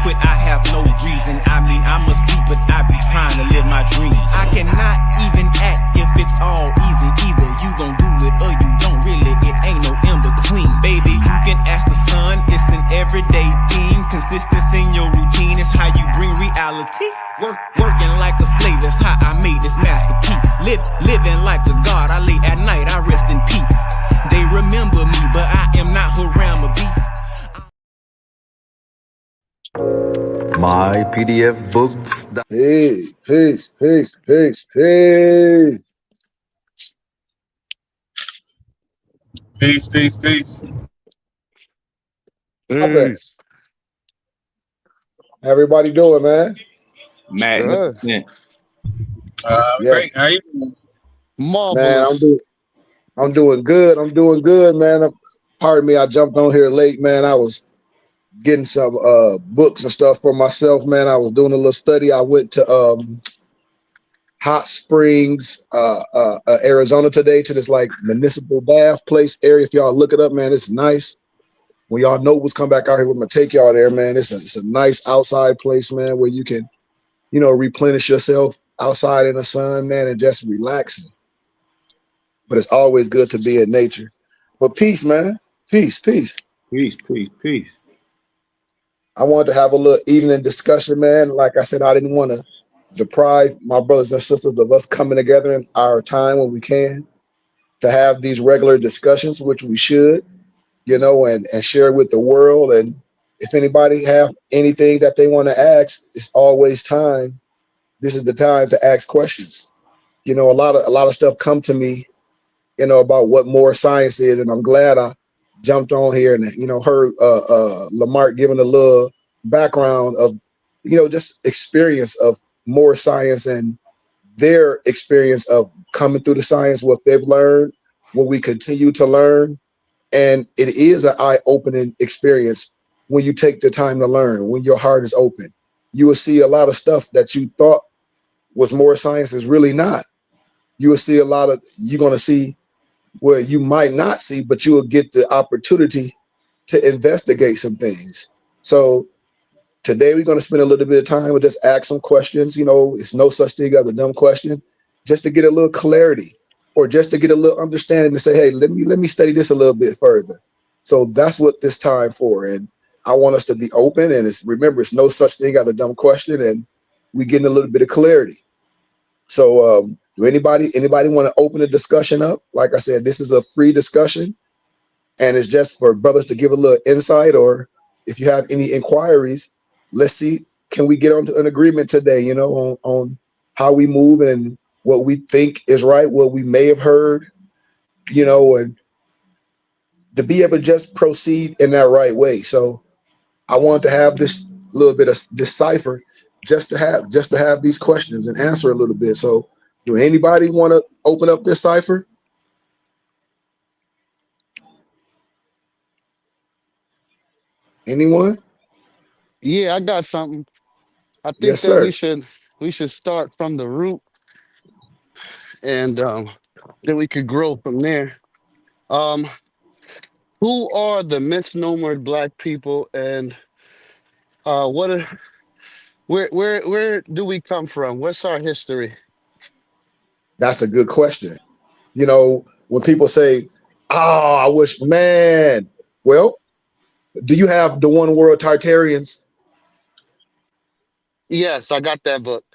quit, I have no reason. I mean, I'm asleep, but I be trying to live my dreams. I cannot even act if it's all easy. Either you gon' do it or you don't really. It ain't no in between. Baby, you can ask the sun. It's an everyday thing. Consistency in your routine is how you bring reality. Working like a slave, that's how I made this masterpiece. Living like a god, I lay at night, I rest in peace. They remember me, but I am not Harama beef. My PDF books. Peace. Peace. Everybody doing, man? Magnificent. Great. How you doing? Marvelous. Man, I'm doing good, man. Pardon me, I jumped on here late, man. I was getting some books and stuff for myself, man. I was doing a little study. I went to Hot Springs, Arizona today to this like municipal bath place area. If y'all look it up, man, it's nice. When y'all know what's come back out here, we're gonna take y'all there, man. It's a nice outside place, man, where you can, replenish yourself outside in the sun, man, and just relaxing. But it's always good to be in nature. But peace, man. Peace. Peace. I wanted to have a little evening discussion, man. Like I said, I didn't want to deprive my brothers and sisters of us coming together in our time when we can to have these regular discussions, which we should, and share with the world. And if anybody have anything that they want to ask, it's always time. This is the time to ask questions. A lot of stuff come to me, about what more science is, and I'm glad I jumped on here and heard Lamar giving a little background of just experience of more science and their experience of coming through the science, what they've learned, what we continue to learn. And it is an eye-opening experience when you take the time to learn, when your heart is open. You will see a lot of stuff that you thought was more science is really not. You will see you're going to see where you might not see, but you will get the opportunity to investigate some things. So today we're going to spend a little bit of time with just ask some questions. It's no such thing as a dumb question, just to get a little clarity or just to get a little understanding to say, hey, let me study this a little bit further. So that's what this time for. And I want us to be open, and remember, it's no such thing as a dumb question, and we getting a little bit of clarity. So do anybody want to open the discussion up? Like I said, this is a free discussion, and it's just for brothers to give a little insight, or if you have any inquiries, let's see, can we get onto an agreement today, on how we move and what we think is right, what we may have heard, and to be able to just proceed in that right way. So I want to have this little bit of this cipher just to have these questions and answer a little bit. So do anybody want to open up this cipher? Anyone? Yeah, I got something. I think Yes, that sir. we should start from the root, and then we could grow from there. Um, who are the misnomered black people, and what are where do we come from? What's our history? That's a good question. When people say, oh, I wish, man, well, do you have the One World Tartarians? Yes, I got that book.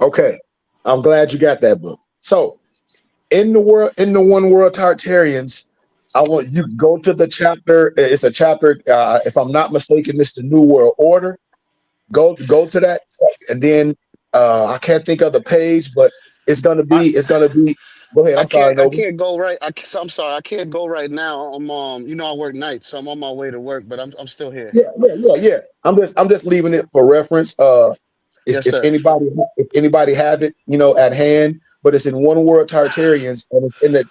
Okay. I'm glad you got that book. So in the One World Tartarians, I want you to go to the chapter. It's a chapter, if I'm not mistaken, it's the New World Order. Go to that, and then I can't think of the page, but it's gonna be. Go ahead. I'm sorry, I Nova. can't go right. I'm sorry. I can't go right now. I work nights, so I'm on my way to work, but I'm still here. Yeah. I'm just leaving it for reference. Yes, If sir. anybody have it, at hand, but it's in One World Tartarians, and it's in the,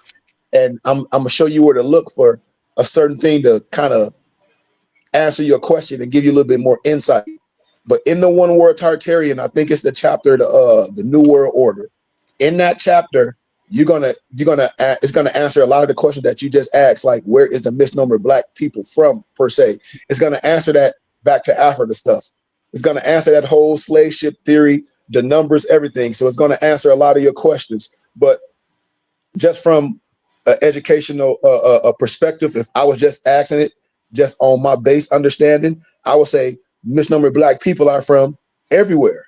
and I'm gonna show you where to look for a certain thing to kind of answer your question and give you a little bit more insight. But in the One World Tartarian, I think it's the chapter, the New World Order. In that chapter, it's gonna answer a lot of the questions that you just asked, like where is the misnomer black people from per se. It's gonna answer that back to Africa stuff. It's going to answer that whole slave ship theory, the numbers, everything. So it's going to answer a lot of your questions. But just from an educational perspective, if I was just asking it just on my base understanding, I would say misnomer Black people are from everywhere.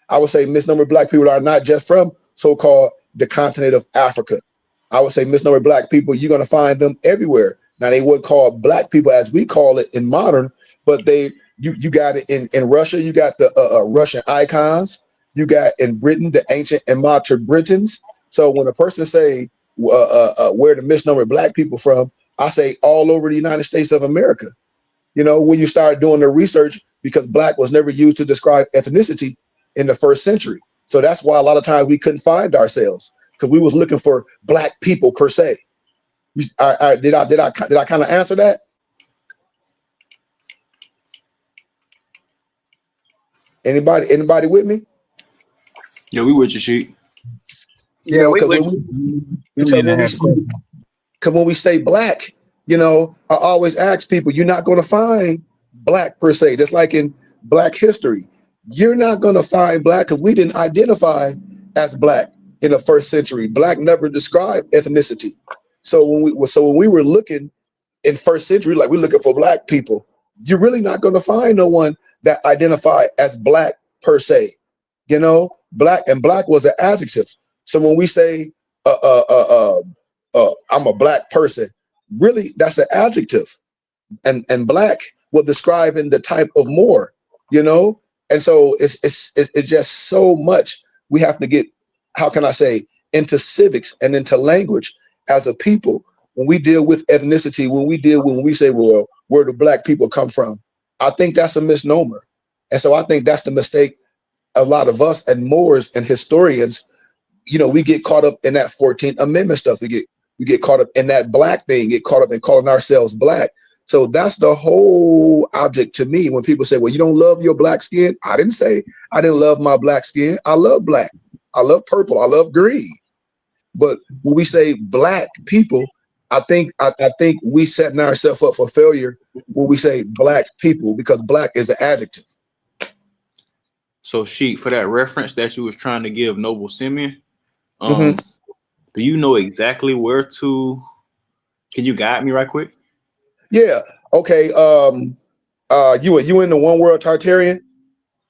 I would say misnomer Black people are not just from so-called the continent of Africa. I would say misnomer Black people, you're going to find them everywhere. Now, they wouldn't call Black people as we call it in modern, but you got it in Russia. You got the Russian icons. You got in Britain the ancient and modern Britons. So when a person say where the misnomer Black people from, I say all over the United States of America. You know, when you start doing the research, because Black was never used to describe ethnicity in the first century. So that's why a lot of times we couldn't find ourselves, because we was looking for Black people per se. Did I kind of answer that? Anybody with me? Yeah, we with you, Sheik. You know, because when we say Black, you know, I always ask people, you're not going to find Black per se. Just like in Black history, you're not going to find Black because we didn't identify as Black in the first century. Black never described ethnicity. So when we were looking in first century, like we're looking for Black people, you're really not going to find no one that identified as Black per se. You know, Black was an adjective. So when we say I'm a Black person, really that's an adjective, and Black will describe in the type of Moor, you know. And so it's just so much we have to get, how can I say, into civics and into language as a people when we deal with ethnicity, when we say, well, where do Black people come from? I think that's a misnomer. And so I think that's the mistake a lot of us and Moors and historians, you know, we get caught up in that 14th Amendment stuff. We get caught up in that Black thing, get caught up in calling ourselves Black. So that's the whole object to me. When people say, well, you don't love your Black skin. I didn't say I didn't love my Black skin. I love Black. I love purple. I love green. But when we say Black people, I think we setting ourselves up for failure when we say Black people, because Black is an adjective. So, Sheik, for that reference that you was trying to give Noble Simeon, do you know exactly where to? Can you guide me right quick? Yeah. Okay. You in the One World Tartarian?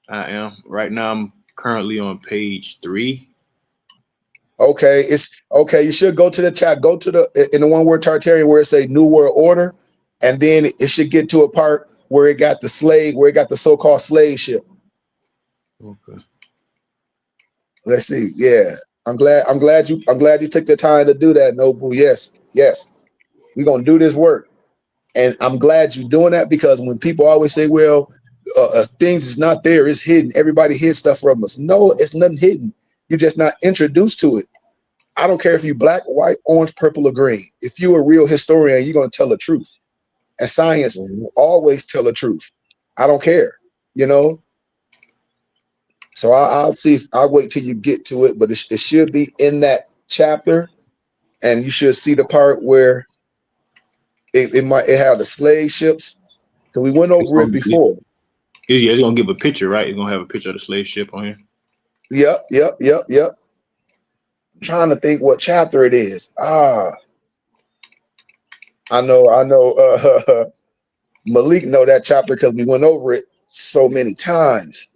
I am. Right now, I'm currently on page 3. Okay. It's okay. You should go to the chat. Go to in the One World Tartarian where it say New World Order, and then it should get to a part where it got the so-called slave ship. Okay. Let's see. Yeah. I'm glad you took the time to do that, Noble. Yes. We're gonna do this work. And I'm glad you're doing that, because when people always say, well, things is not there, it's hidden. Everybody hid stuff from us. No, it's nothing hidden. You're just not introduced to it. I don't care if you're Black, white, orange, purple, or green. If you're a real historian, you're going to tell the truth. And science will always tell the truth. I don't care, you know? So I'll see if I'll wait till you get to it, but it should be in that chapter. And you should see the part where it might have the slave ships, because we went over it before. Yeah, it's gonna give a picture, right? It's gonna have a picture of the slave ship on here. Yep. I'm trying to think what chapter it is. I know. Malik know that chapter because we went over it so many times.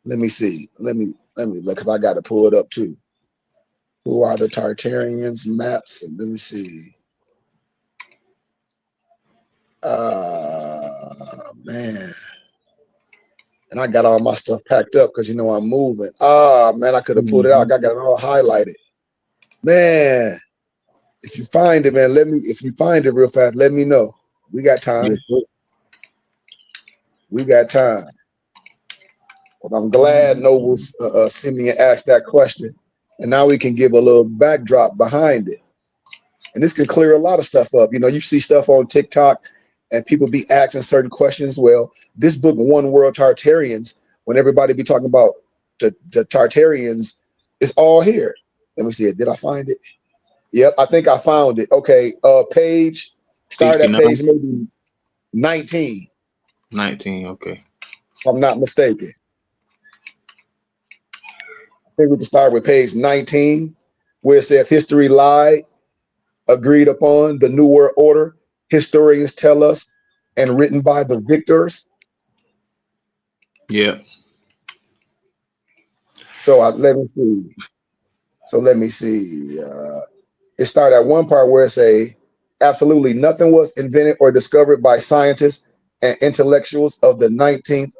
Let me see. Let me look, because I got to pull it up too. Who are the Tartarians? Maps. And let me see. Man. And I got all my stuff packed up because, you know, I'm moving. Man, I could have pulled it out. I got it all highlighted. Man, if you find it, man, if you find it real fast, let me know. We got time. We got time. But I'm glad Noble Simeon asked that question. And now we can give a little backdrop behind it. And this can clear a lot of stuff up. You know, you see stuff on TikTok and people be asking certain questions. Well, this book, One World Tartarians, when everybody be talking about the Tartarians, it's all here. Let me see it. Did I find it? Yep, I think I found it. Okay, start 69? at page maybe 19. 19, okay. if I'm not mistaken. I think we can start with page 19, where it says history lied, agreed upon, the New World Order, historians tell us, and written by the victors. Yeah. So let me see. It started at one part where it say, absolutely nothing was invented or discovered by scientists and intellectuals of the 19th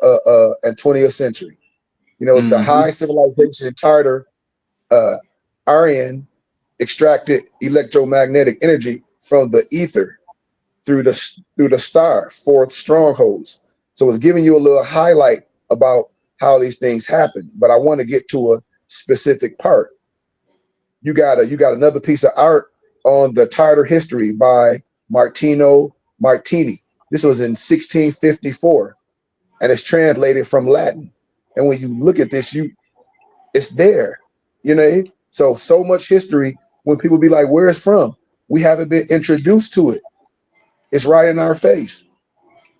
and 20th century. You know, the high civilization Tartar Aryan extracted electromagnetic energy from the ether through the star fourth strongholds. So it's giving you a little highlight about how these things happen. But I want to get to a specific part. You got another piece of art on the Tartar history by Martino Martini. This was in 1654, and it's translated from Latin. And when you look at this, it's there, you know. So much history. When people be like, "Where it's from?" We haven't been introduced to it. It's right in our face.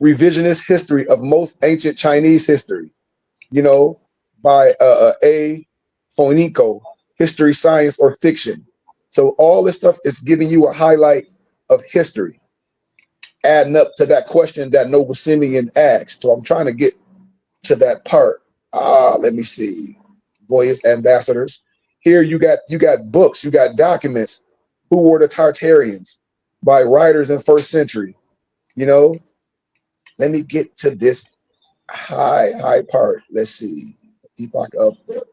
Revisionist history of most ancient Chinese history, you know, by A. Fonico, history, science, or fiction. So all this stuff is giving you a highlight of history, adding up to that question that Noble Simeon asked. So I'm trying to get to that part. Let me see. Voyage ambassadors. Here you got books, you got documents. Who were the Tartarians by writers in first century? You know, let me get to this high part. Let's see. Epoch of the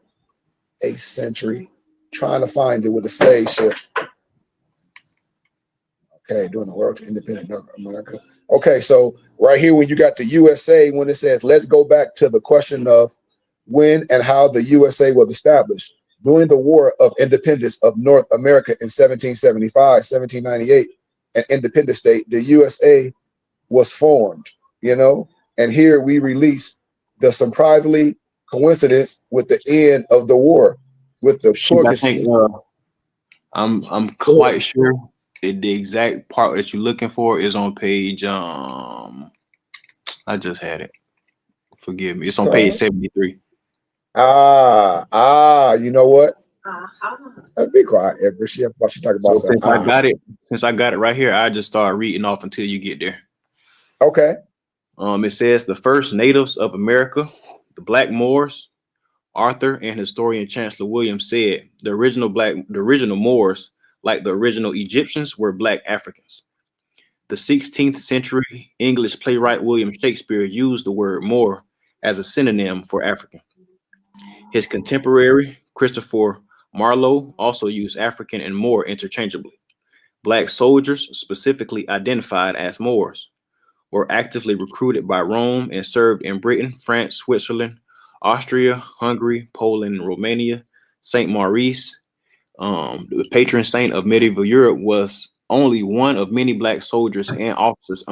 8th century. Trying to find it with the slave ship. Okay, during the world to independent America. Okay, so right here when you got the USA, when it says, let's go back to the question of when and how the USA was established. During the War of Independence of North America in 1775, 1798, an independent state, the USA was formed, you know? And here we release the surprisingly coincidence with the end of the war, with the I think I'm quite sure the exact part that you're looking for is on page I just had it. Forgive me. It's on page 73. You know what? Be quiet, Edward. She talking about so since I got it right here, I just start reading off until you get there. Okay. It says the first natives of America, the Black Moors. Arthur and historian Chancellor Williams said the original Moors, like the original Egyptians, were Black Africans. The 16th century English playwright William Shakespeare used the word Moor as a synonym for African. His contemporary Christopher Marlowe also used African and Moor interchangeably. Black soldiers, specifically identified as Moors, were actively recruited by Rome and served in Britain, France, Switzerland, Austria, Hungary, Poland, and Romania. Saint Maurice, the patron saint of medieval Europe, was only one of many Black soldiers and officers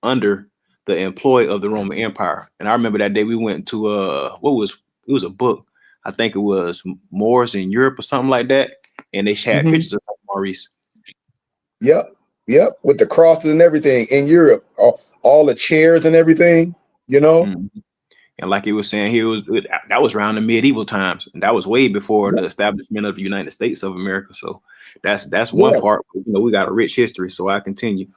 under the employ of the Roman Empire. And I remember that day we went to it was a book. I think it was Moors in Europe or something like that, and they had pictures of Saint Maurice. Yep, with the crosses and everything in Europe, all the chairs and everything, you know. And like he was saying, that was around the medieval times, and that was way before the establishment of the United States of America. So that's one part. You know, we got a rich history. So I continue.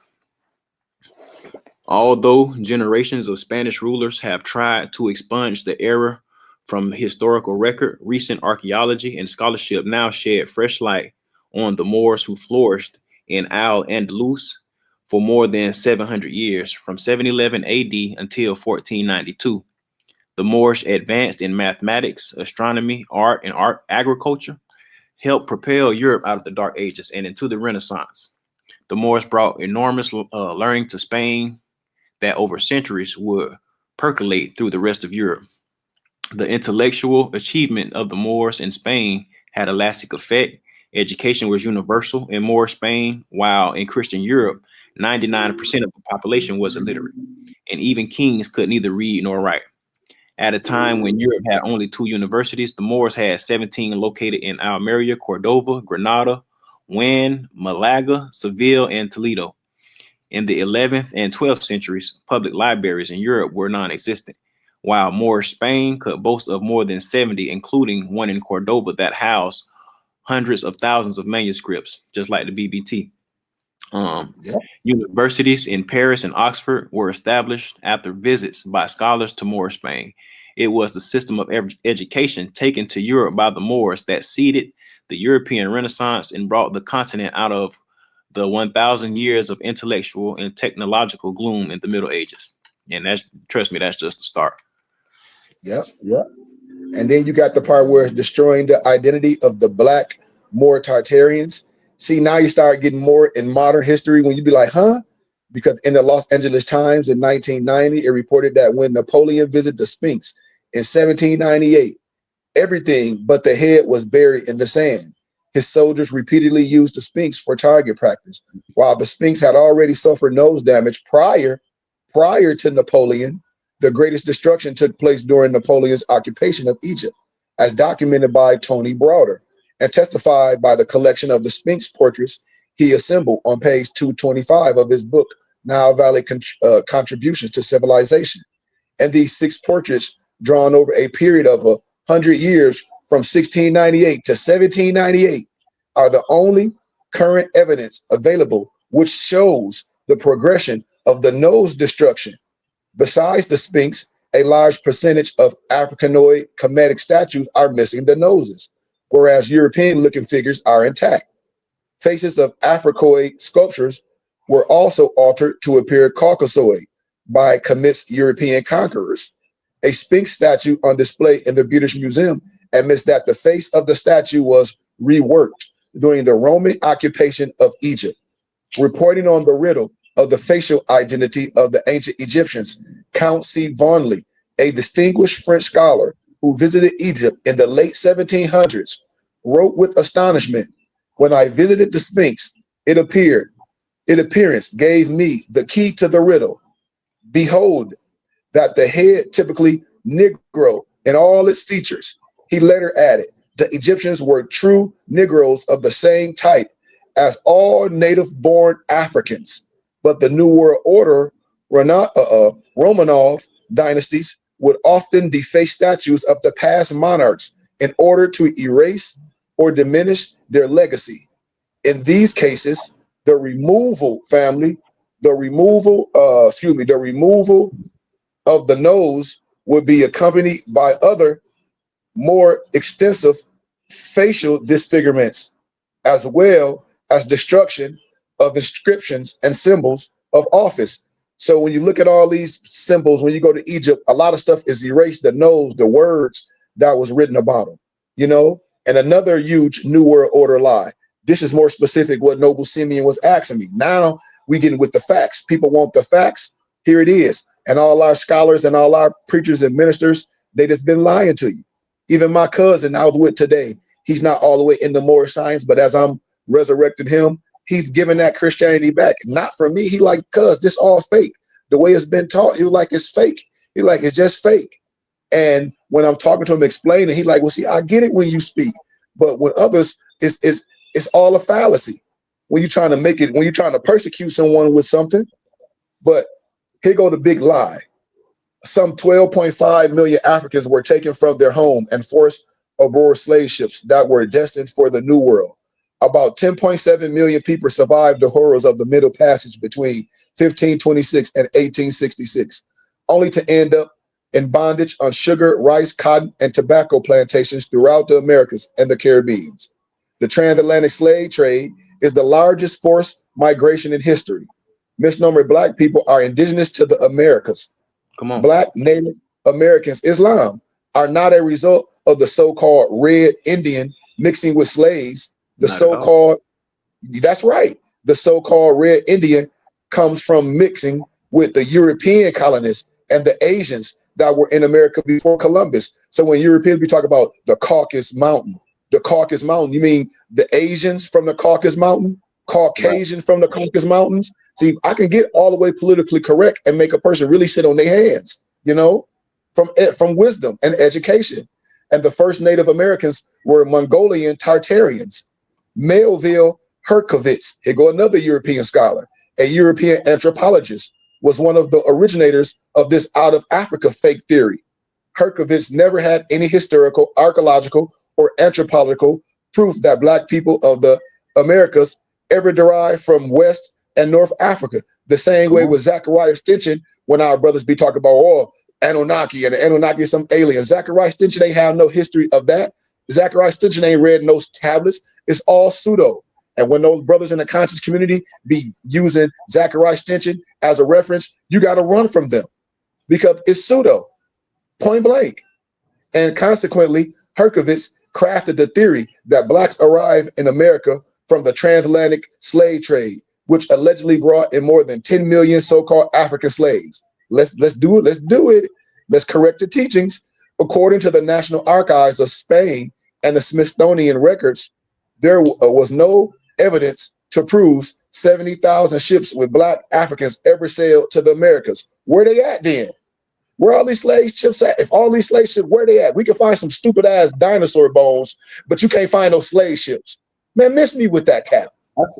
Although generations of Spanish rulers have tried to expunge the era from historical record, recent archaeology and scholarship now shed fresh light on the Moors who flourished in Al-Andalus for more than 700 years, from 711 AD until 1492. The Moors advanced in mathematics, astronomy, art, and agriculture, helped propel Europe out of the Dark Ages and into the Renaissance. The Moors brought enormous learning to Spain that over centuries would percolate through the rest of Europe. The intellectual achievement of the Moors in Spain had a lasting effect. Education was universal in Moor Spain, while in Christian Europe, 99% of the population was illiterate, and even kings could neither read nor write. At a time when Europe had only 2 universities, the Moors had 17 located in Almeria, Cordova, Granada, Jaén, Malaga, Seville, and Toledo. In the 11th and 12th centuries, public libraries in Europe were non-existent, while Moorish Spain could boast of more than 70, including one in Cordova that housed hundreds of thousands of manuscripts, just like the BBT. Yeah. Universities in Paris and Oxford were established after visits by scholars to Moorish Spain. It was the system of education taken to Europe by the Moors that seeded the European Renaissance and brought the continent out of the 1,000 years of intellectual and technological gloom in the Middle Ages. And that's, trust me, that's just the start. Yep. Yep. And then you got the part where it's destroying the identity of the Black Moor Tartarians. See, now you start getting more in modern history when you be like, huh? Because in the Los Angeles Times in 1990, it reported that when Napoleon visited the Sphinx in 1798, everything but the head was buried in the sand. His soldiers repeatedly used the Sphinx for target practice. While the Sphinx had already suffered nose damage prior to Napoleon, the greatest destruction took place during Napoleon's occupation of Egypt, as documented by Tony Browder and testified by the collection of the Sphinx portraits he assembled on page 225 of his book, Nile Valley Contributions to Civilization. And these 6 portraits, drawn over a period of 100 years from 1698 to 1798, are the only current evidence available which shows the progression of the nose destruction. Besides the Sphinx, a large percentage of Africanoid Kemetic statues are missing the noses, whereas European-looking figures are intact. Faces of Africoid sculptures were also altered to appear Caucasoid by Kemet's European conquerors. A Sphinx statue on display in the British Museum admits that the face of the statue was reworked during the Roman occupation of Egypt. Reporting on the riddle of the facial identity of the ancient Egyptians, Count C. Vonley, a distinguished French scholar who visited Egypt in the late 1700s, wrote with astonishment, "When I visited the Sphinx, appearance gave me the key to the riddle. Behold, that the head typically Negro in all its features." He later added, "The Egyptians were true Negroes of the same type as all native-born Africans, but the New World Order Romanov dynasties would often deface statues of the past monarchs in order to erase or diminish their legacy. In these cases, the removal of the nose would be accompanied by other more extensive facial disfigurements, as well as destruction of inscriptions and symbols of office." So when you look at all these symbols, when you go to Egypt, a lot of stuff is erased, the nose, the words that was written about them, you know? And another huge New World Order lie. This is more specific what Noble Simeon was asking me. Now we getting with the facts. People want the facts. Here it is. And all our scholars and all our preachers and ministers, they just been lying to you. Even my cousin I was with today, he's not all the way into Moorish science, but as I'm resurrecting him, he's giving that Christianity back. Not from me. He like, cuz this all fake. The way it's been taught, he was like, it's fake. He like, it's just fake. And when I'm talking to him, explaining, he like, well, see, I get it when you speak, but when others, it's all a fallacy. When you're trying to make it, when you're trying to persecute someone with something. But here go the big lie. Some 12.5 million Africans were taken from their home and forced aboard slave ships that were destined for the New World. About 10.7 million people survived the horrors of the Middle Passage between 1526 and 1866, only to end up in bondage on sugar, rice, cotton, and tobacco plantations throughout the Americas and the Caribbean. The transatlantic slave trade is the largest forced migration in history. Misnomer Black people are indigenous to the Americas. Come on. Black Native Americans, Islam, are not a result of the so-called Red Indian mixing with slaves. The so-called, that's right. The so-called Red Indian comes from mixing with the European colonists and the Asians that were in America before Columbus. So when Europeans, we talk about the Caucasus Mountain, you mean the Asians from the Caucasus Mountain, Caucasian from the Caucasus Mountains? See, I can get all the way politically correct and make a person really sit on their hands, you know, from wisdom and education. And the first Native Americans were Mongolian Tartarians. Melville Herkovitz, here go another European scholar, a European anthropologist, was one of the originators of this out of Africa fake theory. Herkovitz never had any historical, archaeological, or anthropological proof that black people of the Americas ever derived from West and North Africa. The same way with Zachariah Stinson, when our brothers be talking about, oh, Anunnaki, and the Anunnaki is some alien. Zachariah Stinson ain't have no history of that. Zachariah Stinson ain't read no tablets. It's all pseudo. And when those brothers in the conscious community be using Zachariah Stinson as a reference, you got to run from them because it's pseudo, point blank. And consequently, Herkovitz crafted the theory that blacks arrived in America from the transatlantic slave trade, which allegedly brought in more than 10 million so-called African slaves. Let's do it. Let's do it. Let's correct the teachings. According to the National Archives of Spain and the Smithsonian records, there was no evidence to prove 70,000 ships with black Africans ever sailed to the Americas. Where they at then? Where all these slave ships at? If all these slave ships, where they at? We can find some stupid ass dinosaur bones, but you can't find no slave ships. Man, miss me with that cap.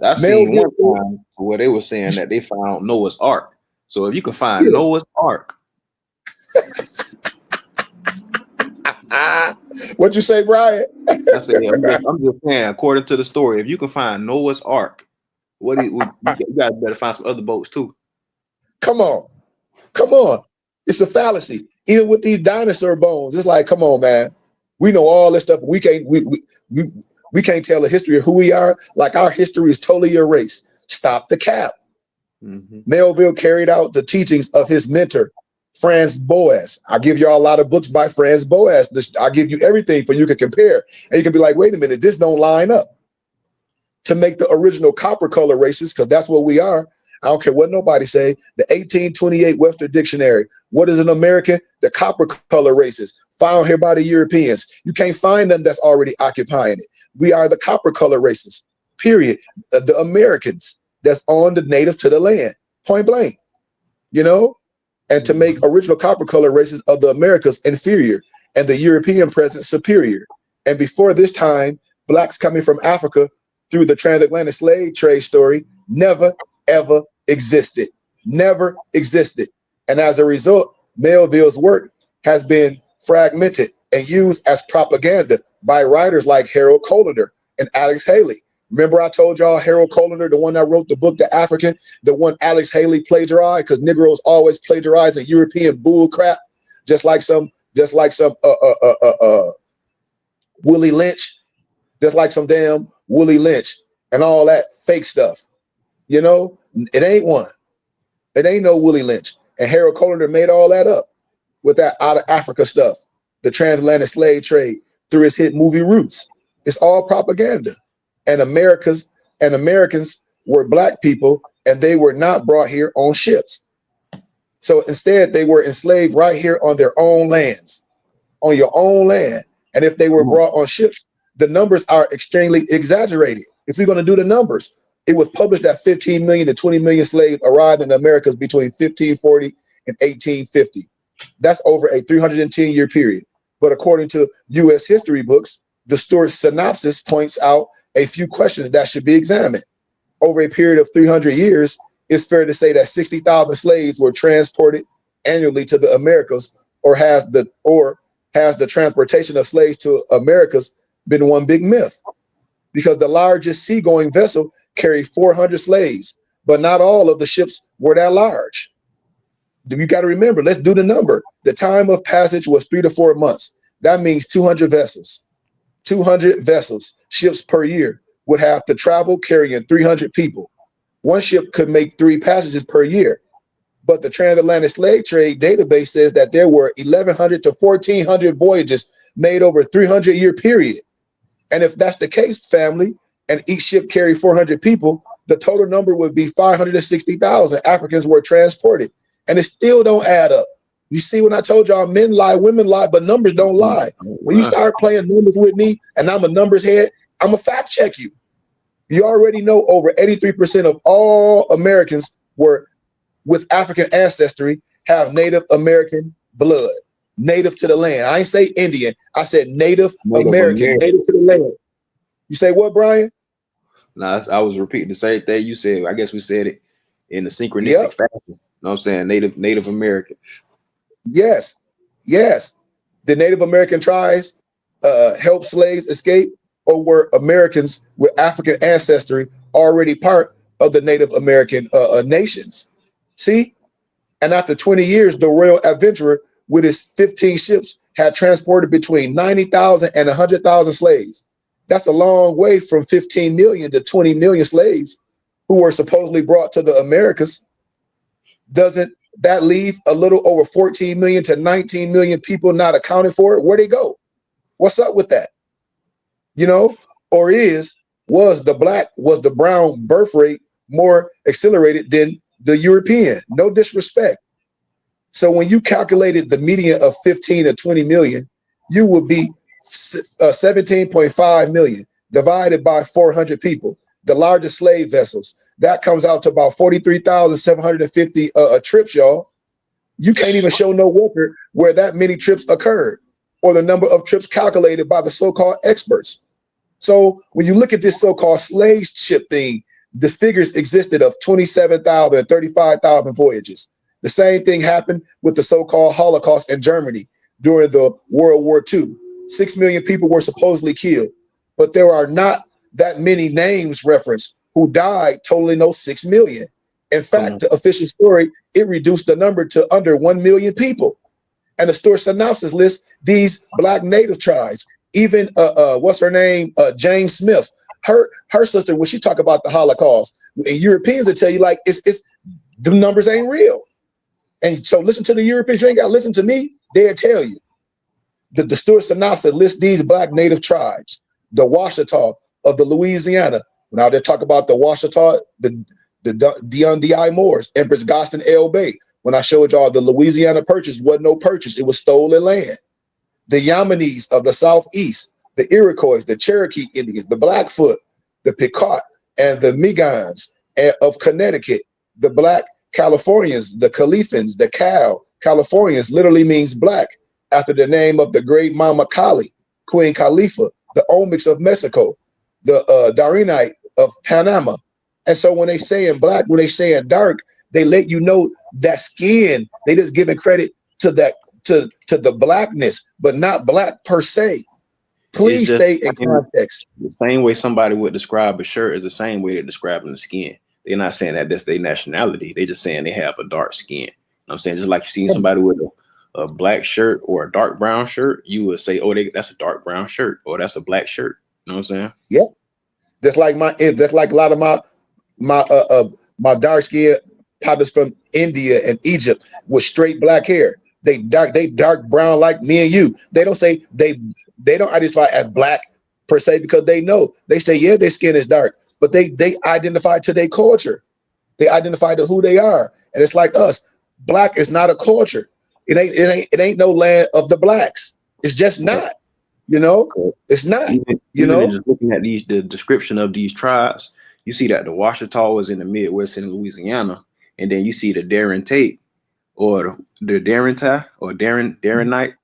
I seen one time where they were saying that they found Noah's Ark. So if you can find Noah's Ark. What'd you say, Brian? I said, I'm just saying, according to the story, if you can find Noah's Ark, you guys better find some other boats too. Come on. It's a fallacy. Even with these dinosaur bones, it's like, come on, man. We know all this stuff. We can't tell the history of who we are. Like our history is totally erased. Stop the cap. Melville carried out the teachings of his mentor, Franz Boas. I'll give y'all a lot of books by Franz Boas. I'll give you everything for you to compare. And you can be like, wait a minute, this don't line up. To make the original copper color races, because that's what we are. I don't care what nobody say. The 1828 Webster Dictionary. What is an American? The copper color races found here by the Europeans. You can't find them that's already occupying it. We are the copper color races, period. The Americans that's on the natives to the land, point blank, and to make original copper color races of the Americas inferior and the European presence superior. And before this time, blacks coming from Africa through the transatlantic slave trade story never, ever existed. Never existed. And as a result, Melville's work has been fragmented and used as propaganda by writers like Harold Collander and Alex Haley. Remember I told y'all Harold Collander, the one that wrote the book, The African, the one Alex Haley plagiarized, because Negroes always plagiarize a European bull crap, just like some Willie Lynch, just like some damn Willie Lynch and all that fake stuff. It ain't one. It ain't no Willie Lynch. And Harold Collander made all that up with that out of Africa stuff, the transatlantic slave trade through his hit movie Roots. It's all propaganda. And Americans were black people, and they were not brought here on ships. So instead, they were enslaved right here on their own lands, on your own land. And if they were brought on ships, the numbers are extremely exaggerated. If we're going to do the numbers, it was published that 15 million to 20 million slaves arrived in the Americas between 1540 and 1850. That's over a 310-year period. But according to U.S. history books, the Stewart synopsis points out a few questions that should be examined. Over a period of 300 years, it's fair to say that 60,000 slaves were transported annually to the Americas, or has the transportation of slaves to Americas been one big myth? Because the largest seagoing vessel carried 400 slaves, but not all of the ships were that large. You got to remember, let's do the number. The time of passage was 3 to 4 months. That means 200 vessels. 200 vessels, ships per year, would have to travel carrying 300 people. One ship could make 3 passages per year. But the transatlantic slave trade database says that there were 1,100 to 1,400 voyages made over a 300-year period. And if that's the case, family, and each ship carried 400 people, the total number would be 560,000 Africans were transported. And it still don't add up. You see, when I told y'all men lie, women lie, but numbers don't lie. When you start playing numbers with me and I'm a numbers head, I'm going to fact check you. You already know over 83% of all Americans were with African ancestry have Native American blood, native to the land. I ain't say Indian. I said Native American, native to the land. You say what, Brian? No, I was repeating the same thing you said. I guess we said it in a synchronistic fashion. You know what I'm saying? Native American. Yes. Did Native American tribes help slaves escape, or were Americans with African ancestry already part of the Native American nations? See? And after 20 years, the Royal Adventurer, with its 15 ships, had transported between 90,000 and 100,000 slaves. That's a long way from 15 million to 20 million slaves who were supposedly brought to the Americas. Doesn't that leave a little over 14 million to 19 million people not accounted for? Where'd they go? What's up with that? You know, or was the brown birth rate more accelerated than the European? No disrespect. So when you calculated the median of 15 to 20 million, you would be 17.5 million divided by 400 people. The largest slave vessels, that comes out to about 43,750 trips, y'all. You can't even show no record where that many trips occurred, or the number of trips calculated by the so-called experts. So when you look at this so-called slave ship thing, the figures existed of 27,000 and 35,000 voyages. The same thing happened with the so-called Holocaust in Germany during the World War II. 6 million people were supposedly killed, but there are not that many names referenced who died, totaling those 6 million. In fact, the official story, it reduced the number to under 1 million people. And the story synopsis lists these Black Native tribes. Even what's her name? Jane Smith. Her sister, when she talk about the Holocaust, and Europeans will tell you like it's the numbers ain't real. And so listen to the Europeans. You ain't got to listen to me. They'll tell you. The Stewart synopsis lists these Black Native tribes. The Washita of the Louisiana. Now they talk about the Washita, the Dundee Moors, Empress Gostin L. Bay. When I showed y'all the Louisiana Purchase wasn't no purchase, it was stolen land. The Yamanese of the Southeast, the Iroquois, the Cherokee Indians, the Blackfoot, the Pequot, and the Megans of Connecticut, the Black Californians, the Califans, the Californians literally means black, after the name of the great Mama Kali, Queen Khalifa, the Olmecs of Mexico, the Darinite of Panama. And so when they say in black, when they say in dark, they let you know that skin, they just giving credit to that, to the blackness, but not black per se. Please stay in context. The same way somebody would describe a shirt is the same way they're describing the skin. They're not saying that that's their nationality. They're just saying they have a dark skin. You know what I'm saying? Just like you see somebody with a black shirt or a dark brown shirt, you would say, oh, that's a dark brown shirt, or that's a black shirt. You know what I'm saying? Yeah. That's like a lot of my dark skin partners from India and Egypt with straight black hair. They dark brown like me and you. They don't say they don't identify as black per se, because they know. They say, yeah, their skin is dark, but they identify to their culture. They identify to who they are. And it's like us. Black is not a culture. It ain't no land of the blacks. It's just not. You know, it's not. Even just looking at the description of these tribes, you see that the Washita was in the Midwest in Louisiana, and then you see the Darren Tate or the Darrentai or Darrenite.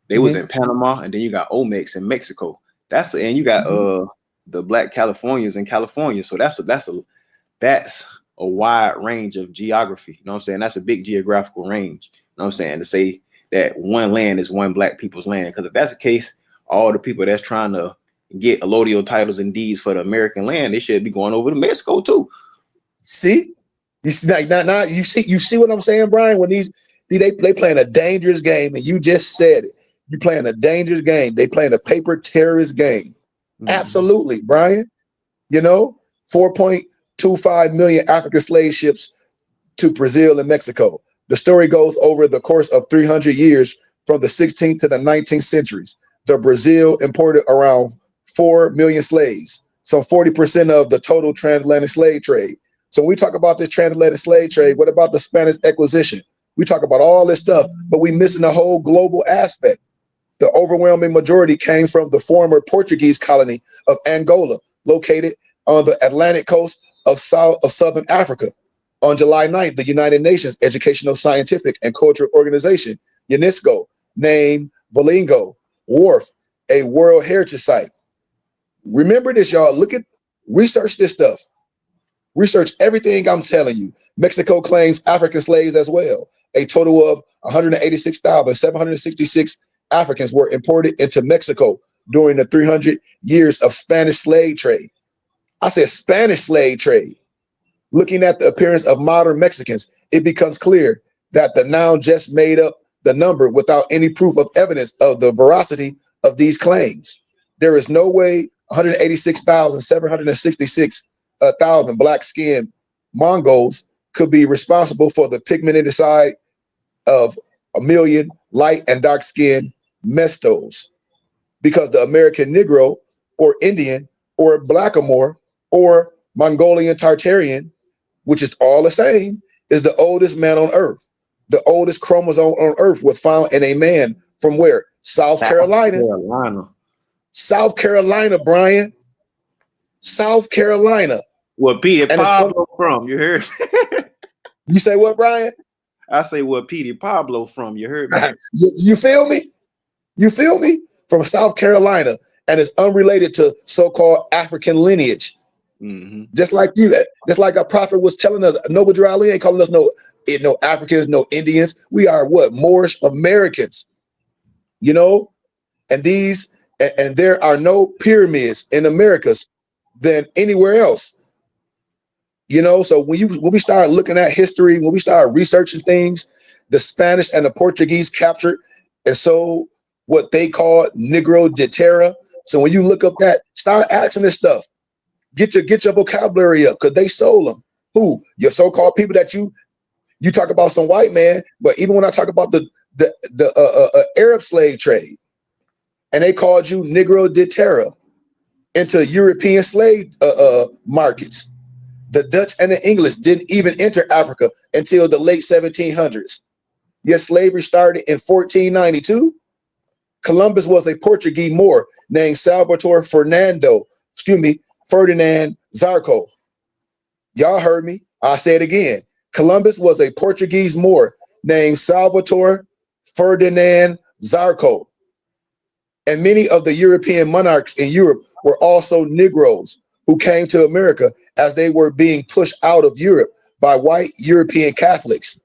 They was in Panama, and then you got Olmecs in Mexico. And you got the Black Californians in California. So that's a wide range of geography. You know what I'm saying? That's a big geographical range. You know what I'm saying? To say that one land is one black people's land, because if that's the case, all the people that's trying to get allodial titles and deeds for the American land, they should be going over to Mexico too. See, you see, now you see what I'm saying, Brian? When they playing a dangerous game, and you just said it. You playing a dangerous game. They playing a paper terrorist game. Absolutely, Brian. You know, 4.25 million African slave ships to Brazil and Mexico. The story goes over the course of 300 years from the 16th to the 19th centuries. The Brazil imported around 4 million slaves, so 40% of the total transatlantic slave trade. So when we talk about this transatlantic slave trade, what about the Spanish acquisition? We talk about all this stuff, but we missing the whole global aspect. The overwhelming majority came from the former Portuguese colony of Angola, located on the Atlantic coast of Southern Africa. On July 9th, the United Nations Educational, Scientific, and Cultural Organization, UNESCO, named Bolingo Wharf a World Heritage Site. Remember this, y'all. Research this stuff. Research everything I'm telling you. Mexico claims African slaves as well. A total of 186,766 Africans were imported into Mexico during the 300 years of Spanish slave trade. I said Spanish slave trade. Looking at the appearance of modern Mexicans, it becomes clear that the noun just made up the number without any proof of evidence of the veracity of these claims. There is no way 186,766 thousand black-skinned Mongols could be responsible for the pigmented side of a million light and dark-skinned Mestos, because the American Negro or Indian or Blackamoor or Mongolian Tartarian, which is all the same, is the oldest man on earth. The oldest chromosome on earth was found in a man from where? South Carolina. South Carolina, Brian. South Carolina. Where Peter Pablo from? You heard me? You say what, Brian? I say where Peter Pablo from. You heard me? You feel me? You feel me? From South Carolina, and is unrelated to so-called African lineage. Mm-hmm. Just like you, just like a prophet was telling us, Noble Drew Ali ain't calling us no Africans, no Indians. We are what? Moorish Americans, you know? And there are no pyramids in Americas than anywhere else. You know, so when we start looking at history, when we start researching things, the Spanish and the Portuguese captured and sold what they call Negro de Terra. So when you look up that, start asking this stuff. Get your vocabulary up, because they sold them. Who? Your so-called people that you talk about some white man, but even when I talk about the Arab slave trade, and they called you Negro de Terra into European slave markets. The Dutch and the English didn't even enter Africa until the late 1700s. Yes, slavery started in 1492. Columbus was a Portuguese Moor named Ferdinand Zarco. Y'all heard me. I'll say it again. Columbus was a Portuguese Moor named Salvator Ferdinand Zarco. And many of the European monarchs in Europe were also Negroes who came to America as they were being pushed out of Europe by white European Catholics.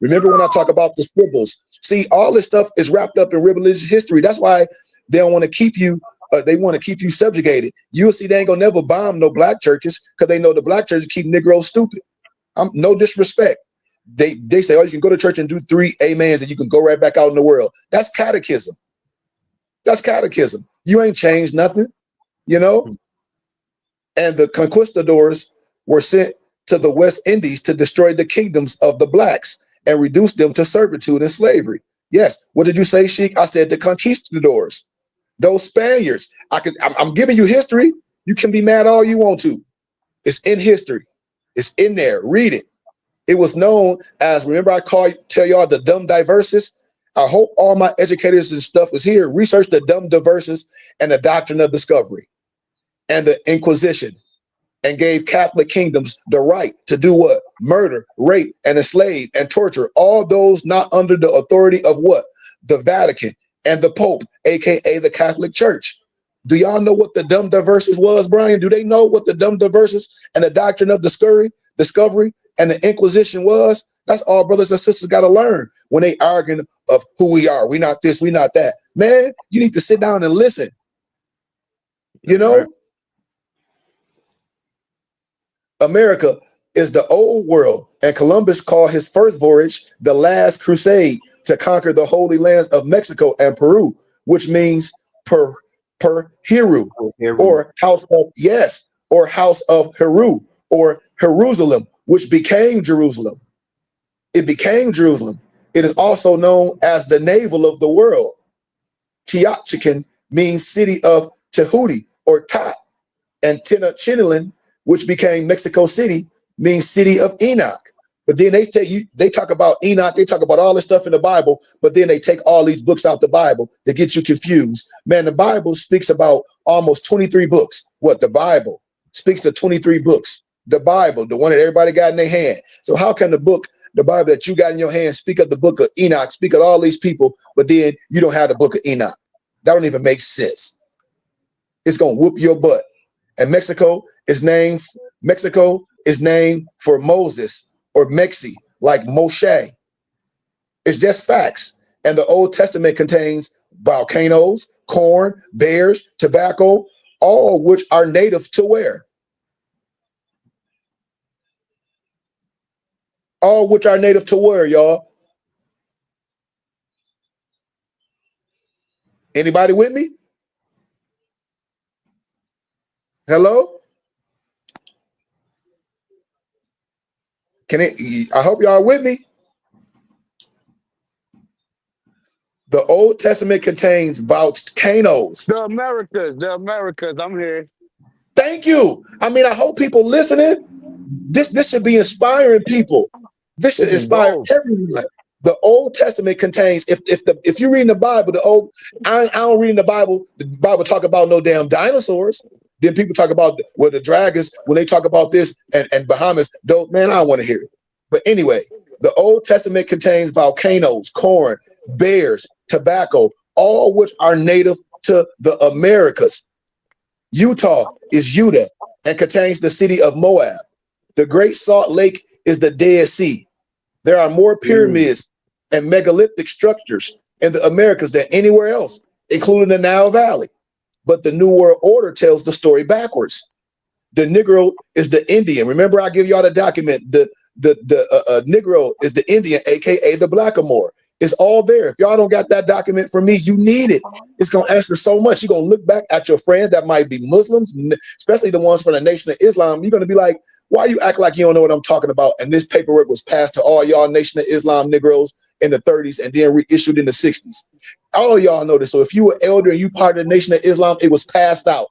Remember when I talk about the symbols? See, all this stuff is wrapped up in religious history. That's why they don't want to keep you. They want to keep you subjugated. You'll see they ain't gonna never bomb no black churches because they know the black churches keep Negroes stupid. No disrespect. They say, oh, you can go to church and do 3 amens and you can go right back out in the world. That's catechism. That's catechism. You ain't changed nothing, you know? And the conquistadors were sent to the West Indies to destroy the kingdoms of the blacks and reduce them to servitude and slavery. Yes. What did you say, Sheik? I said the conquistadors. Those Spaniards. I'm giving you history. You can be mad all you want to. It's in history. It's in there. Read it. It was known as, remember I tell y'all the dumb diverses? I hope all my educators and stuff is here. Research the dumb diverses and the doctrine of discovery and the Inquisition, and gave Catholic kingdoms the right to do what? Murder, rape, and enslave and torture all those not under the authority of what? The Vatican and the Pope, aka the Catholic Church. Do y'all know what the dumb diverses was, Brian? Do they know what the dumb diverses and the doctrine of discovery and the Inquisition was? That's all brothers and sisters got to learn when they arguing of who we are. We not this, we not that. Man, you need to sit down and listen. You know? Right. America is the old world, and Columbus called his first voyage the last crusade to conquer the holy lands of Mexico and Peru, which means Heru, or house of Heru, or Jerusalem, which became Jerusalem. It became Jerusalem. It is also known as the navel of the world. Teotihuacan means city of Tehuti or Tat, and Tenochtitlan, which became Mexico City, means city of Enoch. But then they talk about Enoch, they talk about all this stuff in the Bible, but then they take all these books out the Bible to get you confused. Man, the Bible speaks about almost 23 books. What? The Bible speaks to 23 books. The Bible, the one that everybody got in their hand. So how can the Bible that you got in your hand speak of the book of Enoch, speak of all these people, but then you don't have the book of Enoch? That don't even make sense. It's going to whoop your butt. And Mexico is named for Moses, or Mexi, like Moshe. It's just facts. And the Old Testament contains volcanoes, corn, bears, tobacco, all which are native to where? All which are native to where, y'all? Anybody with me? Hello? I hope y'all are with me. The Old Testament contains volcanoes. The Americas. I'm here. Thank you. I mean, I hope people listening. This should be inspiring people. This should This is inspire gold. everyone. The Old Testament contains, if you read in the Bible, I don't read in the Bible talk about no damn dinosaurs. Then people talk about the dragons, when they talk about this and Bahamas, dope, man, I don't want to hear it. But anyway, the Old Testament contains volcanoes, corn, bears, tobacco, all which are native to the Americas. Utah is Judah and contains the city of Moab. The Great Salt Lake is the Dead Sea. There are more pyramids and megalithic structures in the Americas than anywhere else, including the Nile Valley. But the New World Order tells the story backwards. The Negro is the Indian. Remember, I give y'all the document. The Negro is the Indian, aka the Blackamoor. It's all there. If y'all don't got that document for me, you need it. It's gonna answer so much. You're gonna look back at your friends that might be Muslims, especially the ones from the Nation of Islam. You're gonna be like, why you act like you don't know what I'm talking about? And this paperwork was passed to all y'all Nation of Islam Negroes in the 30s and then reissued in the 60s. All of y'all know this. So if you were elder and you part of the Nation of Islam, it was passed out.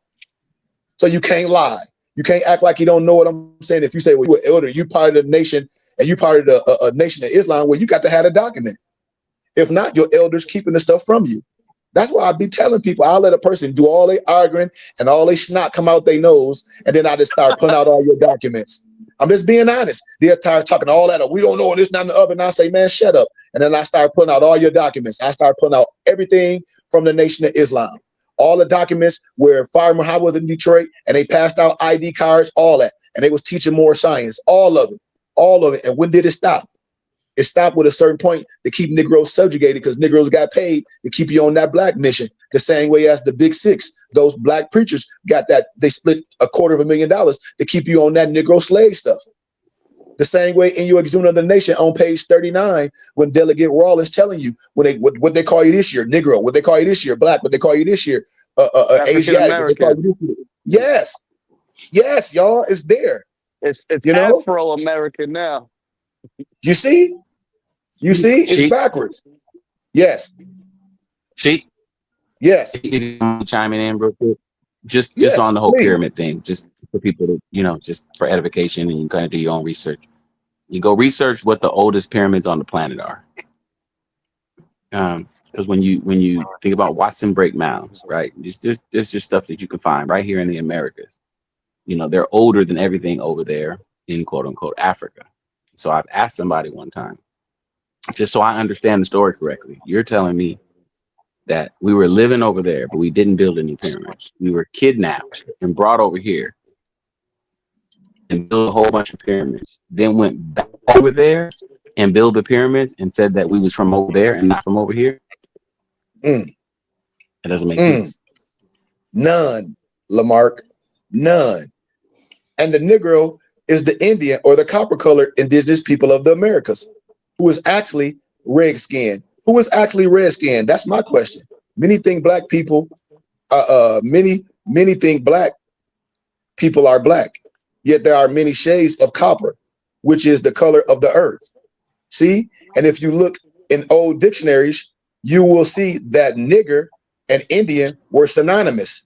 So you can't lie. You can't act like you don't know what I'm saying. If you say, well, you were elder, you part of the nation, and you part of the Nation of Islam, well, you got to have a document. If not, your elders keeping the stuff from you. That's why I be telling people, I'll let a person do all they arguing and all they snot come out their nose, and then I just start putting out all your documents. I'm just being honest. They're tired talking all that. We don't know this, not the other. And I say, man, shut up. And then I start putting out all your documents. I start putting out everything from the Nation of Islam. All the documents where Fire Muhammad was in Detroit and they passed out ID cards, all that. And they was teaching more science, all of it, all of it. And when did it stop? It stopped with a certain point to keep Negroes subjugated because Negroes got paid to keep you on that black mission. The same way as the Big Six, those black preachers got that. They split $250,000 to keep you on that Negro slave stuff. The same way in your Exhumed of the Nation on page 39, when Delegate Rawlins telling you what they call you this year, Negro, what they call you this year, black, what they call you this year, Asiatic, what they call you this year. Yes, y'all, it's there. It's you know? Afro-American now. You see, it's backwards. Yes. Yes. Chiming in real quick. Just on the whole pyramid thing, just for people to, just for edification, and you kind of do your own research. You go research what the oldest pyramids on the planet are. Because when you think about Watson Break mounds, right? There's just stuff that you can find right here in the Americas. They're older than everything over there in quote unquote Africa. So I've asked somebody one time, just so I understand the story correctly. You're telling me that we were living over there, but we didn't build any pyramids. We were kidnapped and brought over here and built a whole bunch of pyramids. Then went back over there and built the pyramids and said that we was from over there and not from over here. It doesn't make sense. None, Lamarck, none. And the Negro is the Indian or the copper-colored indigenous people of the Americas, who is actually red-skinned. Who is actually red-skinned? That's my question. Many think black people, many think black people are black, yet there are many shades of copper, which is the color of the earth. See? And if you look in old dictionaries, you will see that nigger and Indian were synonymous,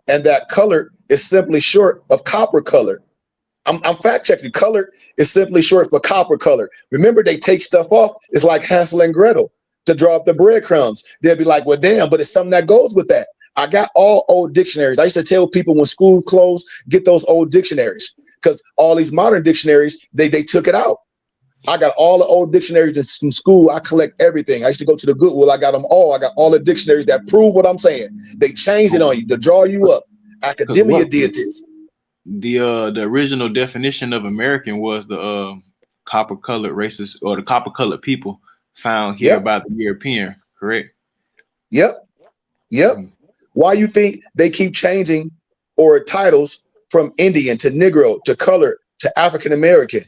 and that color is simply short of copper color. I'm fact checking. Color is simply short for copper color. Remember, they take stuff off. It's like Hansel and Gretel to draw up the breadcrumbs. They'll be like, well, damn, but it's something that goes with that. I got all old dictionaries. I used to tell people when school closed, get those old dictionaries, because all these modern dictionaries, they took it out. I got all the old dictionaries from school. I collect everything. I used to go to the Goodwill. I got them all. I got all the dictionaries that prove what I'm saying. They changed it on you to draw you up. Academia did this. The original definition of American was the copper colored races or the copper colored people found here by the European, correct? Yep. Yep. Why you think they keep changing or titles from Indian to Negro to color to African American?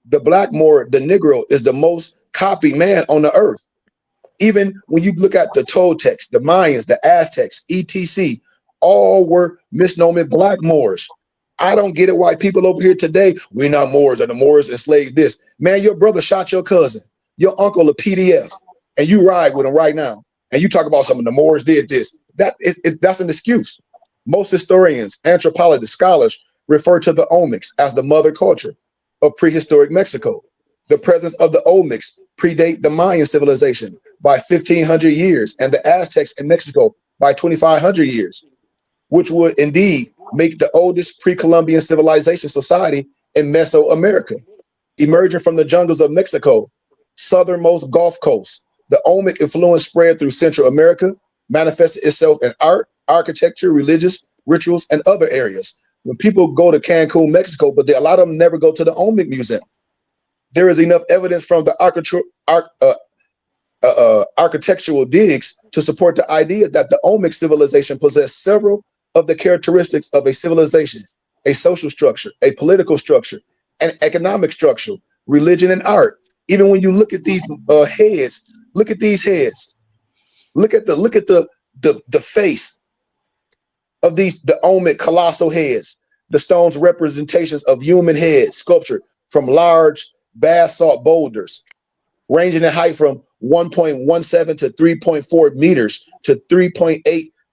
The Blackmore, the Negro, is the most copied man on the earth. Even when you look at the Toltecs, the Mayans, the Aztecs, etc., all were misnomer Blackmores. I don't get it why people over here today, we're not Moors and the Moors enslaved this. Man, your brother shot your cousin, your uncle a PDF, and you ride with him right now. And you talk about some of the Moors did this. That's an excuse. Most historians, anthropologists, scholars refer to the Olmecs as the mother culture of prehistoric Mexico. The presence of the Olmecs predate the Mayan civilization by 1,500 years and the Aztecs in Mexico by 2,500 years, which would indeed make the oldest pre-Columbian civilization society in Mesoamerica. Emerging from the jungles of Mexico, southernmost Gulf Coast, the Olmec influence spread through Central America, manifested itself in art, architecture, religious rituals, and other areas. When people go to Cancun, Mexico, but a lot of them never go to the Olmec Museum. There is enough evidence from the architectural digs to support the idea that the Olmec civilization possessed several of the characteristics of a civilization: a social structure, a political structure, an economic structure, religion, and art. Even when you look at these heads, look at these heads. Look at the face of the Olmec colossal heads. The stone's representations of human heads sculptured from large basalt boulders, ranging in height from 1.17 to 3.4 meters to 3.8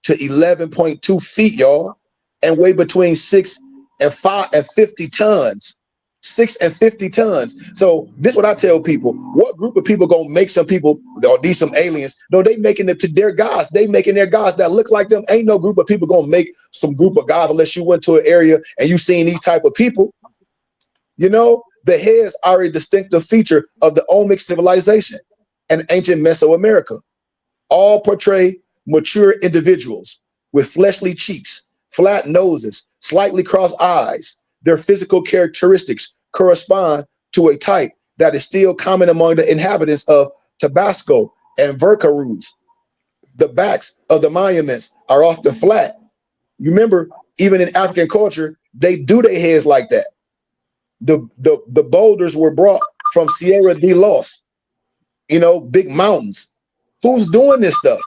to 11.2 feet, y'all, and weigh between 6 and 50 tons. 6 and 50 tons. So this is what I tell people. What group of people gonna make some people, or these some aliens? No, they making it to their gods. They making their gods that look like them. Ain't no group of people gonna make some group of gods unless you went to an area and you seen these type of people. You know, the heads are a distinctive feature of the Olmec civilization and ancient Mesoamerica. All portray mature individuals with fleshly cheeks, flat noses, slightly crossed eyes. Their physical characteristics correspond to a type that is still common among the inhabitants of Tabasco and Veracruz. The backs of the monuments are often flat. You remember, even in African culture, they do their heads like that. The boulders were brought from Sierra de Los, big mountains. Who's doing this stuff?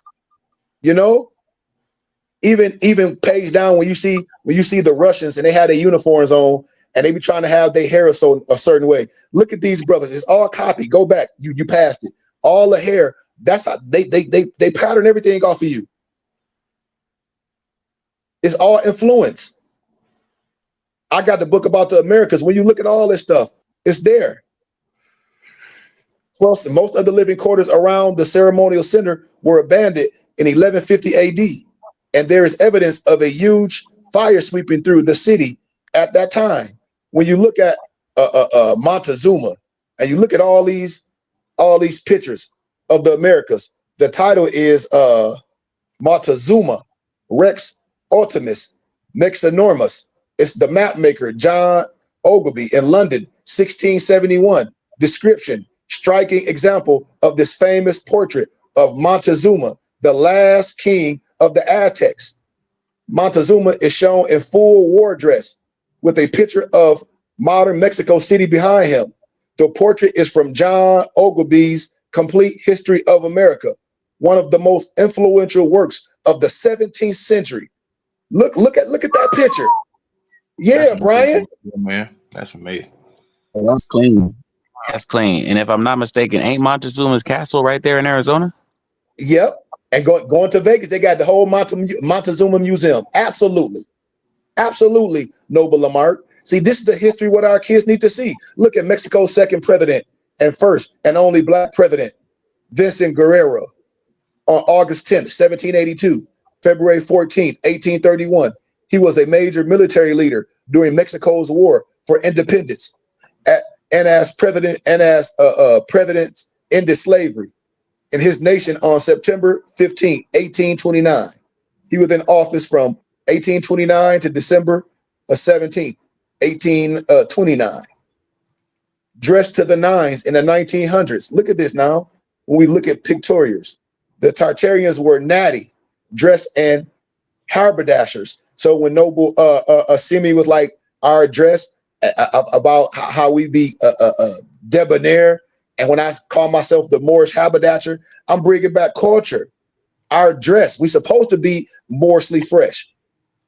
Even page down when you see the Russians and they had their uniforms on and they be trying to have their hair a certain way. Look at these brothers. It's all copy. Go back. You passed it. All the hair. That's how they pattern everything off of you. It's all influence. I got the book about the Americas. When you look at all this stuff, it's there. Plus, most of the living quarters around the ceremonial center were abandoned in 1150 AD. And there is evidence of a huge fire sweeping through the city at that time. When you look at Montezuma and you look at all these pictures of the Americas, the title is Montezuma Rex Ultimus Mexenormus. It's the map maker John Ogilvy in London, 1671. Description: striking example of this famous portrait of Montezuma, the last king of the Aztecs. Montezuma is shown in full war dress with a picture of modern Mexico City behind him. The portrait is from John Ogilvy's Complete History of America, one of the most influential works of the 17th century. Look at that picture. Yeah, Brian. Man, that's amazing. Oh, that's clean. That's clean. And if I'm not mistaken, ain't Montezuma's castle right there in Arizona? Yep. And going to Vegas, they got the whole Montezuma Museum. Absolutely. Absolutely, Noble Lamarck. See, this is the history what our kids need to see. Look at Mexico's second president and first and only black president, Vincent Guerrero, on August 10th, 1782, February 14th, 1831. He was a major military leader during Mexico's war for independence and as president ended slavery in his nation on September 15, 1829. He was in office from 1829 to December 17th, 1829. Dressed to the nines in the 1900s. Look at this now. When we look at pictorials, the Tartarians were natty. dress, and haberdashers. So when Noble Simi was like our dress about how we be debonair, and when I call myself the Moorish haberdasher, I'm bringing back culture. Our dress, we supposed to be Moorsely fresh.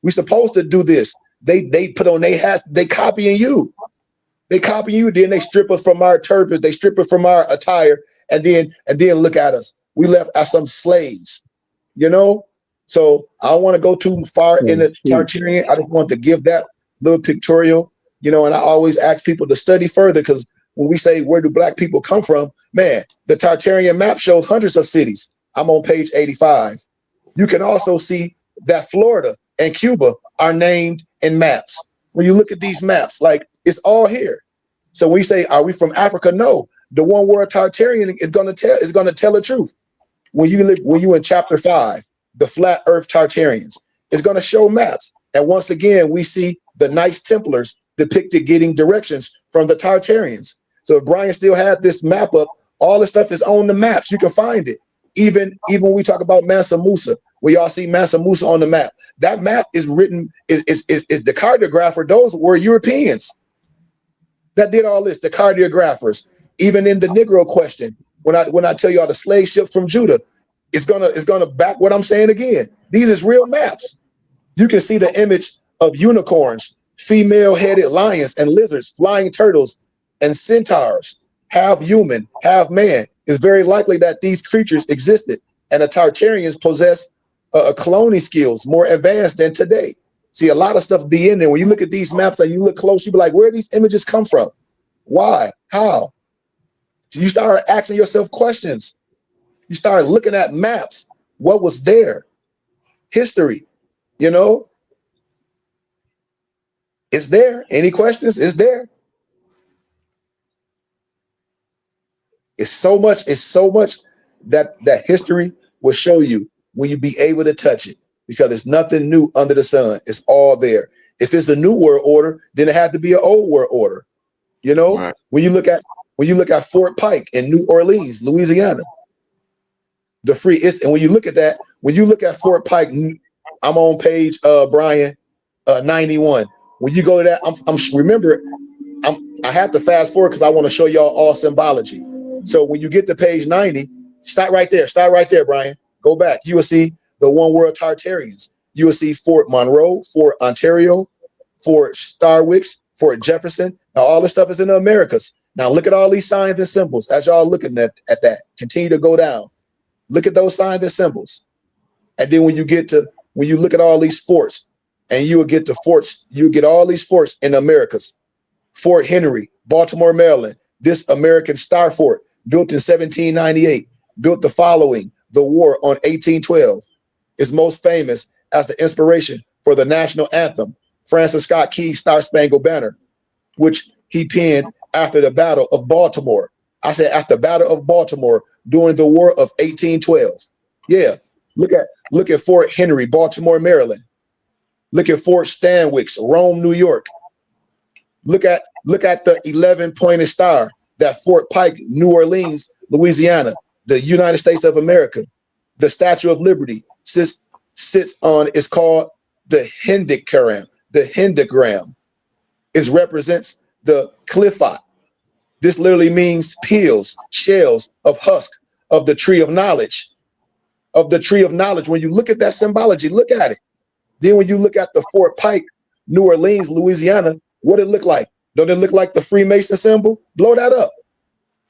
We supposed to do this. They put on their hats. They copying you. They copy you. Then they strip us from our turbans. They strip us from our attire, and then look at us. We left as some slaves. You know. So I don't want to go too far in the Tartarian. I just want to give that little pictorial. You know, and I always ask people to study further, because when we say where do black people come from, man, the Tartarian map shows hundreds of cities. I'm on page 85. You can also see that Florida and Cuba are named in maps. When you look at these maps, like, it's all here. So when we say, are we from Africa? No. The one world Tartarian is gonna tell the truth. When you in chapter 5, the flat earth Tartarians, it's gonna show maps. And once again, we see the Knights Templars depicted getting directions from the Tartarians. So if Brian still had this map up, all this stuff is on the maps. You can find it. Even when we talk about Mansa Musa, where y'all see Mansa Musa on the map, that map is written, is the cartographer, those were Europeans that did all this, the cartographers. Even in the Negro question, when I tell y'all the slave ship from Judah, it's gonna back what I'm saying again. These is real maps. You can see the image of unicorns, female-headed lions and lizards, flying turtles, and centaurs, half human, half man. It's very likely that these creatures existed, and the Tartarians possess cloning skills more advanced than today. See, a lot of stuff be in there. When you look at these maps and you look close, you be like, where do these images come from? Why? How? You start asking yourself questions. You start looking at maps. What was there? History, you know? It's there. Any questions? It's there. It's so much that history will show you when you be able to touch it, because there's nothing new under the sun. It's all there. If it's a new world order, then it had to be an old world order. You know, Right. when you look at Fort Pike in New Orleans, Louisiana, and when you look at Fort Pike, I'm on page Brian 91. When you go to that, remember, I have to fast forward because I want to show y'all all symbology. So when you get to page 90, start right there, Brian. Go back. You will see the one world Tartarians. You will see Fort Monroe, Fort Ontario, Fort Starwicks, Fort Jefferson. Now all this stuff is in the Americas. Now look at all these signs and symbols as y'all looking at that. Continue to go down. Look at those signs and symbols. And then when you look at all these forts, and you will get to forts, you get all these forts in the Americas. Fort Henry, Baltimore, Maryland. This American Star Fort, built in 1798, built the following the war on 1812, is most famous as the inspiration for the national anthem, Francis Scott Key's Star Spangled Banner, which he penned after the Battle of Baltimore. I said after the Battle of Baltimore during the War of 1812. Yeah, look at Fort Henry, Baltimore, Maryland. Look at Fort Stanwix, Rome, New York. Look at the 11-pointed star, that Fort Pike, New Orleans, Louisiana, the United States of America. The Statue of Liberty sits on, it's called the Hendigram. The Hendigram. It represents the cliffot. This literally means peels, shells of husk of the tree of knowledge. Of the tree of knowledge. When you look at that symbology, look at it. Then when you look at the Fort Pike, New Orleans, Louisiana, what it look like? Don't it look like the Freemason symbol? Blow that up.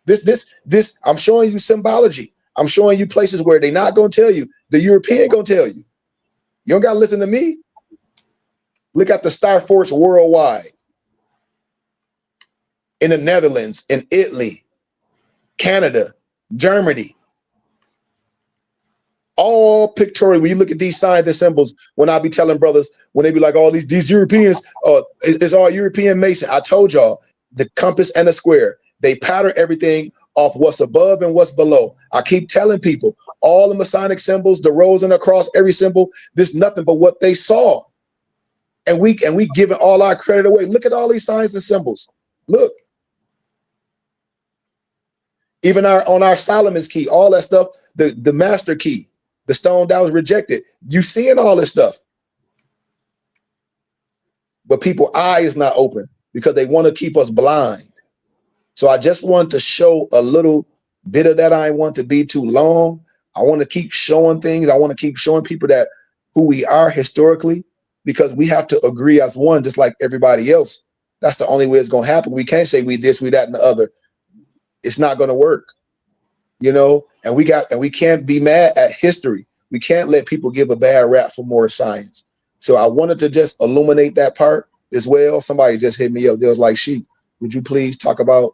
This, I'm showing you symbology. I'm showing you places where they're not gonna tell you. The European gonna tell you. You don't gotta listen to me. Look at the Star Forts worldwide. In the Netherlands, in Italy, Canada, Germany. All pictorial. When you look at these signs and symbols, when I be telling brothers, when they be like, all these Europeans, it's all European Mason. I told y'all, the compass and the square, they pattern everything off what's above and what's below. I keep telling people, all the Masonic symbols, the rose and the cross, every symbol, this nothing but what they saw. And we giving all our credit away. Look at all these signs and symbols. Look. Even on our Solomon's key, all that stuff, the master key. the stone that was rejected. You seeing all this stuff, but people's eyes is not open because they want to keep us blind. So I just want to show a little bit of that. I want to be too long. I want to keep showing things. I want to keep showing people that who we are historically, because we have to agree as one, just like everybody else. That's the only way it's going to happen. We can't say we this, we that, and the other. It's not going to work, you know. And we can't be mad at history. We can't let people give a bad rap for more science. So I wanted to just illuminate that part as well. Somebody just hit me up. They was like, "Sheik, would you please talk about?"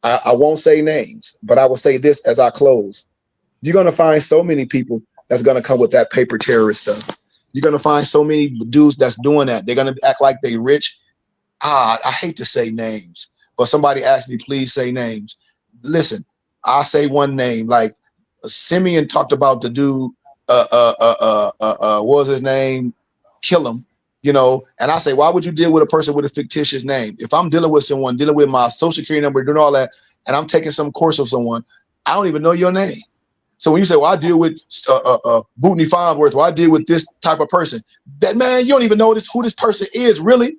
I won't say names, but I will say this as I close. You're going to find so many people that's going to come with that paper terrorist stuff. You're going to find so many dudes that's doing that. They're going to act like they rich. I hate to say names, but somebody asked me, please say names. Listen, I'll say one name. Like Simeon talked about the dude, what was his name? Kill him. You know, and I say, why would you deal with a person with a fictitious name? If I'm dealing with someone, dealing with my social security number, doing all that, and I'm taking some course of someone, I don't even know your name. So when you say, well, I deal with Bootney Farnsworth, or I deal with this type of person, that man, you don't even know who this person is, really.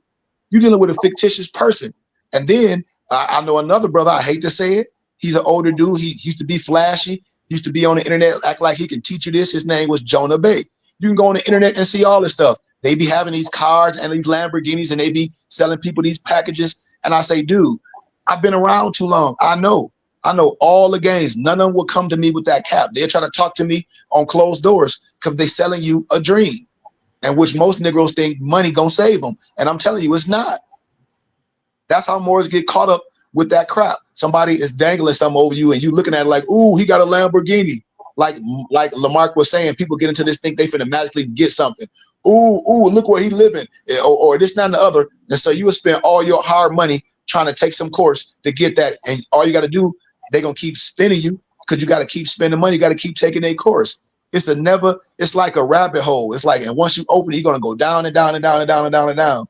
You're dealing with a fictitious person. And then I know another brother, I hate to say it, he's an older dude. He used to be flashy. He used to be on the internet, act like he can teach you this. His name was Jonah Bay. You can go on the internet and see all this stuff. They be having these cars and these Lamborghinis, and they be selling people these packages. And I say, dude, I've been around too long. I know all the games. None of them will come to me with that cap. They're trying to talk to me on closed doors because they're selling you a dream, and which most Negroes think money gonna save them. And I'm telling you, it's not. That's how Moors get caught up with that crap. Somebody is dangling something over you, and you looking at it like, ooh, he got a Lamborghini. Like Lamarck was saying, people get into this, think they finna magically get something. Ooh, look where he living, or this, that, and the other. And so you will spend all your hard money trying to take some course to get that. And all you got to do, they're going to keep spinning you because you got to keep spending money. You got to keep taking a course. It's like a rabbit hole. It's like, and once you open it, you're going to go down and down and down and down and down and down.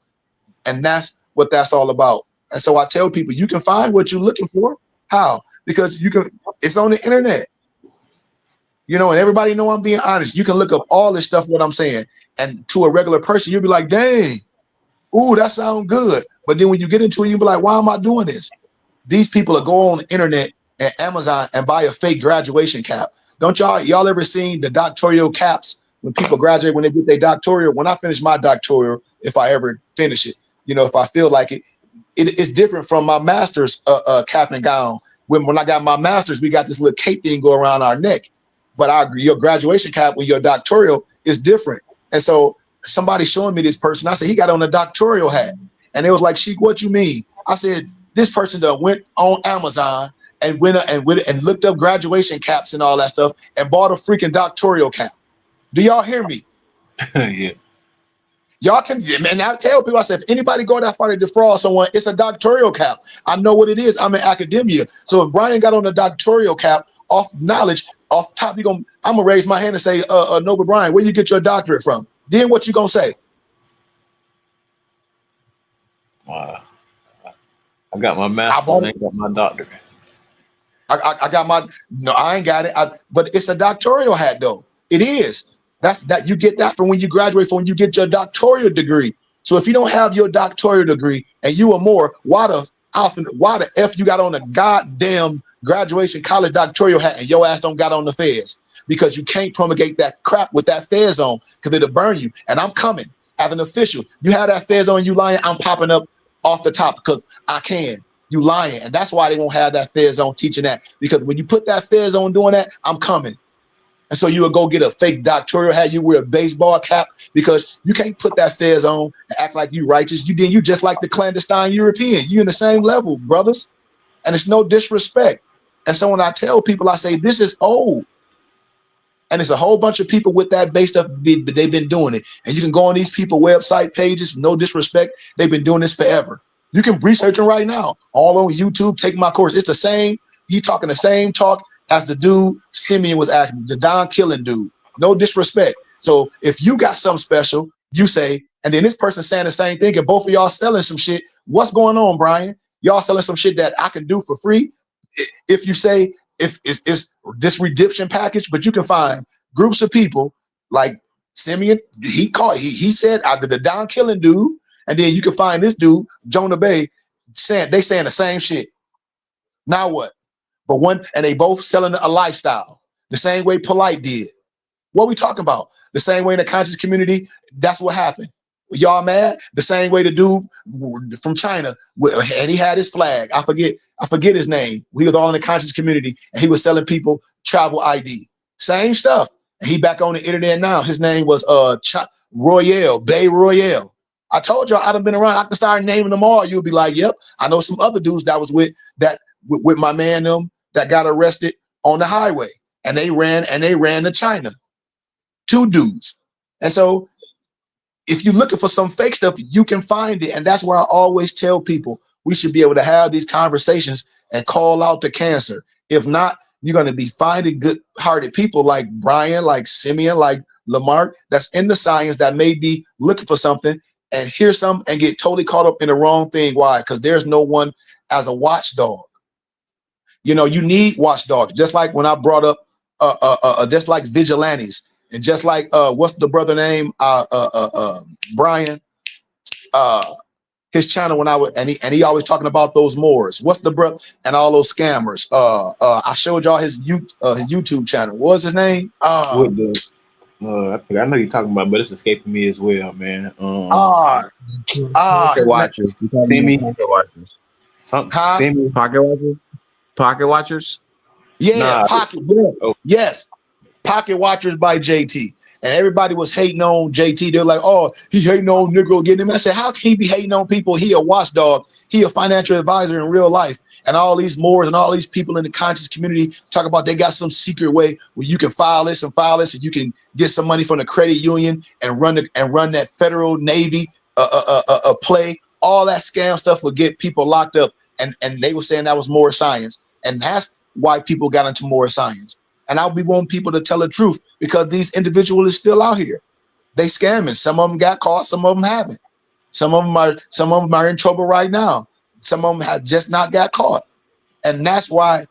And that's what that's all about. And so I tell people, you can find what you're looking for. How? Because it's on the internet. You know, and everybody know I'm being honest. You can look up all this stuff, what I'm saying. And to a regular person, you'll be like, dang, ooh, that sounds good. But then when you get into it, you'll be like, why am I doing this? These people are go on the internet and Amazon and buy a fake graduation cap. Don't y'all ever seen the doctoral caps when people graduate, when they get their doctoral? When I finish my doctoral, if I ever finish it, you know, if I feel like it's different from my master's cap and gown. When I got my master's, we got this little cape thing go around our neck. But your graduation cap when you're doctoral is different. And so somebody showing me this person, I said, he got on a doctoral hat. And they was like, Sheik, what you mean? I said, this person that went on Amazon and went and looked up graduation caps and all that stuff and bought a freaking doctoral cap. Do y'all hear me? Yeah. Y'all can, and I tell people, I said, if anybody go that far to defraud someone, it's a doctoral cap. I know what it is. I'm in academia. So if Brian got on a doctoral cap off knowledge, off top, I'm gonna raise my hand and say, Noble Brian, where you get your doctorate from? Then what you gonna say? I got my master's, I ain't got my doctorate. I got my, no, I ain't got it. But it's a doctoral hat though. It is. That you get that from when you graduate, from when you get your doctoral degree. So if you don't have your doctoral degree and you are more, why the F you got on a goddamn graduation college doctoral hat and your ass don't got on the fez? Because you can't promulgate that crap with that fez on because it'll burn you. And I'm coming as an official. You have that fez on, you lying, I'm popping up off the top because I can. You lying. And that's why they won't have that fez on teaching that. Because when you put that fez on doing that, I'm coming. And so you would go get a fake doctoral hat, you wear a baseball cap, because you can't put that fez on and act like you righteous. You just like the clandestine European. You in the same level, brothers. And it's no disrespect. And so when I tell people, I say, this is old. And it's a whole bunch of people with that base stuff, they've been doing it. And you can go on these people website pages, no disrespect, they've been doing this forever. You can research them right now, all on YouTube, take my course. It's the same, he talking the same talk as the dude Simeon was asking, the Don Killing dude. No disrespect. So if you got something special, you say, and then this person saying the same thing, and both of y'all selling some shit, what's going on, Brian? Y'all selling some shit that I can do for free? If you say, if it's this redemption package, but you can find groups of people like Simeon. He said either the Don killing dude, and then you can find this dude Jonah Bay saying the same shit. Now what? But and they both selling a lifestyle the same way Polite did. What we talking about? The same way in the conscious community. That's what happened. Y'all mad? The same way the dude from China, and he had his flag. I forget his name. We was all in the conscious community, and he was selling people travel ID. Same stuff. And he back on the internet now. His name was Royale, Bay Royale. I told y'all I'd have been around. I can start naming them all. You'll be like, yep. I know some other dudes that was with my man them that got arrested on the highway, and they ran to China. 2 dudes. And so if you're looking for some fake stuff, you can find it. And that's where I always tell people we should be able to have these conversations and call out the cancer. If not, you're going to be finding good-hearted people like Brian, like Simeon, like Lamarck, that's in the science that may be looking for something and hear something and get totally caught up in the wrong thing. Why? Because there's no one as a watchdog. You know, you need watchdogs. Just like when I brought up, just like vigilantes. And just like what's the brother name? Brian. His channel when I would and he always talking about those Moors. What's the brother and all those scammers? I showed y'all his YouTube channel. What was his name? I know you're talking about, but it's escaping me as well, man. Pocket watchers. Semi Pocket watchers. Semi Pocket watchers. Pocket watchers. Yeah, Pocket. Yeah. Oh. Yes. Pocket Watchers by JT. And everybody was hating on JT. They're like, oh, he hating on Negro getting him. And I said, how can he be hating on people? He a watchdog. He a financial advisor in real life. And all these Moors and all these people in the conscious community talk about they got some secret way where you can file this and you can get some money from the credit union and run that federal Navy play. All that scam stuff would get people locked up. And they were saying that was more science. And that's why people got into more science. And I'll be wanting people to tell the truth because these individuals are still out here. They scamming. Some of them got caught. Some of them haven't. Some of them are in trouble right now. Some of them have just not got caught. And that's why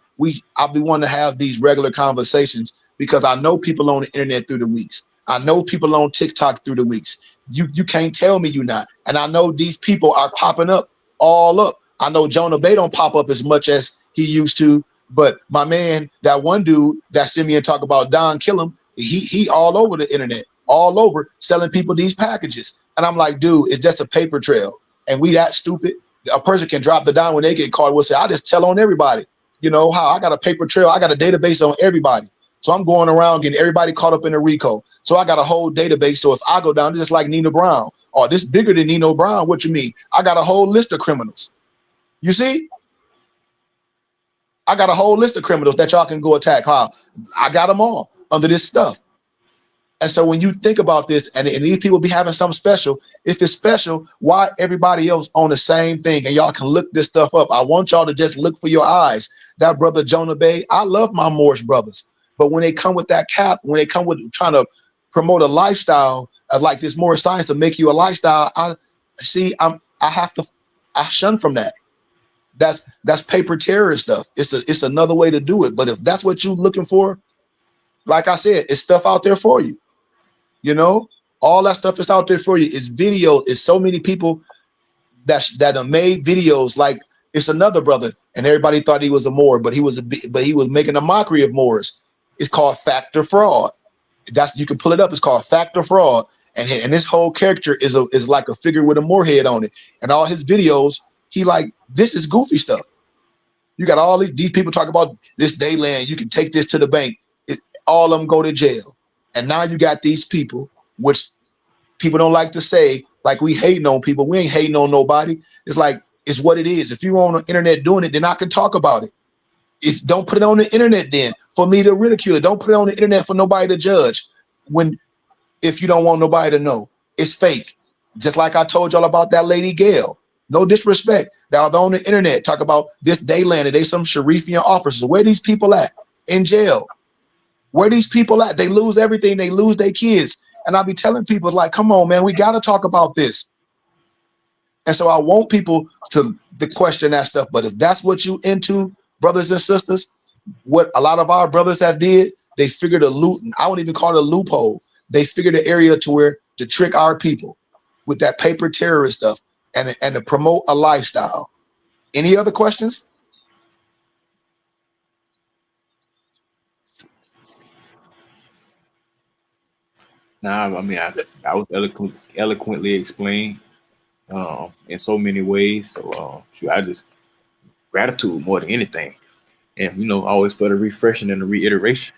I'll be wanting to have these regular conversations because I know people on the internet through the weeks. I know people on TikTok through the weeks. You can't tell me you're not. And I know these people are popping up all up. I know Jonah Bay don't pop up as much as he used to. But my man, that one dude that Simeon talk about, Don Killam, he all over the internet, all over selling people these packages. And I'm like, dude, it's just a paper trail. And we that stupid. A person can drop the dime when they get caught. We'll say, I just tell on everybody. You know how I got a paper trail. I got a database on everybody. So I'm going around getting everybody caught up in a RICO. So I got a whole database. So if I go down, just like Nina Brown, or this bigger than Nino Brown, what you mean? I got a whole list of criminals. You see? I got a whole list of criminals that y'all can go attack. I got them all under this stuff. And so when you think about this, and these people be having something special, if it's special, why everybody else on the same thing? And y'all can look this stuff up. I want y'all to just look for your eyes. That brother Jonah Bay, I love my Moorish brothers. But when they come with that cap, when they come with trying to promote a lifestyle of like this Moorish science to make you a lifestyle, I shun from that. That's paper terrorist stuff. It's another way to do it. But if that's what you're looking for, like I said, it's stuff out there for you. You know, all that stuff is out there for you. It's video. It's so many people that have made videos. Like it's another brother, and everybody thought he was a Moor, but he was making a mockery of Moors. It's called Factor Fraud. You can pull it up. It's called Factor Fraud, and this whole character is like a figure with a Moor head on it, and all his videos. He like, this is goofy stuff. You got all these people talk about this dayland. You can take this to the bank. All of them go to jail. And now you got these people, which people don't like to say, like we hating on people. We ain't hating on nobody. It's like, it's what it is. If you're on the internet doing it, then I can talk about it. Don't put it on the internet then for me to ridicule it. Don't put it on the internet for nobody to judge. If you don't want nobody to know, it's fake. Just like I told y'all about that lady Gail. No disrespect. They're on the internet talk about this dayland and they some Sharifian officers. Where these people at? In jail. Where these people at? They lose everything. They lose their kids. And I'll be telling people like, come on, man, we got to talk about this. And so I want people to question that stuff. But if that's what you into, brothers and sisters, what a lot of our brothers have did, They figured a loot. I won't even call it a loophole. They figured an area to trick our people with that paper terrorist stuff and to promote a lifestyle. Any other questions? Nah, I mean, I was eloquently explained in so many ways. So, shoot, I just gratitude more than anything, and always for the refreshing and the reiteration.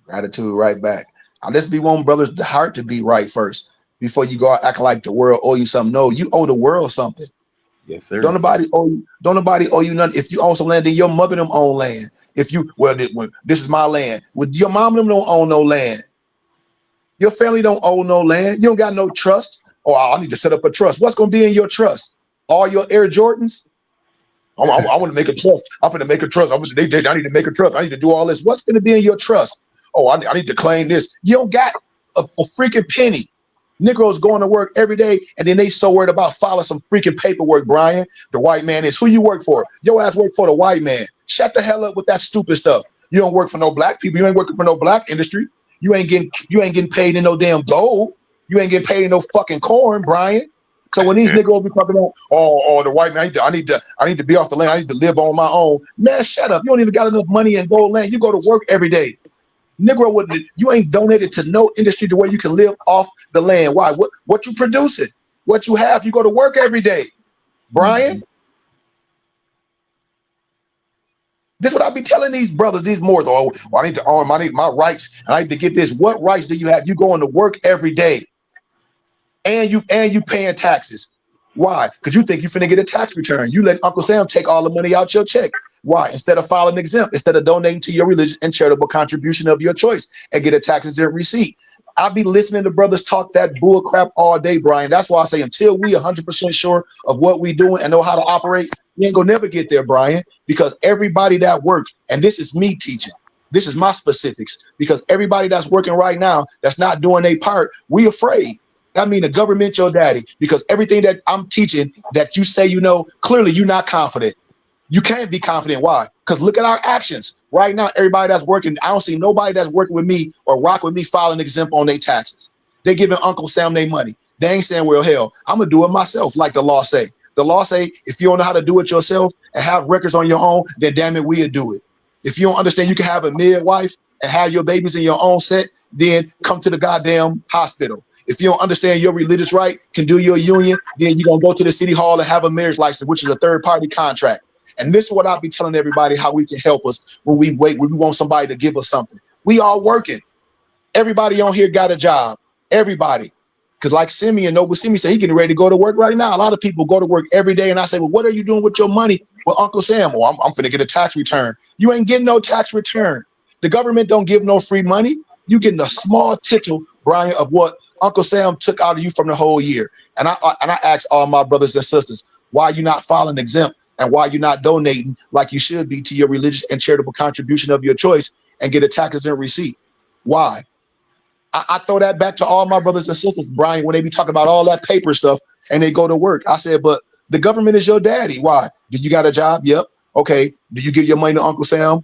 Gratitude right back. I just be wanting brothers the heart to be right first before you go out acting like the world owe you something. No, you owe the world something. Yes, sir. Don't nobody owe you nothing. If you own some land, then your mother them own land. If you this is my land. Well, your mom them don't own no land. Your family don't own no land. You don't got no trust. Oh, I need to set up a trust. What's gonna be in your trust? All your Air Jordans? I want to make a trust. I'm going to make a trust. I need to make a trust. I need to do all this. What's going to be in your trust? Oh, I need to claim this. You don't got a freaking penny. Negroes going to work every day, and then they so worried about filing some freaking paperwork, Brian. The white man is who you work for. Your ass work for the white man. Shut the hell up with that stupid stuff. You don't work for no black people. You ain't working for no black industry. You ain't getting paid in no damn gold. You ain't getting paid in no fucking corn, Brian. So when these niggas be talking about, the white man, I need to be off the land. I need to live on my own. Man, shut up. You don't even got enough money in gold land. You go to work every day. Negro you ain't donated to no industry to where you can live off the land. Why? What you producing? What you have? You go to work every day. Brian, this is what I be telling these brothers, these Moors. I need to arm. I need my rights. I need to get this. What rights do you have? You going to work every day. And you paying taxes. Why? Because you think you finna get a tax return. You let Uncle Sam take all the money out your check. Why? Instead of filing exempt, instead of donating to your religious and charitable contribution of your choice and get a tax exempt receipt. I be listening to brothers talk that bull crap all day, Brian. That's why I say until we 100% sure of what we doing and know how to operate, we ain't gonna never get there, Brian. Because everybody that works, and this is me teaching. This is my specifics. Because everybody that's working right now that's not doing their part, we afraid. I mean, the government, your daddy, because everything that I'm teaching that you say, clearly you're not confident. You can't be confident. Why? Because look at our actions right now. Everybody that's working, I don't see nobody that's working with me or rock with me filing exempt on their taxes. They giving Uncle Sam their money. They ain't saying, well, hell, I'm going to do it myself, like the law say. The law say, if you don't know how to do it yourself and have records on your own, then damn it, we'll do it. If you don't understand you can have a midwife and have your babies in your own set, then come to the goddamn hospital. If you don't understand your religious right, can do your union, then you're going to go to the city hall and have a marriage license, which is a third-party contract. And this is what I'll be telling everybody, how we can help us when we want somebody to give us something. We all working. Everybody on here got a job. Everybody. Because like Simeon, Noble Simeon said, he getting ready to go to work right now. A lot of people go to work every day. And I say, well, what are you doing with your money? Well, Uncle Sam, I'm finna get a tax return. You ain't getting no tax return. The government don't give no free money. You getting a small tittle, Brian, of what Uncle Sam took out of you from the whole year. And I ask all my brothers and sisters, why you not filing exempt and why you not donating like you should be to your religious and charitable contribution of your choice and get a tax exempt receipt? Why? I throw that back to all my brothers and sisters, Brian, when they be talking about all that paper stuff and they go to work. I said, but the government is your daddy. Why? Did you got a job? Yep. Okay. Do you give your money to Uncle Sam?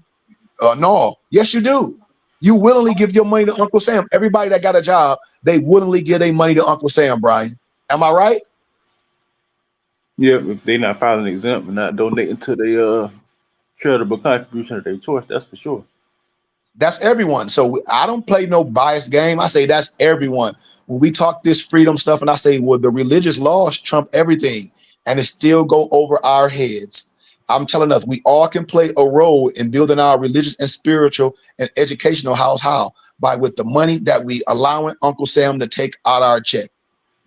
No. Yes, you do. You willingly give your money to Uncle Sam. Everybody that got a job, they willingly give their money to Uncle Sam, Brian. Am I right? Yeah, if they not filing exempt and not donating to their charitable contribution of their choice, that's for sure. That's everyone. So I don't play no biased game. I say that's everyone. When we talk this freedom stuff and I say, well, the religious laws trump everything and it still go over our heads. I'm telling us we all can play a role in building our religious and spiritual and educational house. How? By with the money that we allowing Uncle Sam to take out our check.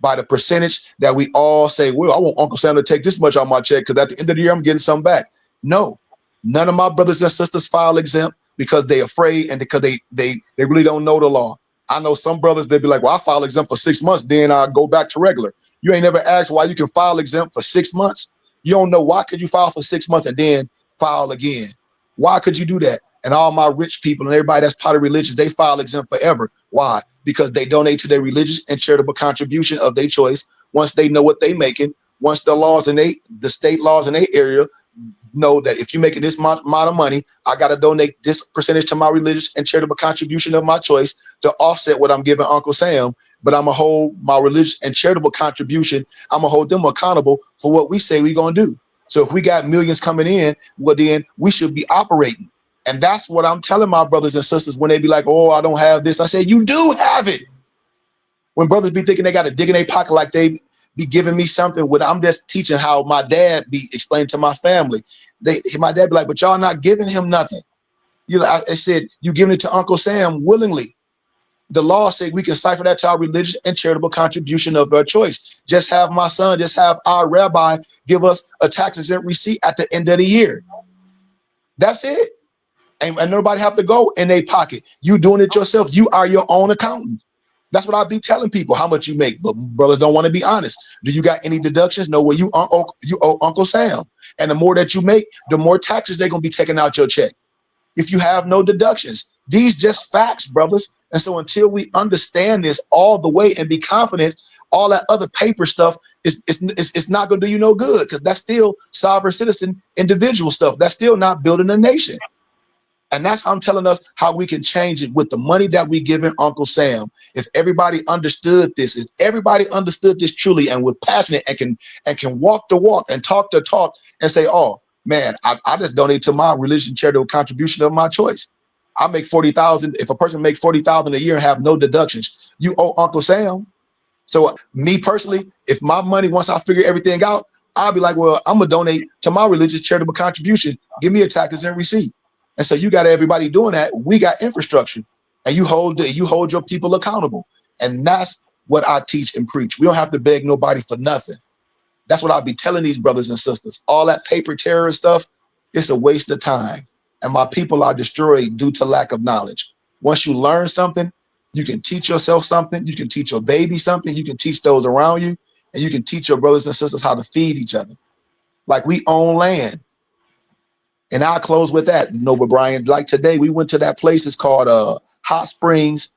By the percentage that we all say, well, I want Uncle Sam to take this much on my check because at the end of the year, I'm getting some back. No, none of my brothers and sisters file exempt because they afraid and because they really don't know the law. I know some brothers, they'd be like, well, I file exempt for 6 months, then I'll go back to regular. You ain't never asked why you can file exempt for 6 months. You don't know why could you file for 6 months and then file again? Why could you do that? And all my rich people and everybody that's part of religion, they file exempt forever. Why? Because they donate to their religious and charitable contribution of their choice. Once they know what they making, once the laws and the state laws in their area know that if you're making this amount of money, I got to donate this percentage to my religious and charitable contribution of my choice to offset what I'm giving Uncle Sam. But I'm going to hold my religious and charitable contribution. I'm going to hold them accountable for what we say we're going to do. So if we got millions coming in, well, then we should be operating. And that's what I'm telling my brothers and sisters when they be like, oh, I don't have this. I say, you do have it. When brothers be thinking they got to dig in their pocket like they be giving me something, when I'm just teaching how my dad be explaining to my family. My dad be like, but y'all not giving him nothing. You know, I said, you giving it to Uncle Sam willingly. The law said we can cipher that to our religious and charitable contribution of our choice. Just have my son, just have our rabbi give us a tax-exempt receipt at the end of the year. That's it. And nobody have to go in their pocket. You doing it yourself. You are your own accountant. That's what I be telling people, how much you make. But brothers don't want to be honest. Do you got any deductions? No, well, you owe Uncle Sam. And the more that you make, the more taxes they're going to be taking out your check. If you have no deductions, these just facts, brothers. And so until we understand this all the way and be confident, all that other paper stuff it's not going to do you no good, because that's still sovereign citizen individual stuff. That's still not building a nation. And that's how I'm telling us how we can change it with the money that we giving Uncle Sam. If everybody understood this, if everybody understood this truly and was passionate and can walk the walk and talk the talk and say, oh man, I just donate to my religion charitable contribution of my choice. I make 40,000. If a person makes 40,000 a year and have no deductions, you owe Uncle Sam. So me personally, if my money, once I figure everything out, I'll be like, well, I'm gonna donate to my religious charitable contribution. Give me a tax-exempt receipt. And so you got everybody doing that. We got infrastructure, and you hold your people accountable. And that's what I teach and preach. We don't have to beg nobody for nothing. That's what I'll be telling these brothers and sisters. All that paper terror stuff, it's a waste of time. And my people are destroyed due to lack of knowledge. Once you learn something, you can teach yourself something. You can teach your baby something. You can teach those around you. And you can teach your brothers and sisters how to feed each other. Like we own land. And I'll close with that, Nova Brian. Like today, we went to that place. It's called Hot Springs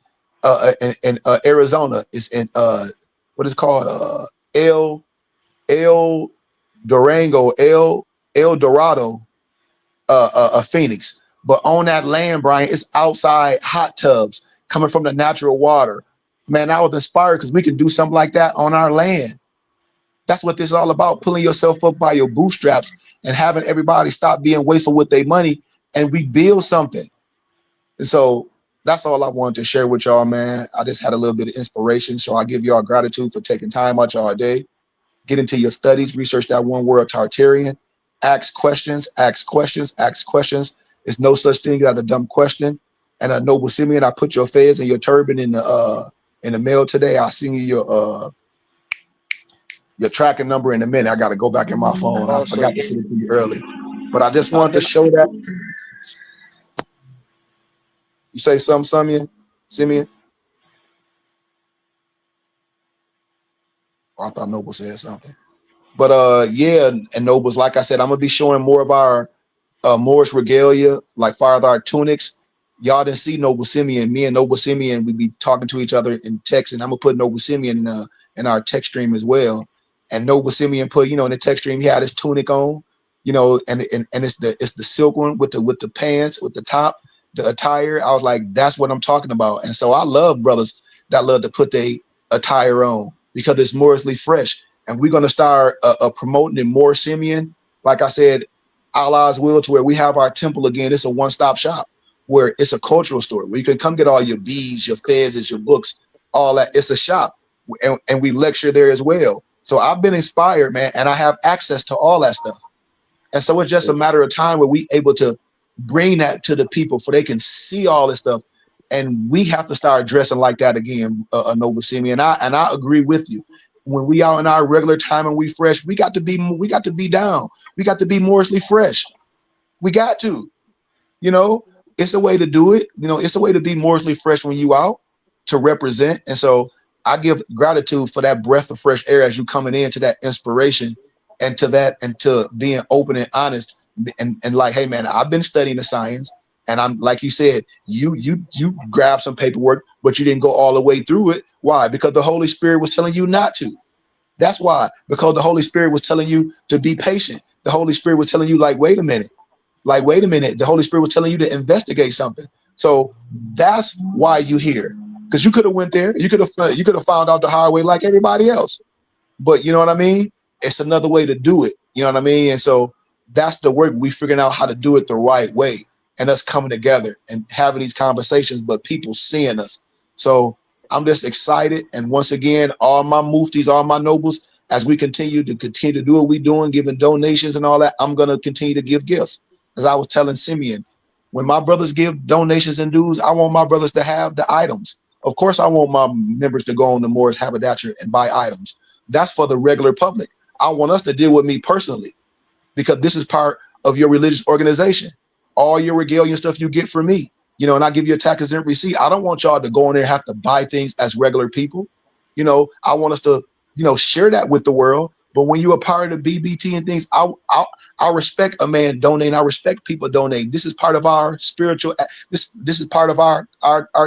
in Arizona. It's in what is it called? El Durango, El Dorado, Phoenix. But on that land, Brian, it's outside hot tubs coming from the natural water. Man, I was inspired because we can do something like that on our land. That's what this is all about, pulling yourself up by your bootstraps and having everybody stop being wasteful with their money, and we build something. And so that's all I wanted to share with y'all, man. I just had a little bit of inspiration. So I give y'all gratitude for taking time out y'all day. Get into your studies, research that one word Tartarian, ask questions, ask questions, ask questions. There's no such thing as a dumb question. And I know, Simeon, I put your fez and your turban in the mail today. I'll send you your tracking number in a minute. I got to go back in my phone. I forgot to send it to you early. But I just wanted to show that. You say something, Simeon? Oh, I thought Noble said something. But yeah, and Nobles, like I said, I'm gonna be showing more of our Moorish regalia, like far as our tunics. Y'all didn't see Noble Simeon. Me and Noble Simeon, we be talking to each other in text, and I'm gonna put Noble Simeon in our text stream as well. And Noble Simeon put, in the text stream, he had his tunic on, and it's the silk one with the pants, with the top, the attire. I was like, that's what I'm talking about. And so I love brothers that love to put their attire on because it's morally fresh. And we're gonna start promoting in Moor Simeon. Like I said, Allah's will, to where we have our temple again. It's a one-stop shop where it's a cultural store where you can come get all your beads, your fezes, your books, all that. It's a shop, and we lecture there as well. So I've been inspired, man, and I have access to all that stuff. And so it's just a matter of time where we able to bring that to the people so they can see all this stuff. And we have to start dressing like that again, Noble Simeon. And I agree with you. When we out in our regular time and we fresh, we got to be down. We got to be morally fresh. We got to, it's a way to do it. It's a way to be morally fresh when you out to represent. And so I give gratitude for that breath of fresh air as you coming into that inspiration and to being open and honest and like, hey man, I've been studying the science. And I'm like you said, you grabbed some paperwork, but you didn't go all the way through it. Why? Because the Holy Spirit was telling you not to. That's why, because the Holy Spirit was telling you to be patient. The Holy Spirit was telling you, like, wait a minute. Like, wait a minute. The Holy Spirit was telling you to investigate something. So that's why you here. Because you could have went there. You could have found out the hard way like everybody else. But you know what I mean? It's another way to do it. You know what I mean? And so that's the work. We figuring out how to do it the right way, and us coming together and having these conversations, but people seeing us. So I'm just excited. And once again, all my muftis, all my nobles, as we continue to do what we're doing, giving donations and all that, I'm gonna continue to give gifts. As I was telling Simeon, when my brothers give donations and dues, I want my brothers to have the items. Of course, I want my members to go on the Moor's Haberdashery and buy items. That's for the regular public. I want us to deal with me personally, because this is part of your religious organization. All your regalia stuff you get from me, and I give you a tax exempt receipt. I don't want y'all to go in there and have to buy things as regular people. I want us to, share that with the world. But when you're a part of the BBT and things, I respect a man donating. I respect people donating. This is part of our spiritual. This is part of our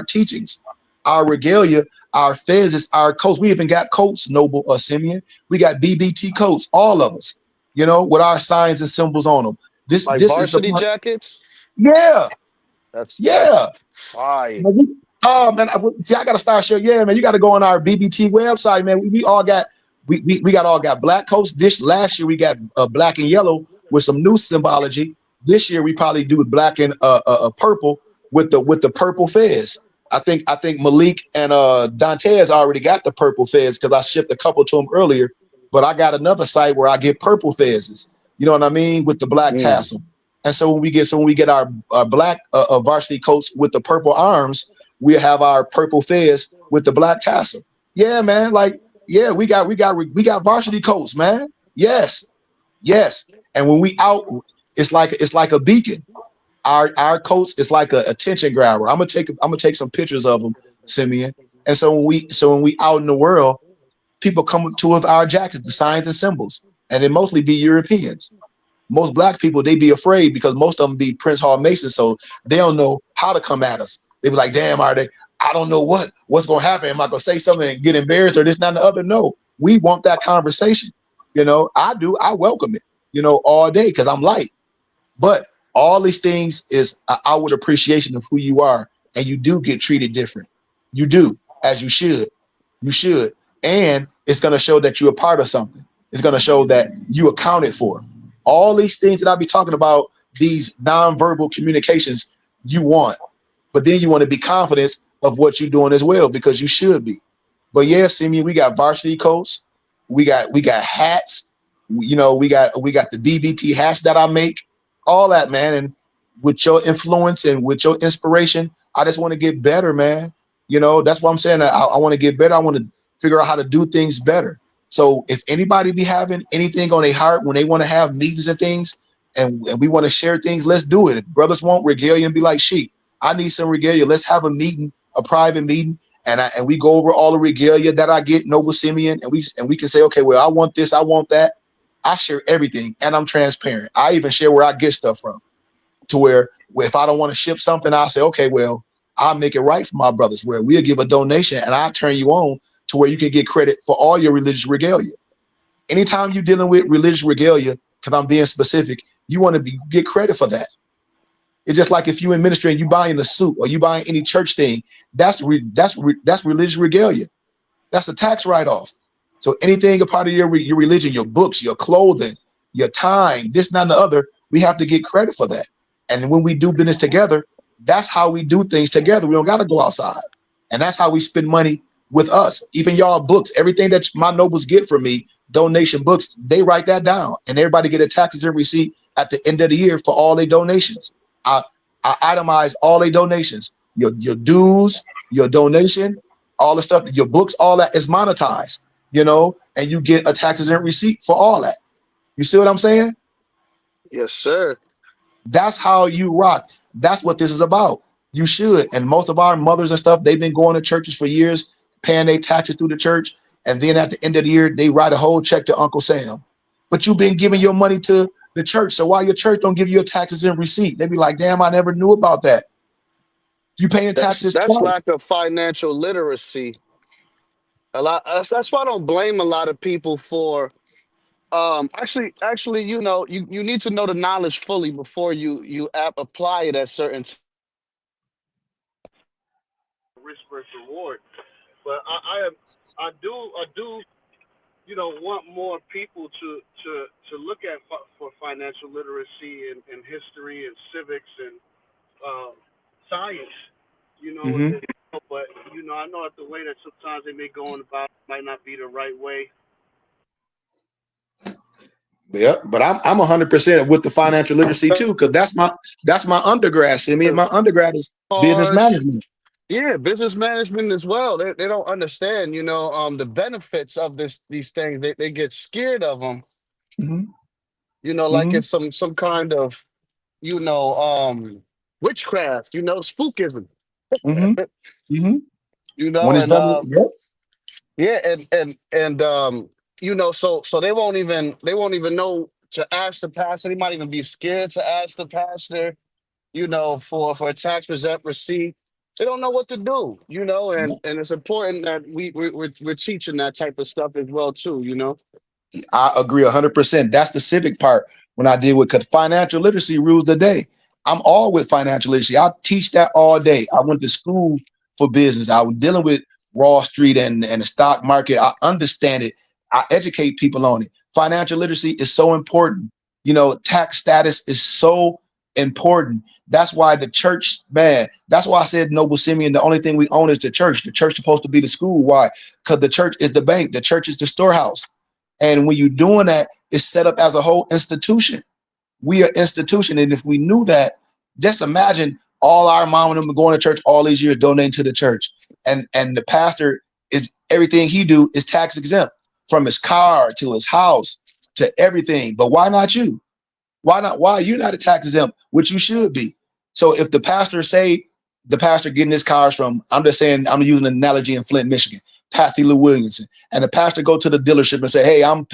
teachings, our regalia, our fez is our coats. We even got coats, Noble or Simeon. We got BBT coats, all of us, with our signs and symbols on them. This Like is the varsity part. jackets? Yeah, That's yeah. fire. Oh man, I gotta start showing. Yeah, man, you got to go on our BBT website, man. We all got we got black coats. This last year we got black and yellow with some new symbology. This year we probably do black and purple with the purple fez. I think Malik and Dantes already got the purple fez because I shipped a couple to them earlier. But I got another site where I get purple fezzes. You know what I mean, with the black tassel. And so when we get our black varsity coats with the purple arms, we have our purple fez with the black tassel. Yeah, man. Like, yeah, we got varsity coats, man. Yes, yes. And when we out, it's like a beacon. Our coats is like a attention grabber. I'm gonna take some pictures of them, Simeon. And so when we out in the world, people come up to us our jackets, the signs and symbols, and they mostly be Europeans. Most black people, they be afraid because most of them be Prince Hall Masons, so they don't know how to come at us. They be like, damn, are they? I don't know what's gonna happen. Am I gonna say something and get embarrassed or this, not the other? No, we want that conversation. I do. I welcome it. All day because I'm light. But all these things is an outward appreciation of who you are, and you do get treated different. You do, as you should. You should, and it's gonna show that you're a part of something. It's gonna show that you accounted for. All these things that I'll be talking about, these nonverbal communications, you want, but then you want to be confident of what you're doing as well because you should be. But yeah, Simeon, we got varsity coats, we got hats, we got the BBT hats that I make, all that, man. And with your influence and with your inspiration, I just want to get better, man. That's what I'm saying. I want to get better. I want to figure out how to do things better. So if anybody be having anything on their heart when they want to have meetings and things, and we want to share things, let's do it. If brothers want regalia and be like, sheep, I need some regalia. Let's have a meeting, a private meeting, and we go over all the regalia that I get, Noble Simeon, and we can say, okay, well, I want this, I want that. I share everything, and I'm transparent. I even share where I get stuff from, to where if I don't want to ship something, I'll say, okay, well, I'll make it right for my brothers, where we'll give a donation and I'll turn you on to where you can get credit for all your religious regalia. Anytime you're dealing with religious regalia, because I'm being specific, you want to get credit for that. It's just like if you in ministry and you buying a suit or you buying any church thing, that's religious regalia. That's a tax write-off. So anything a part of your religion, your books, your clothing, your time, this, not, and the other, we have to get credit for that. And when we do business together, that's how we do things together. We don't got to go outside. And that's how we spend money with us. Even y'all books, everything that my nobles get from me, donation books, they write that down. And everybody get a taxes and receipt at the end of the year for all their donations. I itemize all their donations, your dues, your donation, all the stuff, your books, all that is monetized, and you get a taxes and receipt for all that. You see what I'm saying? Yes, sir. That's how you rock. That's what this is about. You should. And most of our mothers and stuff, they've been going to churches for years, paying their taxes through the church. And then at the end of the year, they write a whole check to Uncle Sam. But you've been giving your money to the church. So why your church don't give you a taxes and receipt? They be like, damn, I never knew about that. You paying taxes That's twice. lack of financial literacy. A lot. That's why I don't blame a lot of people for. Actually, you need to know the knowledge fully before you apply it at certain risk versus reward. But I do want more people to look at for financial literacy and history and civics and um, science. Hmm. But I know that the way that sometimes they may go on about it might not be the right way. Yeah, but I'm 100% with the financial literacy too, because that's my undergrad. See, me, my undergrad is business cards. management. Yeah, business management as well. They don't understand, the benefits of these things. They get scared of them, Hmm. like Hmm. it's some kind of, you know, um, witchcraft, spookism, Hmm. Hmm. When it's and done, yep. yeah, so they won't even know to ask the pastor. They might even be scared to ask the pastor, for a tax receipt. They don't know what to do, and it's important that we're teaching that type of stuff as well too. I agree 100%. That's the civic part when I deal with, because financial literacy rules the day. I'm all with financial literacy. I teach that all day. I went to school for business. I was dealing with Wall Street and the stock market. I understand it. I educate people on it. Financial literacy is so important. Tax status is so important. That's why the church, man, that's why I said, Noble Simeon, the only thing we own is the church. The church is supposed to be the school. Why? Because the church is the bank. The church is the storehouse. And when you're doing that, it's set up as a whole institution. We are institution. And if we knew that, just imagine all our mom and them going to church all these years, donating to the church. And the pastor is, everything he do is tax exempt, from his car to his house to everything. But why not you? Why not? Why are you not a tax exempt, which you should be? So if the pastor getting his cars from, I'm just saying, I'm using an analogy in Flint, Michigan, Pathy Lou Williamson, and the pastor go to the dealership and say, "Hey, I'm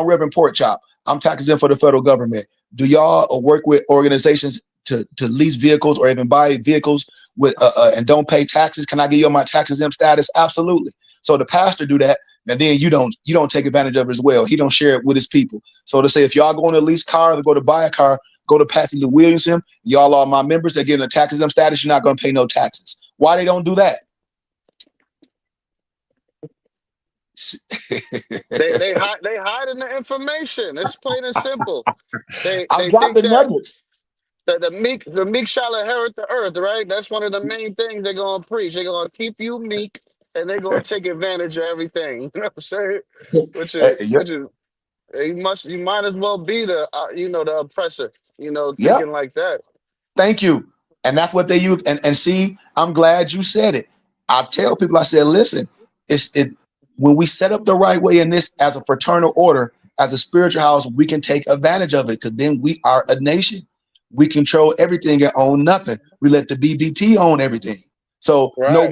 Reverend Porkchop. I'm tax exempt for the federal government. Do y'all work with organizations to lease vehicles or even buy vehicles with and don't pay taxes? Can I give you my tax exempt status?" Absolutely. So the pastor do that, and then you don't take advantage of it as well. He don't share it with his people. So to say, if y'all going to lease cars or go to buy a car, go to Pathy Lou Williamson. Y'all are my members. They're getting a tax exempt status. You're not going to pay no taxes. Why they don't do that? They hiding the information. It's plain and simple. They I'm they think dropping that nuggets. the meek shall inherit the earth, right? That's one of the main things they're gonna preach. They're gonna keep you meek, and they're gonna take advantage of everything. You know what I'm saying? Which is Yep. which is you might as well be the oppressor. Yep. Thinking like that. Thank you. And that's what they use. And see, I'm glad you said it. I tell people, I said, listen, it when we set up the right way in this as a fraternal order, as a spiritual house, we can take advantage of it, because then we are a nation. We control everything and own nothing. We let the BBT own everything. So Right.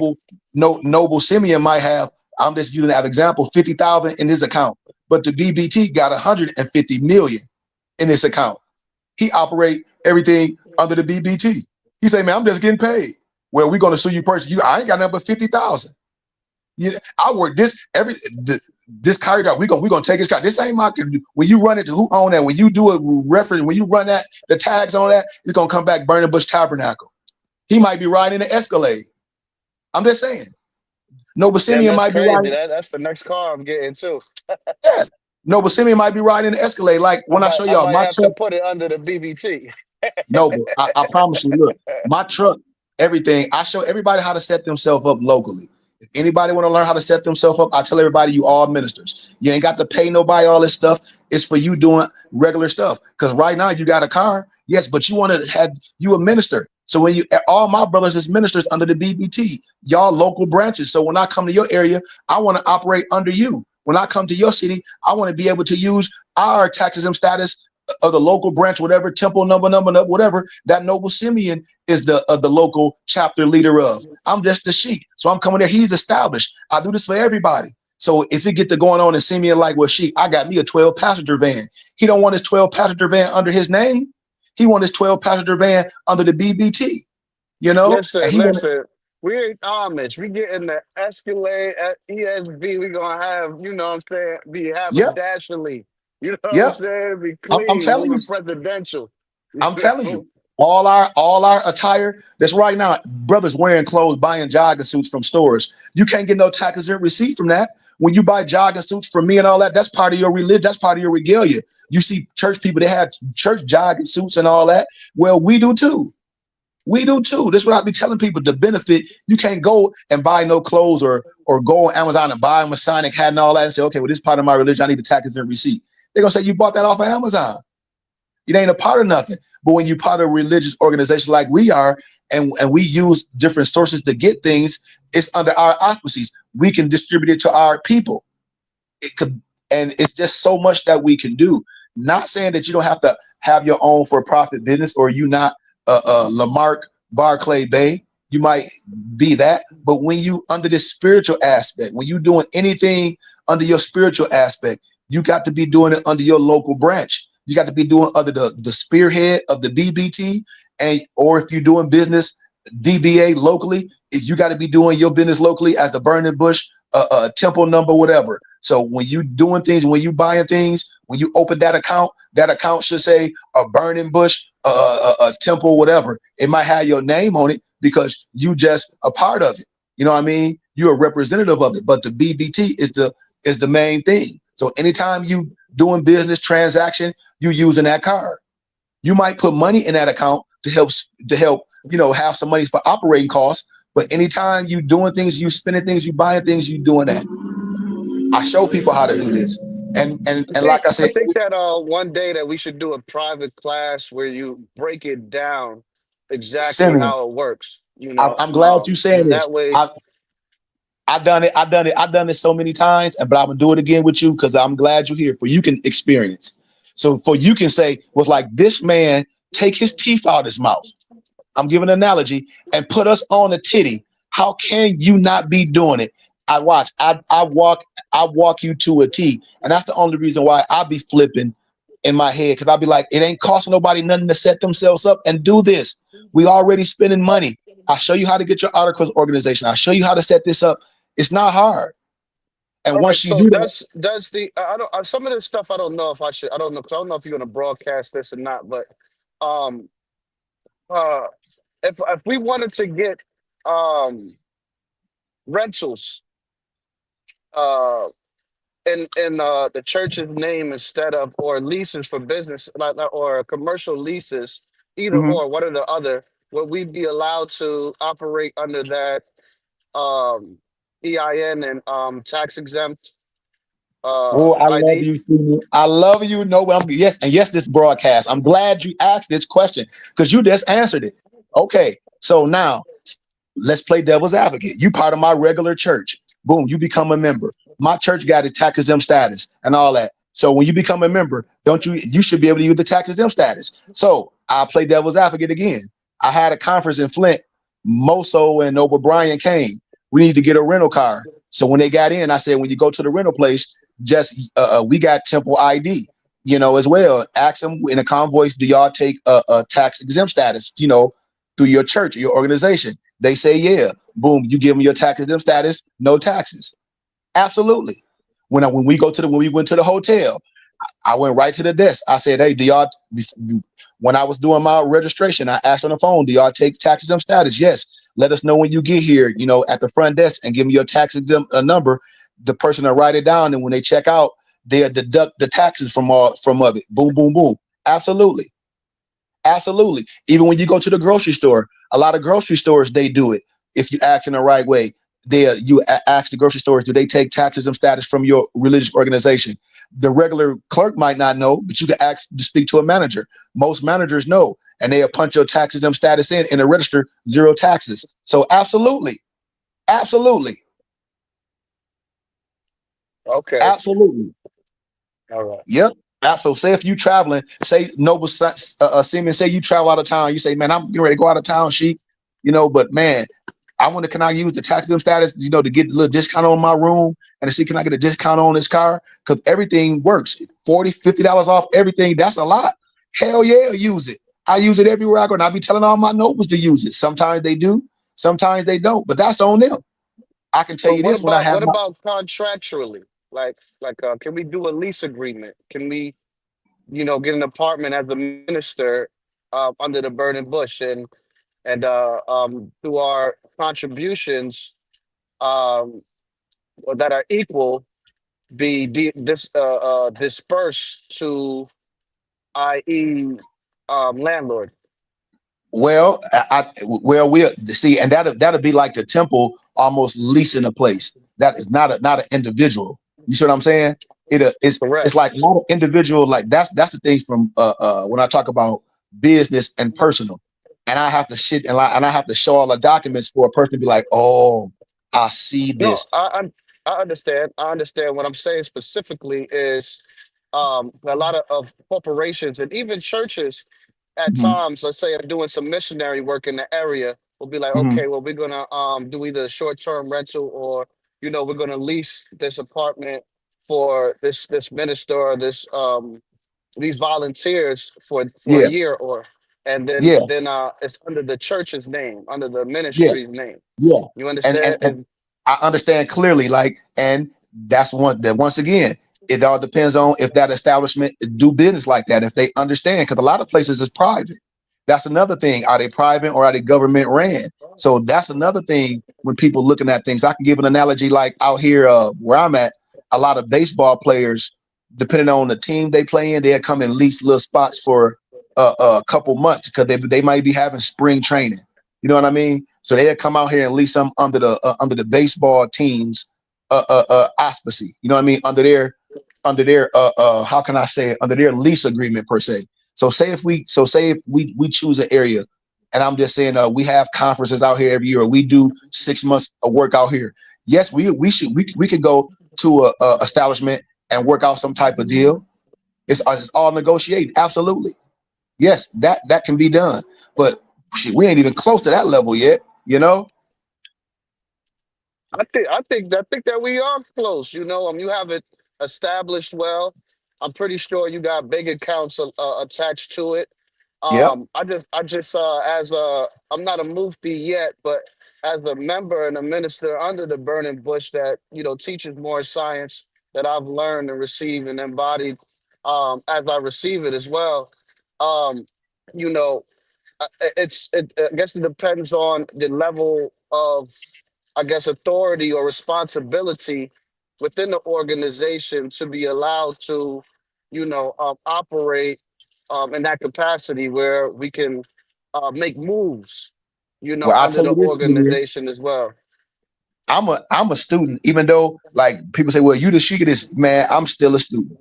Noble Simeon might have, I'm just using that as an example, 50,000 in his account, but the BBT got 150 million in this account. He operate everything under the BBT. He say, "Man, I'm just getting paid." Well, we're gonna sue you personally. I ain't got nothing but 50,000. I work this car job. We gonna take this car. This ain't my. When you run it, who own that? When you do a reference, when you run that, the tags on that, it's gonna come back Burning Bush Tabernacle. He might be riding an Escalade. I'm just saying. Noble Damn, Simeon that's might be crazy. riding. That's the next car I'm getting too. Yeah. Noble Simeon might be riding an Escalade. Like I when I might show I y'all might my have to truck. put it under the BBT. No, but I promise you, look, my truck, everything, I show everybody how to set themselves up locally. If anybody want to learn how to set themselves up, I tell everybody, you all ministers. You ain't got to pay nobody all this stuff. It's for you doing regular stuff. Because right now you got a car, yes, but you want to have you a minister. So when you all my brothers is ministers under the BBT, y'all local branches. So when I come to your area, I want to operate under you. When I come to your city, I want to be able to use our tax exempt status of the local branch, whatever temple number, whatever that Noble Simeon is the local chapter leader of. I'm just the sheik, so I'm coming there. He's established. I do this for everybody. So if it get to going on in Simeon like, well, sheik, I got me a 12 passenger van. He don't want his 12 passenger van under his name. He want his 12 passenger van under the BBT. And Listen, he want. listen. We ain't Amish. We getting the Escalade at ESV. We gonna have, you know what I'm saying, be Yep, haberdashery. You know what I'm yep. saying? Be I'm clean, telling you. moving presidential. You I'm telling you. know? All our attire that's right now, brothers wearing clothes, buying jogging suits from stores. You can't get no tax exempt receipt from that. When you buy jogging suits from me and all that, that's part of your religion. That's part of your regalia. You see church people, they have church jogging suits and all that. Well, we do too. We do too. This is what I be telling people. The benefit, you can't go and buy no clothes or go on Amazon and buy a Masonic hat and all that and say, okay, well, this is part of my religion. I need a tax exempt receipt. They're gonna say you bought that off of Amazon. It ain't a part of nothing. But when you part of a religious organization like we are, and we use different sources to get things, it's under our auspices. We can distribute it to our people. It could, and it's just so much that we can do. Not saying that you don't have to have your own for-profit business, or you not Lamarck Barclay Bay. You might be that, but when you under this spiritual aspect, when you doing anything under your spiritual aspect, you got to be doing it under your local branch. You got to be doing under the spearhead of the BBT, and or if you're doing business DBA locally, if you got to be doing your business locally as the Burning Bush temple number, whatever. So when you doing things, when you buying things, when you open that account should say a Burning Bush, a temple, whatever. It might have your name on it because you just a part of it. You know what I mean? You're a representative of it. But the BBT is the main thing. So anytime you doing business transaction, you using that card. You might put money in that account to help have some money for operating costs. But anytime you doing things, you spending things, you buying things, you doing that. I show people how to do this. And like I I said, think that one day that we should do a private class where you break it down exactly Simeon, how it works. I'm glad you saying That this. way. I've done it. I've done it so many times, but I'm gonna do it again with you because I'm glad you're here for you can experience. So for you can say, was like this man take his teeth out his mouth. I'm giving an analogy and put us on a titty. How can you not be doing it? I watch. I walk you to a T, and that's the only reason why I be flipping in my head because I'll be like, it ain't costing nobody nothing to set themselves up and do this. We already spending money. I'll show you how to get your articles organization. I'll show you how to set this up. It's not hard. And All right. once you So do that, does the I don't some of this stuff I don't know if I should I don't know 'cause I don't know if you're gonna broadcast this or not, but um uh if we wanted to get um rentals uh in the church's name instead of or leases for business or commercial leases, either mhm. or one or the other, would we be allowed to operate under that um EIN and tax exempt Oh, I love ID? you, Steve. I love you. No, yes, and yes, this broadcast. I'm glad you asked this question because you just answered it. Okay, so now let's play devil's advocate. You part of my regular church. Boom, you become a member. My church got a tax exempt status and all that. So when you become a member, don't you? You should be able to use the tax exempt status. So I'll play devil's advocate again. I had a conference in Flint. Moso and O'Brien came. We need to get a rental car. So when they got in, I said, when you go to the rental place, just we got Temple ID, as well. Ask them in a convoy, do y'all take a tax exempt status, through your church or your organization? They say, yeah. Boom, you give them your tax exempt status, no taxes. Absolutely. When we went to the hotel, I went right to the desk. I said, hey, do y'all, when I was doing my registration, I asked on the phone, do y'all take tax exempt status? Yes. Let us know when you get here, at the front desk and give me your tax exempt number. The person will write it down. And when they check out, they'll deduct the taxes from of it. Boom, boom, boom. Absolutely. Absolutely. Even when you go to the grocery store, a lot of grocery stores, they do it. If you act in the right way, ask the grocery stores, do they take taxes and status from your religious organization? The regular clerk might not know, but you can ask to speak to a manager. Most managers know, and they'll punch your taxes and status in the register, zero taxes. So absolutely, absolutely, Okay. absolutely. All right. Yep. So say if you traveling, say Nova Seaman, say you travel out of town, you say, man, I'm getting ready to go out of town, but man, can I use the tax exempt status, to get a little discount on my room and to see, can I get a discount on this car? Because everything works. $40, $50 off everything. That's a lot. Hell yeah, use it. I use it everywhere I go. And I be telling all my nobles to use it. Sometimes they do. Sometimes they don't, but that's on them. I can tell But you this when I have what my about contractually? Can we do a lease agreement? Can we, get an apartment as a minister under the burning bush, and through our contributions um, that are equal, be dispersed to, i.e., landlord. well, we see, and that'll be like the temple almost leasing a place. That is not an individual. You see what I'm saying? It's Correct. like not an individual. Like that's the thing from when I talk about business and personal, and I have to and I have to show all the documents for a person to be like, oh, I see No, this. I understand. I understand. What I'm saying specifically is a lot of corporations and even churches at Hmm. times, let's say I'm doing some missionary work in the area, we'll be like, Hmm. okay, well, we're gonna do either short-term rental, or we're gonna lease this apartment for this minister, or this these volunteers for a Yeah, year, or and then yeah, it's under the church's name, under the yeah, ministry's name. yeah. You And and, understand? and I understand clearly, like, and that's one that once again, it all depends on if that establishment do business like that, if they understand, because a lot of places is private. That's another thing. Are they private or are they government ran? So that's another thing when people looking at things. I can give an analogy like out here where I'm at, a lot of baseball players, depending on the team they play in, they'll come and lease little spots for a couple months because they might be having spring training. You know what I mean? So they'll come out here and lease them under the baseball teams auspice. You know what I mean? Under their how can I say it? Under their lease agreement per se. Say if we choose an area, and I'm just saying we have conferences out here every year, or we do 6 months of work out here. Yes, we can go to a establishment and work out some type of deal. It's all negotiated. Absolutely. Yes, that can be done. But shit, we ain't even close to that level yet, you know? I think that we are close. You have it established well. I'm pretty sure you got big accounts attached to it. Yep. I just as a I'm not a mufti yet, but as a member and a minister under the burning bush that teaches more science that I've learned and received and embodied as I receive it as well. Um, you know, I guess it depends on the level of, I guess, authority or responsibility within the organization to be allowed to, operate in that capacity where we can make moves, Well, I'll under tell the you this, Simeon. organization as well. I'm a student, even though like people say, well, you the she this man, I'm still a student.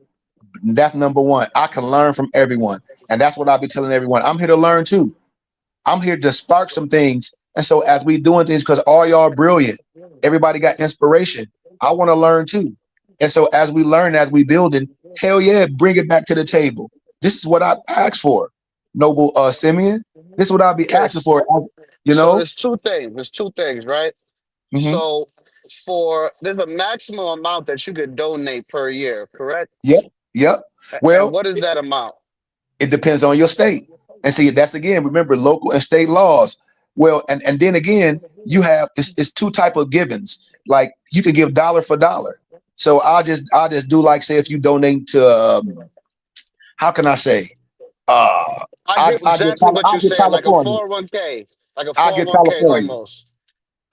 That's number one. I can learn from everyone. And that's what I'll be telling everyone. I'm here to learn too. I'm here to spark some things. And so as we doing things, because all y'all brilliant, everybody got inspiration. I want to learn too. And so as we learn, as we building, hell yeah, bring it back to the table. This is what I asked for, noble Simeon. This is what I'll be Okay, asking for. You so know? there's two things. There's two things, right? Hmm. So there's a maximum amount that you could donate per year, correct? Yep. Yep. And Well, what is that amount? it depends on your state. And see, that's again, remember local and state laws. Well, and then again, you have it's two type of givens. Like you can give dollar for dollar. So I'll just do like say if you donate to how can I say I get exactly what I'll you're give saying, like a California. 401k, like a I'll give 401k California. almost.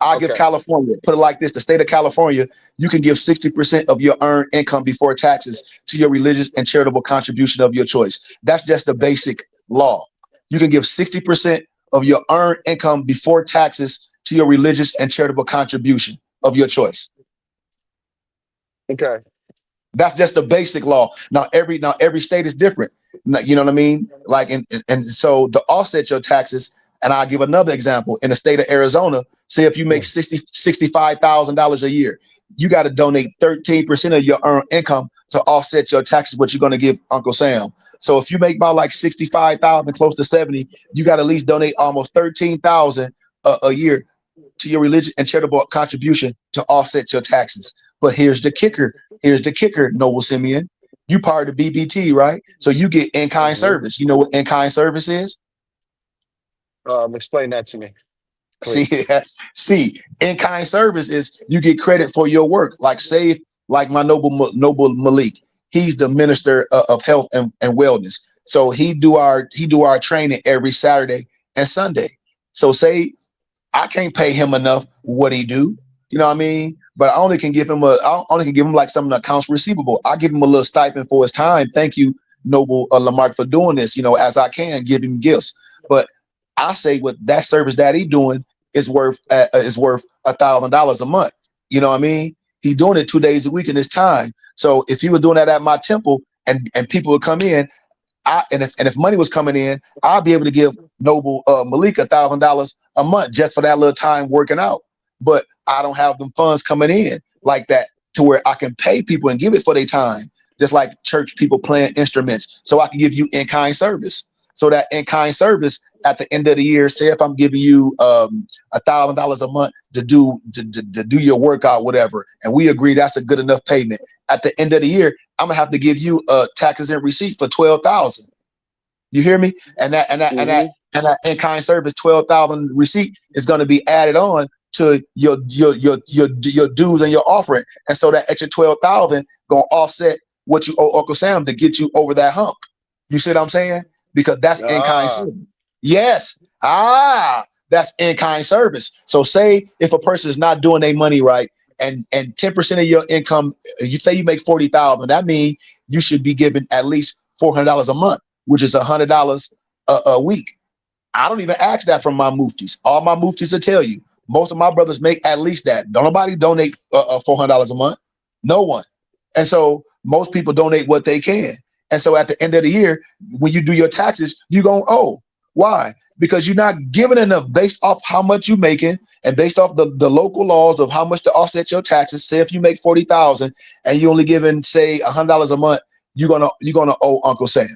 I'll give Okay. California. Put it like this: the state of California, you can give 60% of your earned income before taxes to your religious and charitable contribution of your choice. That's just the basic law. You can give 60% of your earned income before taxes to your religious and charitable contribution of your choice. Okay. That's just the basic law. Now every state is different. You know what I mean? Like and so to offset your taxes, and I'll give another example. In the state of Arizona, say if you make $65,000 a year, you got to donate 13% of your earned income to offset your taxes, what you're going to give Uncle Sam. So if you make about like 65,000, close to 70, you got to at least donate almost 13,000 a year to your religious and charitable contribution to offset your taxes. But here's the kicker. Here's the kicker, Noble Simeon. You part of the BBT, right? So you get in-kind Mhm. service. You know what in-kind service is? Explain that to me. See, please. see, in kind service is you get credit for your work. Like say, like my noble Malik, he's the minister of health and wellness. So he do our training every Saturday and Sunday. So say I can't pay him enough what he do. You know what I mean? But I only can give him like some of the accounts receivable. I give him a little stipend for his time. Thank you, Noble Lamarck, for doing this. As I can give him gifts. But I say what that service that he doing is worth $1,000 a month. You know what I mean? He doing it 2 days a week in his time. So if he was doing that at my temple and people would come in, and if money was coming in, I'll be able to give Noble Malik $1,000 a month just for that little time working out. But I don't have them funds coming in like that to where I can pay people and give it for their time, just like church people playing instruments. So I can give you in-kind service. So that in-kind service at the end of the year, say if I'm giving you $1,000 a month to do your workout, whatever, and we agree that's a good enough payment. At the end of the year, I'm gonna have to give you taxes and receipt for 12,000. You hear me? And that and that and that Hmm. and that in-kind service 12,000 receipt is going to be added on to your dues and your offering. And so that extra 12,000 gonna offset what you owe Uncle Sam to get you over that hump. You see what I'm saying? Because that's in-kind Ah, service. Yes. That's in-kind service. So say if a person is not doing their money right, and 10% of your income, you say you make 40,000, that means you should be given at least $400 a month, which is $100 a week. I don't even ask that from my muftis. All my muftis will tell you. Most of my brothers make at least that. Don't nobody donate $400 a month. No one. And so most people donate what they can. And so at the end of the year, when you do your taxes, you're going to owe. Why? Because you're not giving enough based off how much you're making and based off the local laws of how much to offset your taxes. Say if you make 40,000 and you only giving say $100 a month, you're gonna owe Uncle Sam.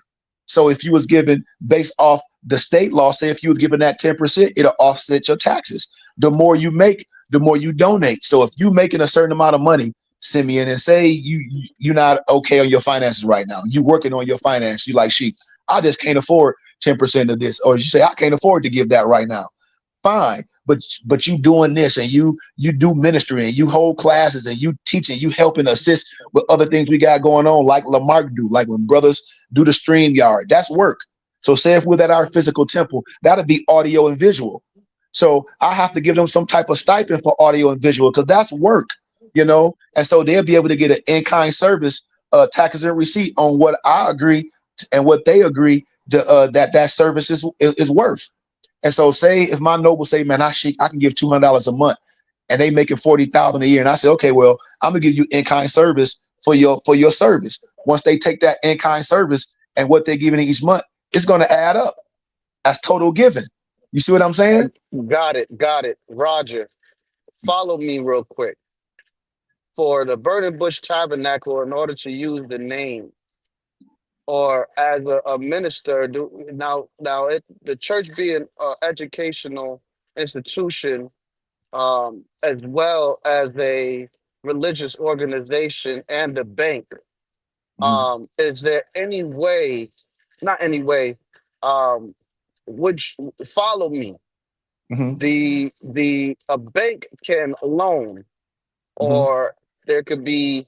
So if you was given based off the state law, say if you was given that 10%, it'll offset your taxes. The more you make, the more you donate. So if you making a certain amount of money, Simeon, and say you're not okay on your finances right now, you working on your finance, you like sheep. I just can't afford 10% of this, or you say I can't afford to give that right now. Fine, but you doing this and you do ministry and you hold classes and you teaching, you helping assist with other things we got going on, like Lamarck do, like when brothers do the stream yard. That's work. So say if we're at our physical temple, that'll be audio and visual. So I have to give them some type of stipend for audio and visual because that's work. And so they'll be able to get an in-kind service, taxes and receipt on what I agree and what they agree to, that service is worth. And so say if my noble say, man, I can give $200 a month and they making 40,000 a year. And I say, okay, well, I'm gonna give you in-kind service for your service. Once they take that in-kind service and what they're giving each month, it's gonna add up as total giving. You see what I'm saying? got it, got it. Roger, follow me real quick. For the Burning Bush Tabernacle, in order to use the name or as a minister, the church being an educational institution, as well as a religious organization and a bank. Mhm, Is there any way, not any way, um, which follow me? mhm, The a bank can loan, mhm, or there could be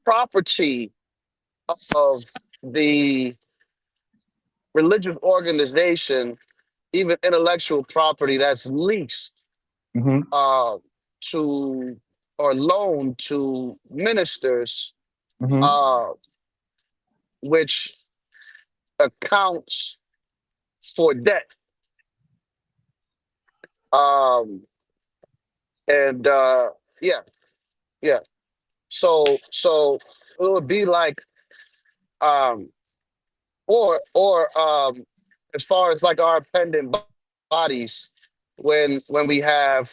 property of the religious organization, even intellectual property that's leased mhm, uh, to or loaned to ministers, mhm, uh, which accounts for debt. Um, and yeah, yeah. So it would be like, um, or as far as like our pendant bodies, when we have,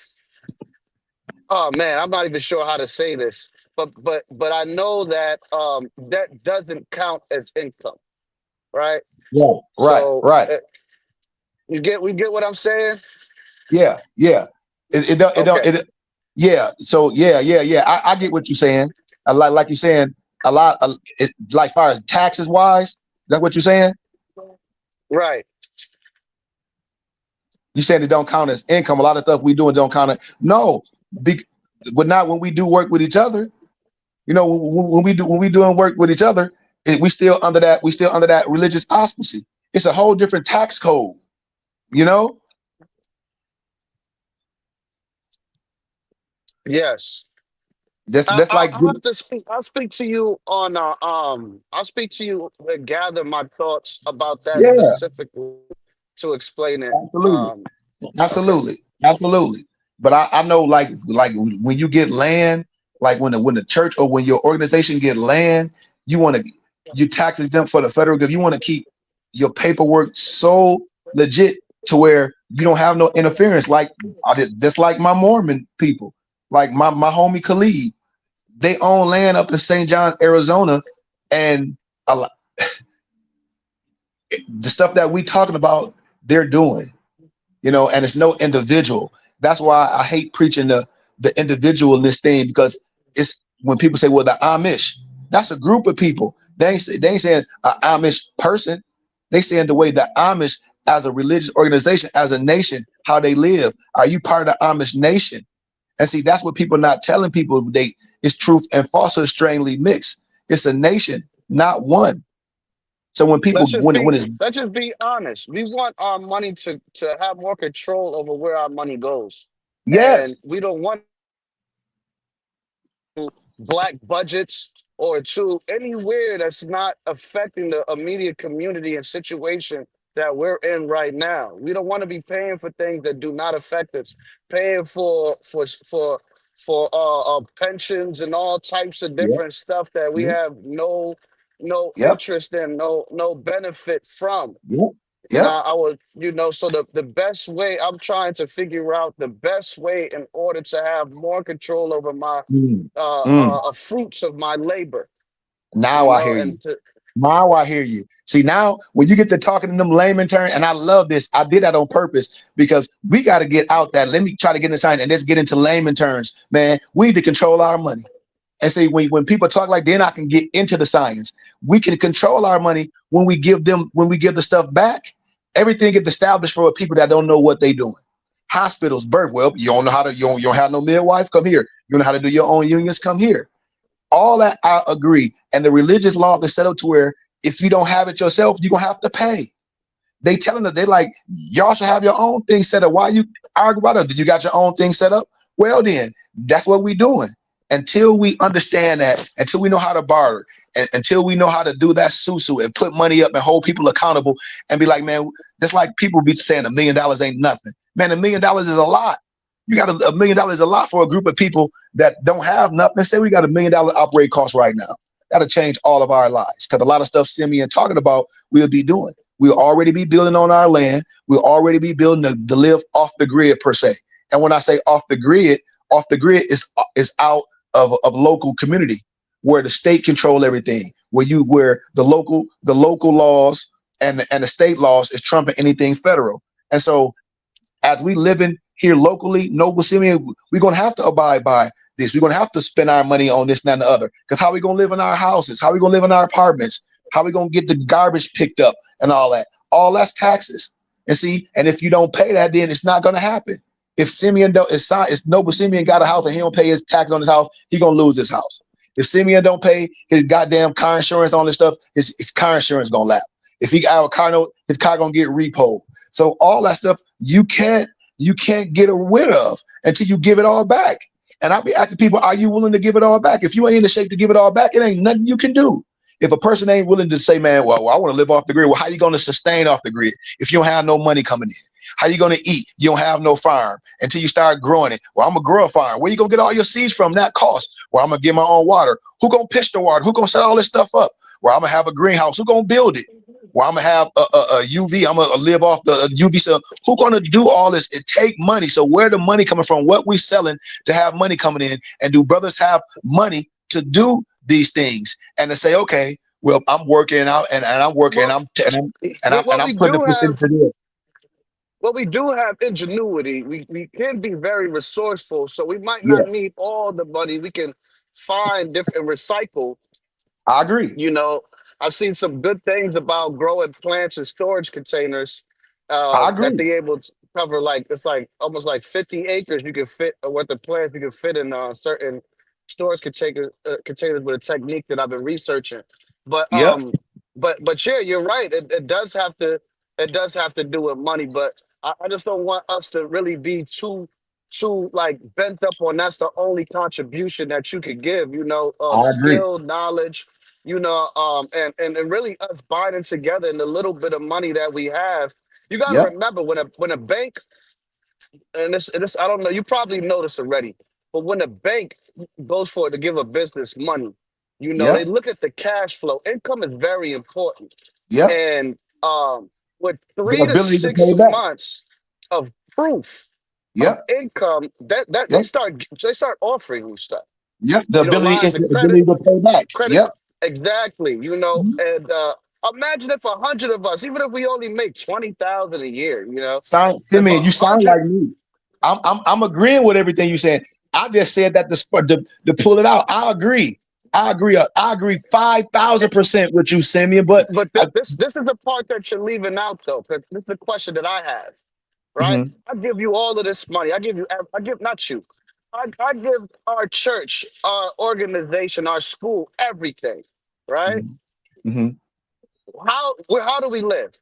oh man, I'm not even sure how to say this, but I know that that doesn't count as income, right? right, right, So right. we get what I'm saying? Yeah, yeah. It don't it don't Okay, it yeah. So yeah. I get what you're saying. Like you're saying a lot. Like far as taxes wise, that's what you're saying. right. You said it don't count as income. A lot of stuff we doing don't count as no, be, but not when we do work with each other. You know, when we doing work with each other, we still under that religious auspice. It's a whole different tax code. You know, Yes. that's like I'll have to speak. I'll speak to you on. I'll speak to you and gather my thoughts about that yeah, specifically to explain it. absolutely. Okay. Absolutely, absolutely. But I know like when you get land, like when the church or when your organization get land, you want to you tax exempt for the federal government. You want to keep your paperwork so legit to where you don't have no interference. Like I did, just like my Mormon people, like my homie Khalid, they own land up in St. John, Arizona, and a lot, the stuff that we talking about, they're doing. And it's no individual. That's why I hate preaching the individualist thing because it's when people say, "Well, the Amish," that's a group of people. They ain't saying an Amish person. They saying the way the Amish as a religious organization, as a nation, how they live. Are you part of the Amish nation? And see, that's what people not telling people. It's truth and falsehood strangely mixed. It's a nation, not one. So when people when it's Let's just be honest. We want our money to have more control over where our money goes, and yes, we don't want black budgets or to anywhere that's not affecting the immediate community and situation that we're in right now. We don't want to be paying for things that do not affect us, paying for pensions and all types of yep, different stuff that we yep, have no yep, interest in, no benefit from. yep, And yep. I would, so the best way I'm trying to figure out the best way in order to have more control over my Mm. Mm. fruits of my labor, Now I hear you. and to Now I hear you. See, now when you get to talking in them layman terms, and I love this, I did that on purpose because we got to get out that. Let me try to get inside and let's get into layman terms, man. We need to control our money. And see, when people talk like then I can get into the science. We can control our money when we give the stuff back. Everything gets established for people that don't know what they're doing. Hospitals, birth. Well, you don't have no midwife. Come here. You don't know how to do your own unions. Come here. All that I agree. And the religious law is set up to where if you don't have it yourself, you're gonna have to pay. They telling us they like y'all should have your own thing set up. Why you argue about it? Did you got your own thing set up? Well then, that's what we doing. Until we understand that, until we know how to barter, and until we know how to do that susu and put money up and hold people accountable and be like, man, just like people be saying $1 million ain't nothing. Man, $1 million is a lot. You got $1 million is a lot for a group of people that don't have nothing. Say we got $1 million operating cost right now. That'll change all of our lives because a lot of stuff Simeon talking about we'll be doing. We'll already be building on our land. We'll already be building to live off the grid per se. And when I say off the grid is out of local community where the state control everything, where the local laws and the state laws is trumping anything federal. And so as we living here locally, Noble Simeon, we're gonna have to abide by this. We're gonna have to spend our money on this, and that, and the other. Because how we gonna live in our houses? How we gonna live in our apartments? How we gonna get the garbage picked up and all that? All that's taxes. And see, and if you don't pay that, then it's not gonna happen. If Simeon don't, if Noble Simeon got a house and he don't pay his tax on his house, he gonna lose his house. If Simeon don't pay his goddamn car insurance on this stuff, his car insurance gonna lapse. If he got a car note, his car gonna get repoed. So all that stuff you can't get rid of until you give it all back. And I'll be asking people, are you willing to give it all back? If you ain't in the shape to give it all back, it ain't nothing you can do. If a person ain't willing to say, man, well I want to live off the grid, well, how you going to sustain off the grid if you don't have no money coming in? How you going to eat? You don't have no farm until you start growing it. Well, I'm going to grow a farm. Where you going to get all your seeds from? That cost. Well, I'm going to get my own water. Who going to pitch the water? Who going to set all this stuff up? Well, I'm going to have a greenhouse. Who going to build it? Well, I'm gonna have a UV. I'm gonna live off the UV cell. Who gonna do all this? It take money. So where the money coming from? What we selling to have money coming in? And do brothers have money to do these things? And to say, okay, well, I'm working out and I'm working. well, what I'm we putting a do percentage have to this. what we do have ingenuity. We can be very resourceful, so we might not Yes, need all the money. We can find different recycle. I agree. You know, I've seen some good things about growing plants in storage containers I that agree. cover like it's like almost like 50 acres. You can fit what the plants you can fit in certain storage containers with a technique that I've been researching. But Yep. yeah, you're right. It does have to do with money, but I just don't want us to really be too like bent up on that's the only contribution that you could give. I agree. Skill, knowledge. And really us binding together in the little bit of money that we have. You got to Yep. remember when a bank and this I don't know, you probably know this already, but when a bank goes for it to give a business money, they Yep. look at the cash flow. Income is very important, Yep. and with The 3 to ability to 6 pay back. months of proof of Yep. income, that Yep. they start offering you stuff. Yep. The ability Lines is of the credit, ability to pay back. credit, Yep. exactly. And imagine if 100 of us, even if we only make 20,000 a year, if Simeon, a you sound hundred like me. I'm agreeing with everything you said. I just said that to pull it out. I agree. I agree. I agree 5,000% with you, Simeon. But But this is the part that you're leaving out though, because this is the question that I have, right? mhm, I give you all of this money. I give not you. I give our church, our organization, our school, everything, right? mhm, mhm, How do we live?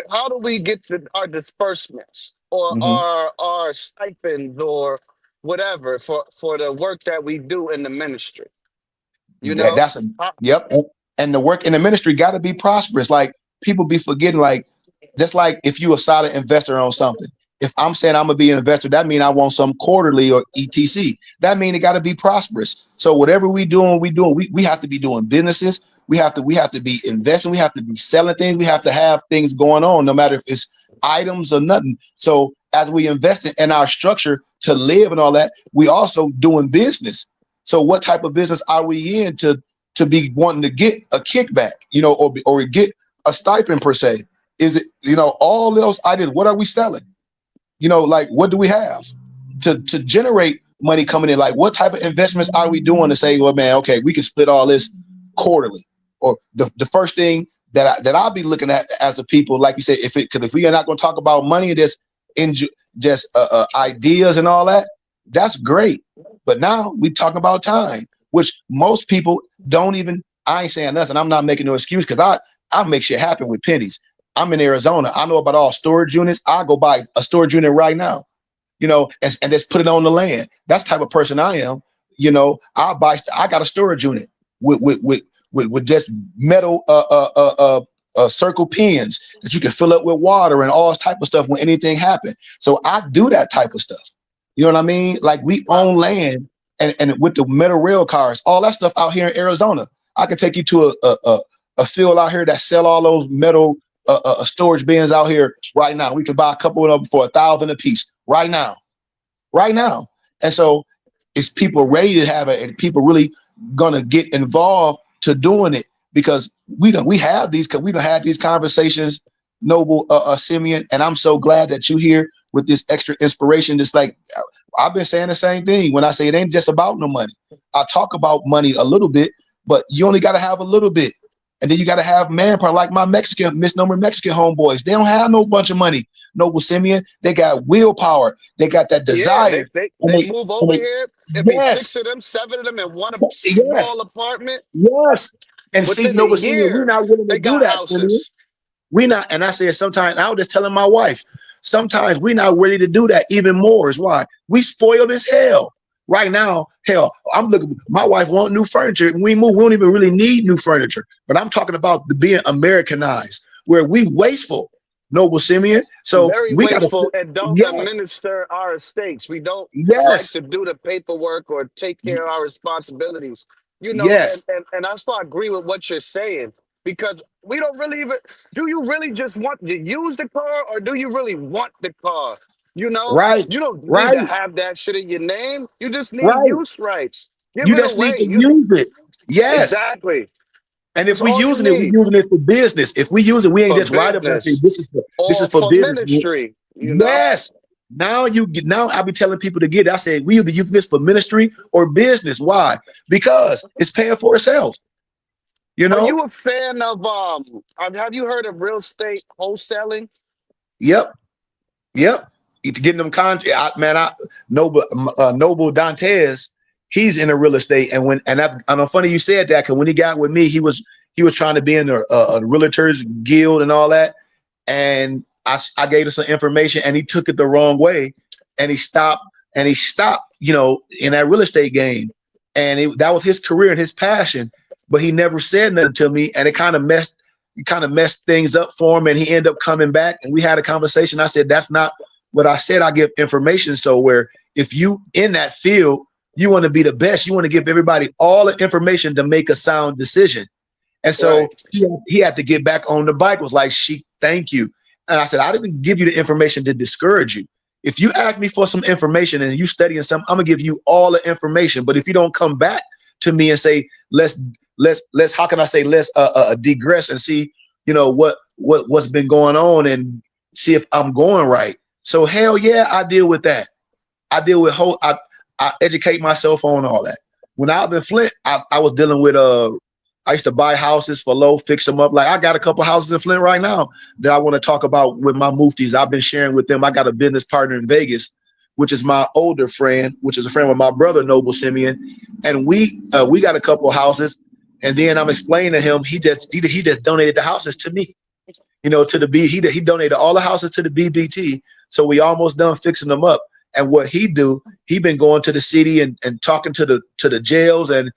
How do we get our disbursements or mhm. our stipends or whatever for the work that we do in the ministry? You know, That's a How- yep. And the work in the ministry got to be prosperous. Like people be forgetting, like just like if you a solid investor on something. If I'm saying I'm gonna be an investor, that mean I want some quarterly or etc. That mean it got to be prosperous. So whatever we have to be doing businesses. We have to be investing. We have to be selling things. We have to have things going on, no matter if it's items or nothing. So as we invest in our structure to live and all that, we also doing business. So what type of business are we in to be wanting to get a kickback, or get a stipend per se? Is it, all those ideas? What are we selling? Like what do we have to generate money coming in? Like what type of investments are we doing to say, well, man, okay, we can split all this quarterly? Or the first thing that I'll be looking at as a people, like you said, because if we are not going to talk about money, in just ideas and all that, that's great. But now we talk about time, which most people don't even. I ain't saying nothing. I'm not making no excuse because I make shit happen with pennies. I'm in Arizona. I know about all storage units. I go buy a storage unit right now, and just put it on the land. That's the type of person I am. I got a storage unit with just metal circle pins that you can fill up with water and all this type of stuff when anything happens. So I do that type of stuff. You know what I mean? Like we wow. own land, and with the metal rail cars, all that stuff out here in Arizona. I can take you to a field out here that sell all those metal storage bins out here right now. We can buy a couple of them for $1,000 a piece right now. And so it's people ready to have it, and people really gonna get involved to doing it because we don't have these conversations, Noble, Simeon, and I'm so glad that you here with this extra inspiration. It's like I've been saying the same thing when I say it ain't just about no money. I talk about money a little bit, but you only got to have a little bit. And then you got to have manpower, like my misnomer Mexican homeboys. They don't have no bunch of money, Noble Simeon. They got willpower. They got that Yeah, desire. they move over here. It be Yes, 6 of them, 7 of them in one yes, small apartment. yes. And see, Within a Noble Simeon, we're year, not willing to they do got that, Simeon. houses. We not, and I said sometimes, I was just telling my wife, sometimes we're not ready to do that even more. Is why we spoiled as hell. Right now, hell, I'm looking, my wife want new furniture. When we move, we don't even really need new furniture. But I'm talking about the being Americanized, where we wasteful, Noble Simeon. So Very we gotta, wasteful and don't yes, administer our estates. We don't like yes, to do the paperwork or take care of our responsibilities. And, yes, and that's why I agree with what you're saying because we don't really even. Do you really just want to use the car or do you really want the car? right, You don't need right, to have that shit in your name. You just need right. use rights. Give You it just need away. to You use it. Yes. exactly. And if That's we all you using it, we need using it for business. If we use it, we ain't for just write up and say business this is or for for business. ministry. Yes. Now I be telling people to get it. I said we either use this for ministry or business. Why? Because it's paying for itself. You Are know? you a fan of have you heard of real estate wholesaling? Yep. Yep. Getting them contract, man. Noble Dantes, he's in the real estate, and I know funny you said that, because when he got with me, he was trying to be in a realtors guild and all that, and I gave him some information, and he took it the wrong way, and he stopped, in that real estate game, and that was his career and his passion, but he never said nothing to me, and it kind of messed things up for him, and he ended up coming back, and we had a conversation. I said, that's not what I said. I give information. So where if you in that field, you want to be the best, you want to give everybody all the information to make a sound decision. And so Right. he had to get back on the bike, was like, thank you. And I said, I didn't give you the information to discourage you. If you ask me for some information and you studying something, I'm gonna give you all the information. But if you don't come back to me and say, let's how can I say, let's digress and see, what's been going on and see if I'm going right. So hell yeah, I deal with that. I deal with I educate myself on all that. When I was in Flint, I was dealing with I used to buy houses for low, fix them up. Like I got a couple houses in Flint right now that I want to talk about with my muftis. I've been sharing with them. I got a business partner in Vegas, which is my older friend, which is a friend with my brother, Noble Simeon. And we got a couple houses. And then I'm explaining to him, he just donated the houses to me, to the he donated all the houses to the BBT. So we almost done fixing them up. And what he been going to the city and talking to the jails, and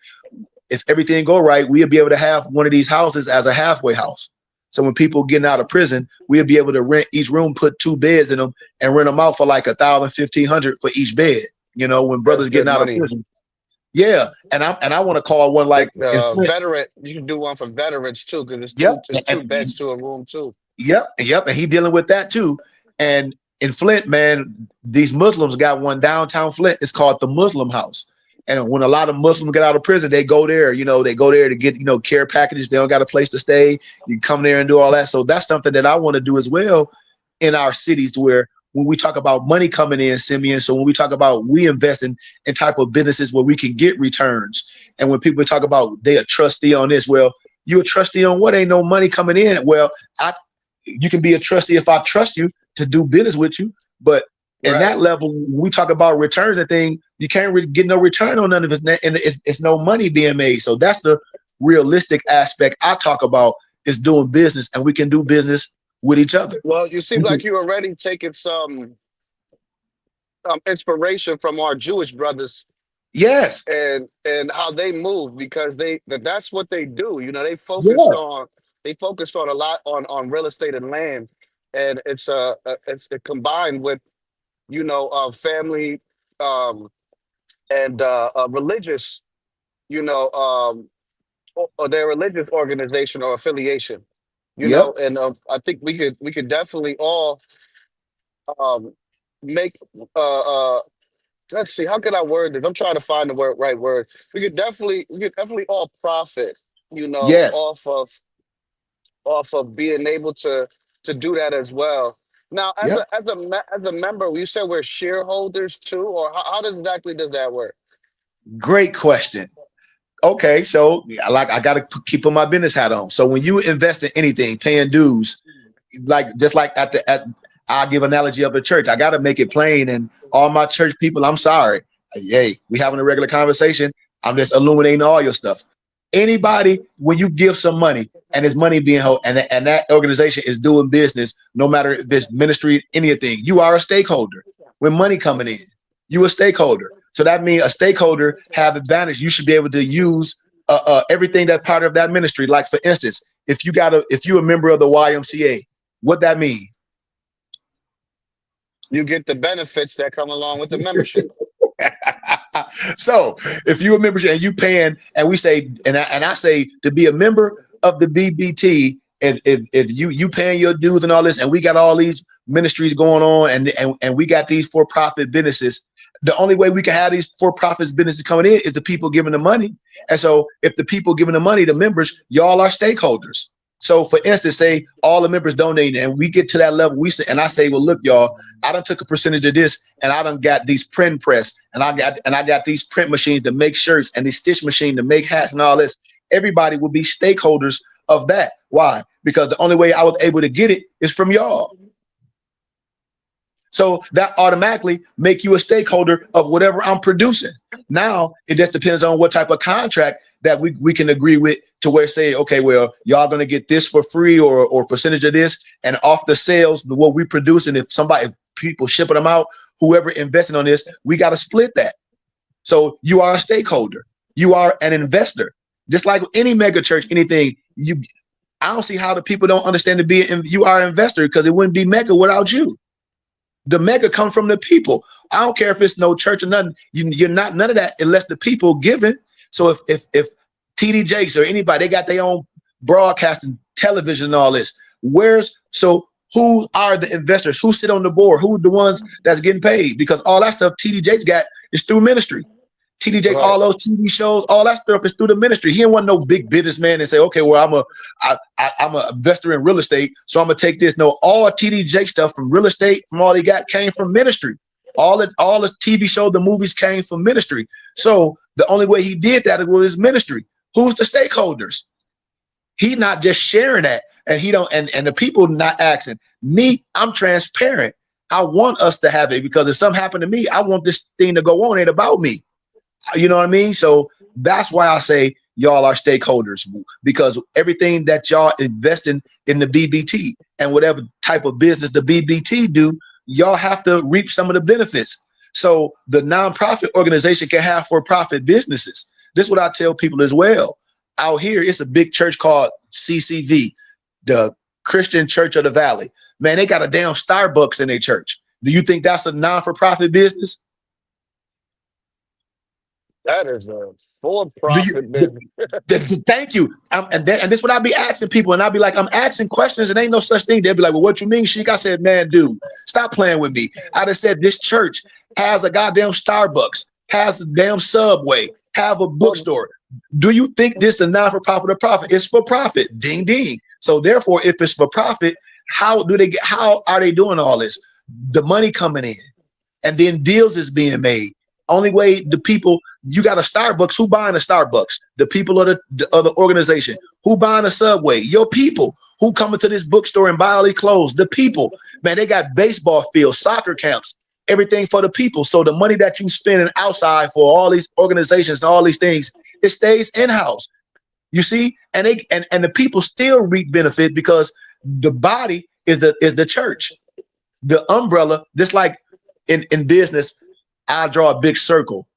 if everything go right, we'll be able to have one of these houses as a halfway house. So when people getting out of prison, we'll be able to rent each room, put 2 beds in them, and rent them out for like $1,000, $1,500 for each bed. When brothers That's getting good out of money. prison. Yeah, and I want to call one like in Flint. Veteran, you can do one for veterans too, because Yep, it's two beds to a room too. Yep, and he dealing with that too. And in Flint, man, these Muslims got one downtown Flint. It's called the Muslim House. And when a lot of Muslims get out of prison, they go there. They go there to get care packages. They don't got a place to stay. You come there and do all that. So that's something that I want to do as well in our cities, where when we talk about money coming in, Simeon. So when we talk about we invest in type of businesses where we can get returns, and when people talk about they a trustee on this, well, you a trustee on what? Ain't no money coming in. Well, you can be a trustee if I trust you to do business with you, but in that level, when we talk about returns and thing, you can't really get no return on none of it, and it's no money being made. So that's the realistic aspect I talk about, is doing business, and we can do business with each other. Well, you seem like you already taking some inspiration from our Jewish brothers. Yes. And how they move, because that's what they do. They focused on a lot on real estate and land, and it's combined with family and religious, or their religious organization or affiliation. And I think we could definitely all make let's see, how can I word this? I'm trying to find the right word. We could definitely all profit, Yes. off of being able to do that as well. Now, as a member, you said we're shareholders too, or how exactly does that work? Great question. Okay, so like I got to keep my business hat on. So when you invest in anything, paying dues, just like I'll give analogy of a church. I got to make it plain, and all my church people, I'm sorry. Hey, we having a regular conversation. I'm just illuminating all your stuff. Anybody, when you give some money and it's money being held, and that organization is doing business, no matter if it's ministry, anything, you are a stakeholder. When money coming in, you a stakeholder. So that means a stakeholder have advantage. You should be able to use everything that's part of that ministry. Like for instance, if you're a member of the YMCA, what that mean? You get the benefits that come along with the membership. So if you're a member and you paying, and we say, and I say, to be a member of the BBT, if you paying your dues and all this, and we got all these ministries going on, and we got these for-profit businesses, the only way we can have these for-profit businesses coming in is the people giving the money. And so if the people giving the money, the members, y'all are stakeholders. So for instance, say all the members donate, and we get to that level, we say, and I say, well, look, y'all, I done took a percentage of this, and I done got these print press, and I got these print machines to make shirts, and these stitch machine to make hats and all this. Everybody will be stakeholders of that. Why? Because the only way I was able to get it is from y'all. So that automatically make you a stakeholder of whatever I'm producing. Now it just depends on what type of contract that we can agree with, to where say, okay, well, y'all gonna get this for free, or percentage of this, and off the sales, what we produce, and if people shipping them out, whoever investing on this, we got to split that. So you are a stakeholder, you are an investor, just like any mega church, anything. I don't see how the people don't understand to be, and you are an investor, because it wouldn't be mega without you. The mega come from the people. I don't care if it's no church or nothing. You're not none of that unless the people giving. So if TD Jakes or anybody, they got their own broadcasting, television, and all this. Who are the investors? Who sit on the board? Who are the ones that's getting paid? Because all that stuff TD Jakes got is through ministry. TD Jakes, all those TV shows, all that stuff is through the ministry. He didn't want no big businessman and say, okay, well, I'm a investor in real estate, so I'm gonna take this. No, all TD Jakes stuff from real estate, from all he got, came from ministry. All the TV show, the movies came from ministry. So the only way he did that was his ministry. Who's the stakeholders? He's not just sharing that, and he don't, and the people not asking me. I'm transparent. I want us to have it, because if something happened to me, I want this thing to go on. It about me. You know what I mean? So that's why I say y'all are stakeholders, because everything that y'all invest in the BBT, and whatever type of business the BBT do, y'all have to reap some of the benefits. So the nonprofit organization can have for-profit businesses. This is what I tell people as well. Out here, it's a big church called CCV, the Christian Church of the Valley. Man, they got a damn Starbucks in their church. Do you think that's a non-for-profit business? That is a for-profit business. Thank you. And this is what I be asking people, and I'll be like, I'm asking questions, and ain't no such thing. They'll be like, well, what you mean, Sheik? I said, man, dude, stop playing with me. I just said this church has a goddamn Starbucks, has a damn Subway, have a bookstore. Do you think this is a non-for-profit or profit? It's for profit. Ding ding. So therefore, if it's for profit, how are they doing all this? The money coming in, and then deals is being made. Only way the people, you got a Starbucks, who buying a Starbucks? The people of the organization. Who buying a Subway? Your people. Who coming to this bookstore and buy all these clothes? The people. Man, they got baseball fields, soccer camps, everything for the people. So the money that you spending outside for all these organizations and all these things, it stays in-house. You see? And the people still reap benefit, because the body is the church. The umbrella, just like in business, I draw a big circle,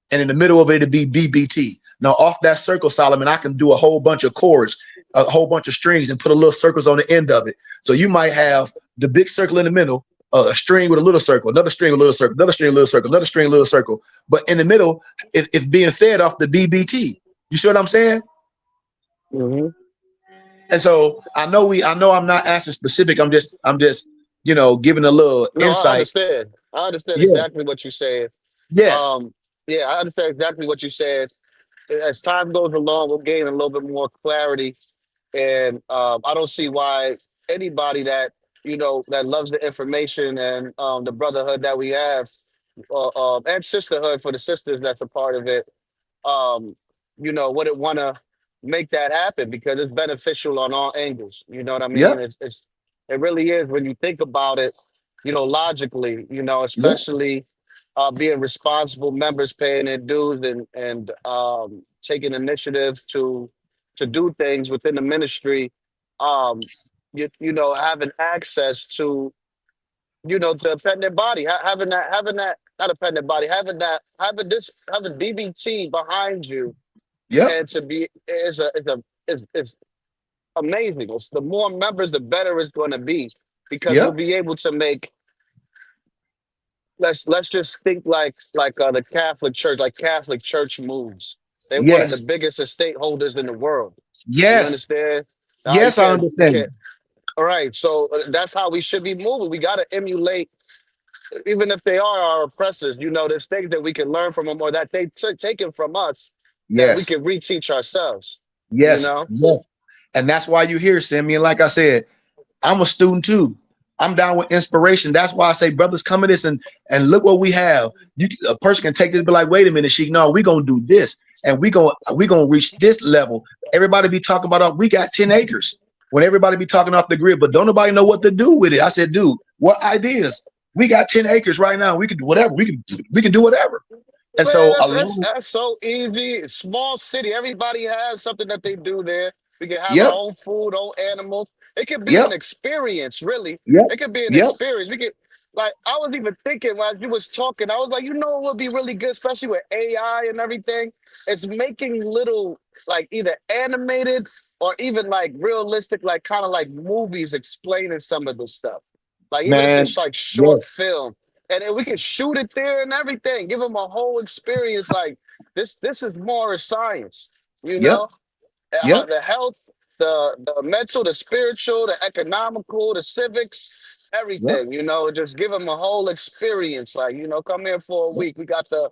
and in the middle of it, it'll be BBT. Now, off that circle, Solomon, I can do a whole bunch of chords, a whole bunch of strings, and put a little circles on the end of it. So you might have the big circle in the middle, a string with a little circle, another string with a little circle, another string with a little circle, another string with a little circle. But in the middle, it's being fed off the BBT. You see what I'm saying? Mm-hmm. And so I know I'm not asking specific. I'm just giving a little insight. I understand exactly what you said. Yes. Yeah, I understand exactly what you said. As time goes along, we'll gain a little bit more clarity, and I don't see why anybody that that loves the information and the brotherhood that we have, and sisterhood for the sisters that's a part of it, wouldn't want to make that happen, because it's beneficial on all angles. You know what I mean? Yep. It really is, when you think about it, logically, Yep. especially being responsible members, paying their dues, and taking initiative to do things within the ministry. Having access to to a pendant body, having that not a pendant body, having BBT behind you, Yep. and to be is amazing. The more members, the better it's going to be, because Yep. we'll be able to make. Let's just think like the Catholic Church, like Catholic Church moves. They're one of the Yes. biggest estate holders in the world. You Yes. understand? Yes, I understand. All right, so that's how we should be moving. We got to emulate, even if they are our oppressors. There's things that we can learn from them, or that they taken from us, that we Yes. can reteach ourselves. Yes. Yes. And that's why you hear, Sammy. And like I said, I'm a student too. I'm down with inspiration. That's why I say, brothers, come at this and look what we have. A person can take this and be like, wait a minute, Sheik. No, we're gonna do this, and we're gonna reach this level. Everybody be talking about, we got 10 acres. When everybody be talking off the grid, but don't nobody know what to do with it. I said, dude, what ideas? We got 10 acres right now. We can do whatever. We can do whatever. And Man, so that's so easy. Small city. Everybody has something that they do there. We can have our yep, own food, own animals. It could be yep, an experience, really. yep, It could be an yep, experience. We could like I was even thinking while you was talking, I was like, you know what would be really good, especially with AI and everything? It's making little like either animated or even like realistic, like kind of like movies explaining some of the stuff. Like even if man. it's like short Yes, film and then we can shoot it there and everything. Give them a whole experience. Like this is more science, you yep, know. yep, The health, the mental, the spiritual, the economical, the civics, yep, everything. You know, just give them a whole experience. Like come here for a week. yep, The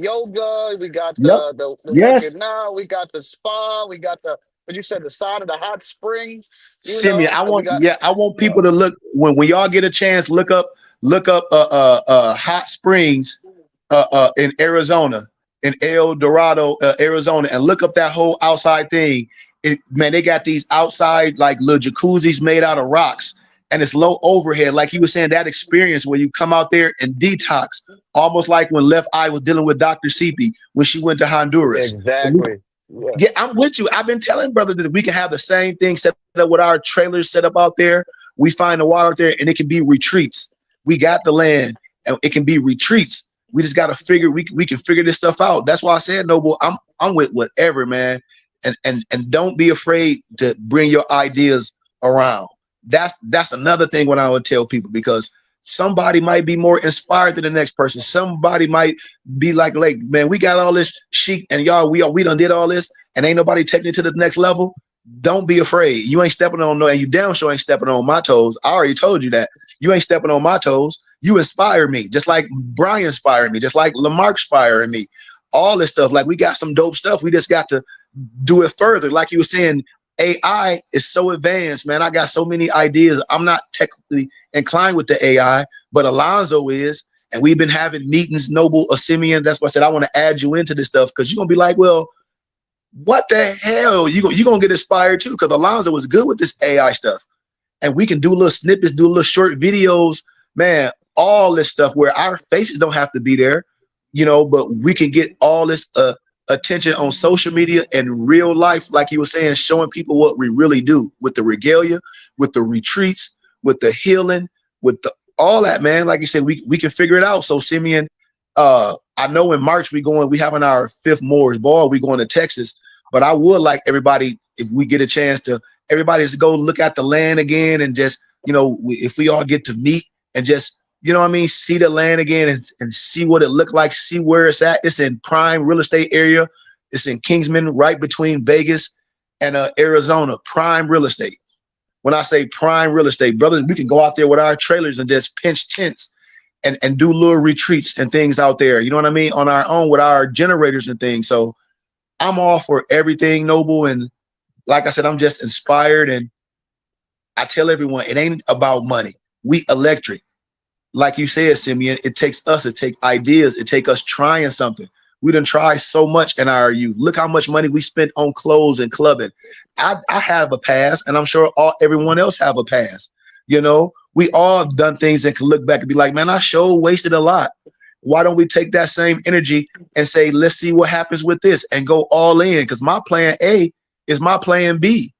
yoga. We got yep, the working yes. out. We got the spa. We got the what you said the side of the hot spring. You Simeon, know, I and we want, got yeah, I want people to look when y'all get a chance, look up hot springs in Arizona, in El Dorado, Arizona, and look up that whole outside thing. Man, they got these outside like little jacuzzis made out of rocks, and it's low overhead. Like you were saying, that experience where you come out there and detox, almost like when Left Eye was dealing with Dr. Seepy when she went to Honduras. exactly. Yeah. Yeah, I'm with you. I've been telling brother that we can have the same thing set up with our trailers set up out there. We find the water out there, and it can be retreats. We got the land, and it can be retreats. We just got to figure we can figure this stuff out. That's why I said, Noble, I'm with whatever, man, and don't be afraid to bring your ideas around. That's another thing what I would tell people because somebody might be more inspired than the next person. Somebody might be like, man, we got all this sheep, and y'all, we done did all this, and ain't nobody taking it to the next level. Don't be afraid. You ain't stepping on no, and you damn sure ain't stepping on my toes. I already told you that. You ain't stepping on my toes. You inspire me, just like Brian inspired me, just like Lamarck inspired me. All this stuff, like we got some dope stuff. We just got to do it further. Like you were saying, AI is so advanced, man. I got so many ideas. I'm not technically inclined with the AI, but Alonzo is, and we've been having meetings. Noble or Simeon. That's why I said I want to add you into this stuff because you're gonna be like, well, what the hell? You gonna get inspired too? Because Alonzo was good with this AI stuff, and we can do little snippets, do little short videos, man. All this stuff where our faces don't have to be there, but we can get all this attention on social media and real life, like you were saying, showing people what we really do with the regalia, with the retreats, with the healing, with the all that, man. Like you said, we can figure it out. So Simeon, I know in March we having our 5th Moors Ball. We going to Texas, but I would like everybody, if we get a chance to, everybody to go look at the land again and just, if we all get to meet and just, what I mean, see the land again and see what it looked like, see where it's at. It's in prime real estate area. It's in Kingsman, right between Vegas and Arizona, prime real estate. When I say prime real estate, brothers, we can go out there with our trailers and just pinch tents and do little retreats and things out there. You know what I mean? On our own with our generators and things. So I'm all for everything, Noble. And like I said, I'm just inspired. And I tell everyone, it ain't about money. We electric. Like you said, Simeon, it takes ideas. It takes us trying something. We done tried so much in our youth. Look how much money we spent on clothes and clubbing. I have a past, and I'm sure everyone else have a past. We all have done things and can look back and be like, man, I sure wasted a lot. Why don't we take that same energy and say, let's see what happens with this and go all in? Because my plan A is my plan B.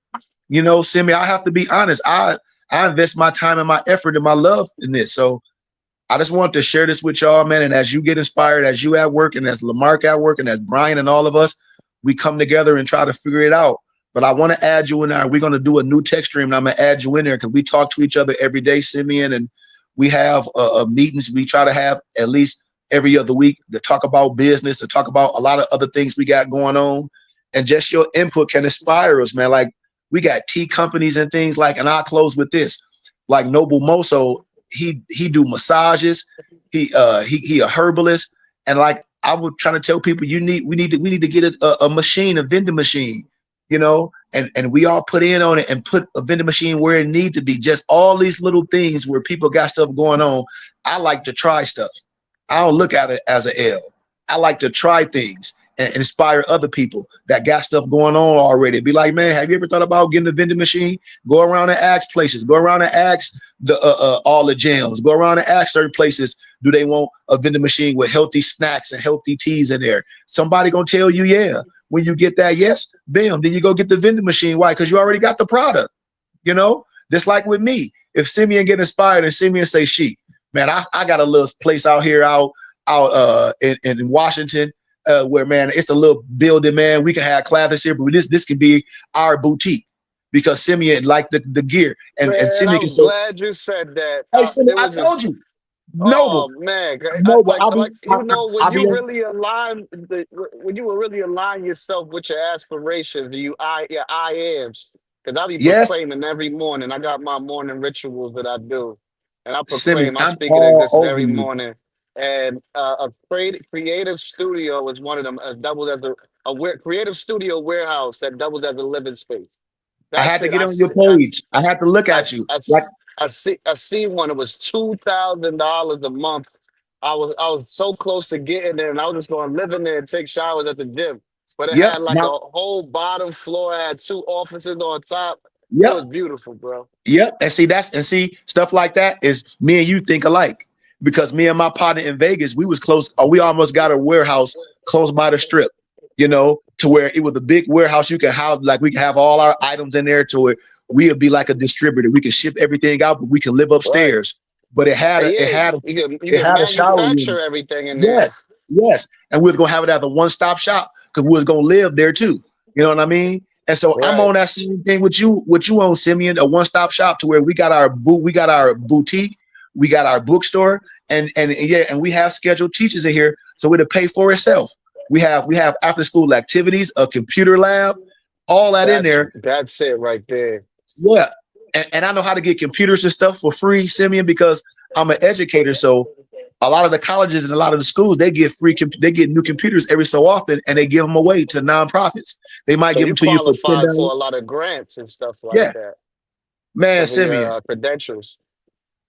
Simeon, I have to be honest. I invest my time and my effort and my love in this. So I just want to share this with y'all, man. And as you get inspired, as you at work, and as Lamarck at work, and as Brian and all of us, we come together and try to figure it out. But I want to add you in there. We're going to do a new text stream, and I'm going to add you in there because we talk to each other every day, Simeon, and we have meetings. We try to have at least every other week to talk about business, to talk about a lot of other things we got going on. And just your input can inspire us, man. Like we got tea companies and things like, and I'll close with this, like Noble Moso. He do massages. He a herbalist, and like I was trying to tell people, we need to get a machine, a vending machine, and we all put in on it and put a vending machine where it need to be. Just all these little things where people got stuff going on. I like to try stuff. I don't look at it as an L. I like to try things, and inspire other people that got stuff going on already. Be like, man, have you ever thought about getting a vending machine? Go around and ask places. Go around and ask the all the gyms. Go around and ask certain places, do they want a vending machine with healthy snacks and healthy teas in there? Somebody gonna tell you, yeah. When you get that yes, bam, then you go get the vending machine. Why? Because you already got the product. You know, just like with me. If Simeon get inspired and Simeon say, "She, man, I got a little place out here out in Washington." Where, man, it's a little building, man. We can have classes here, but this can be our boutique because Simeon liked the gear, and Man, Simeon can I'm say, glad you said that. "Hey, Simeon, It I was just, told you, Noble, oh man, Noble, when I'll you be, really align when you will really align yourself with your aspirations, your I ams. Because I be yes, proclaiming every morning. I got my morning rituals that I do, and I Simeon, proclaim. I I'm speak it in all this over every you, morning. And a creative studio is one of them. Doubled as creative studio warehouse that doubles as a living space. I had That's to it. get on your page. I had to look at you. Like, I see one. It was $2,000 a month. I was so close to getting there, and I was just going to live in there and take showers at the gym. But it yep, had like a now, whole bottom floor, had two offices on top. It yep, was beautiful, bro. yep. And see stuff like that is me and you think alike because me and my partner in Vegas, we was close. We almost got a warehouse close by the strip, you know, to where it was a big warehouse. You can have like we can have all our items in there to where we'll be like a distributor. We can ship everything out, but we can live Right. upstairs. But it had a it Yeah, had a you it can had a shower manufacture unit. everything in there. Yes, yes. And we was gonna have it as a one-stop shop because we was gonna live there too. You know what I mean? And so I'm Right. on that same thing with you on Simeon, a one-stop shop to where we got our boutique, we got our bookstore, and yeah, and we have scheduled teachers in here, so it'll pay for itself. We have after school activities, a computer lab, all that in there. That's it right there. Yeah. And I know how to get computers and stuff for free, Simeon, because I'm an educator. So a lot of the colleges and a lot of the schools, they get they get new computers every so often and they give them away to nonprofits. They might So give you them to you for qualify $10. for a lot of grants and stuff like Yeah, that man, because of Simeon. your credentials.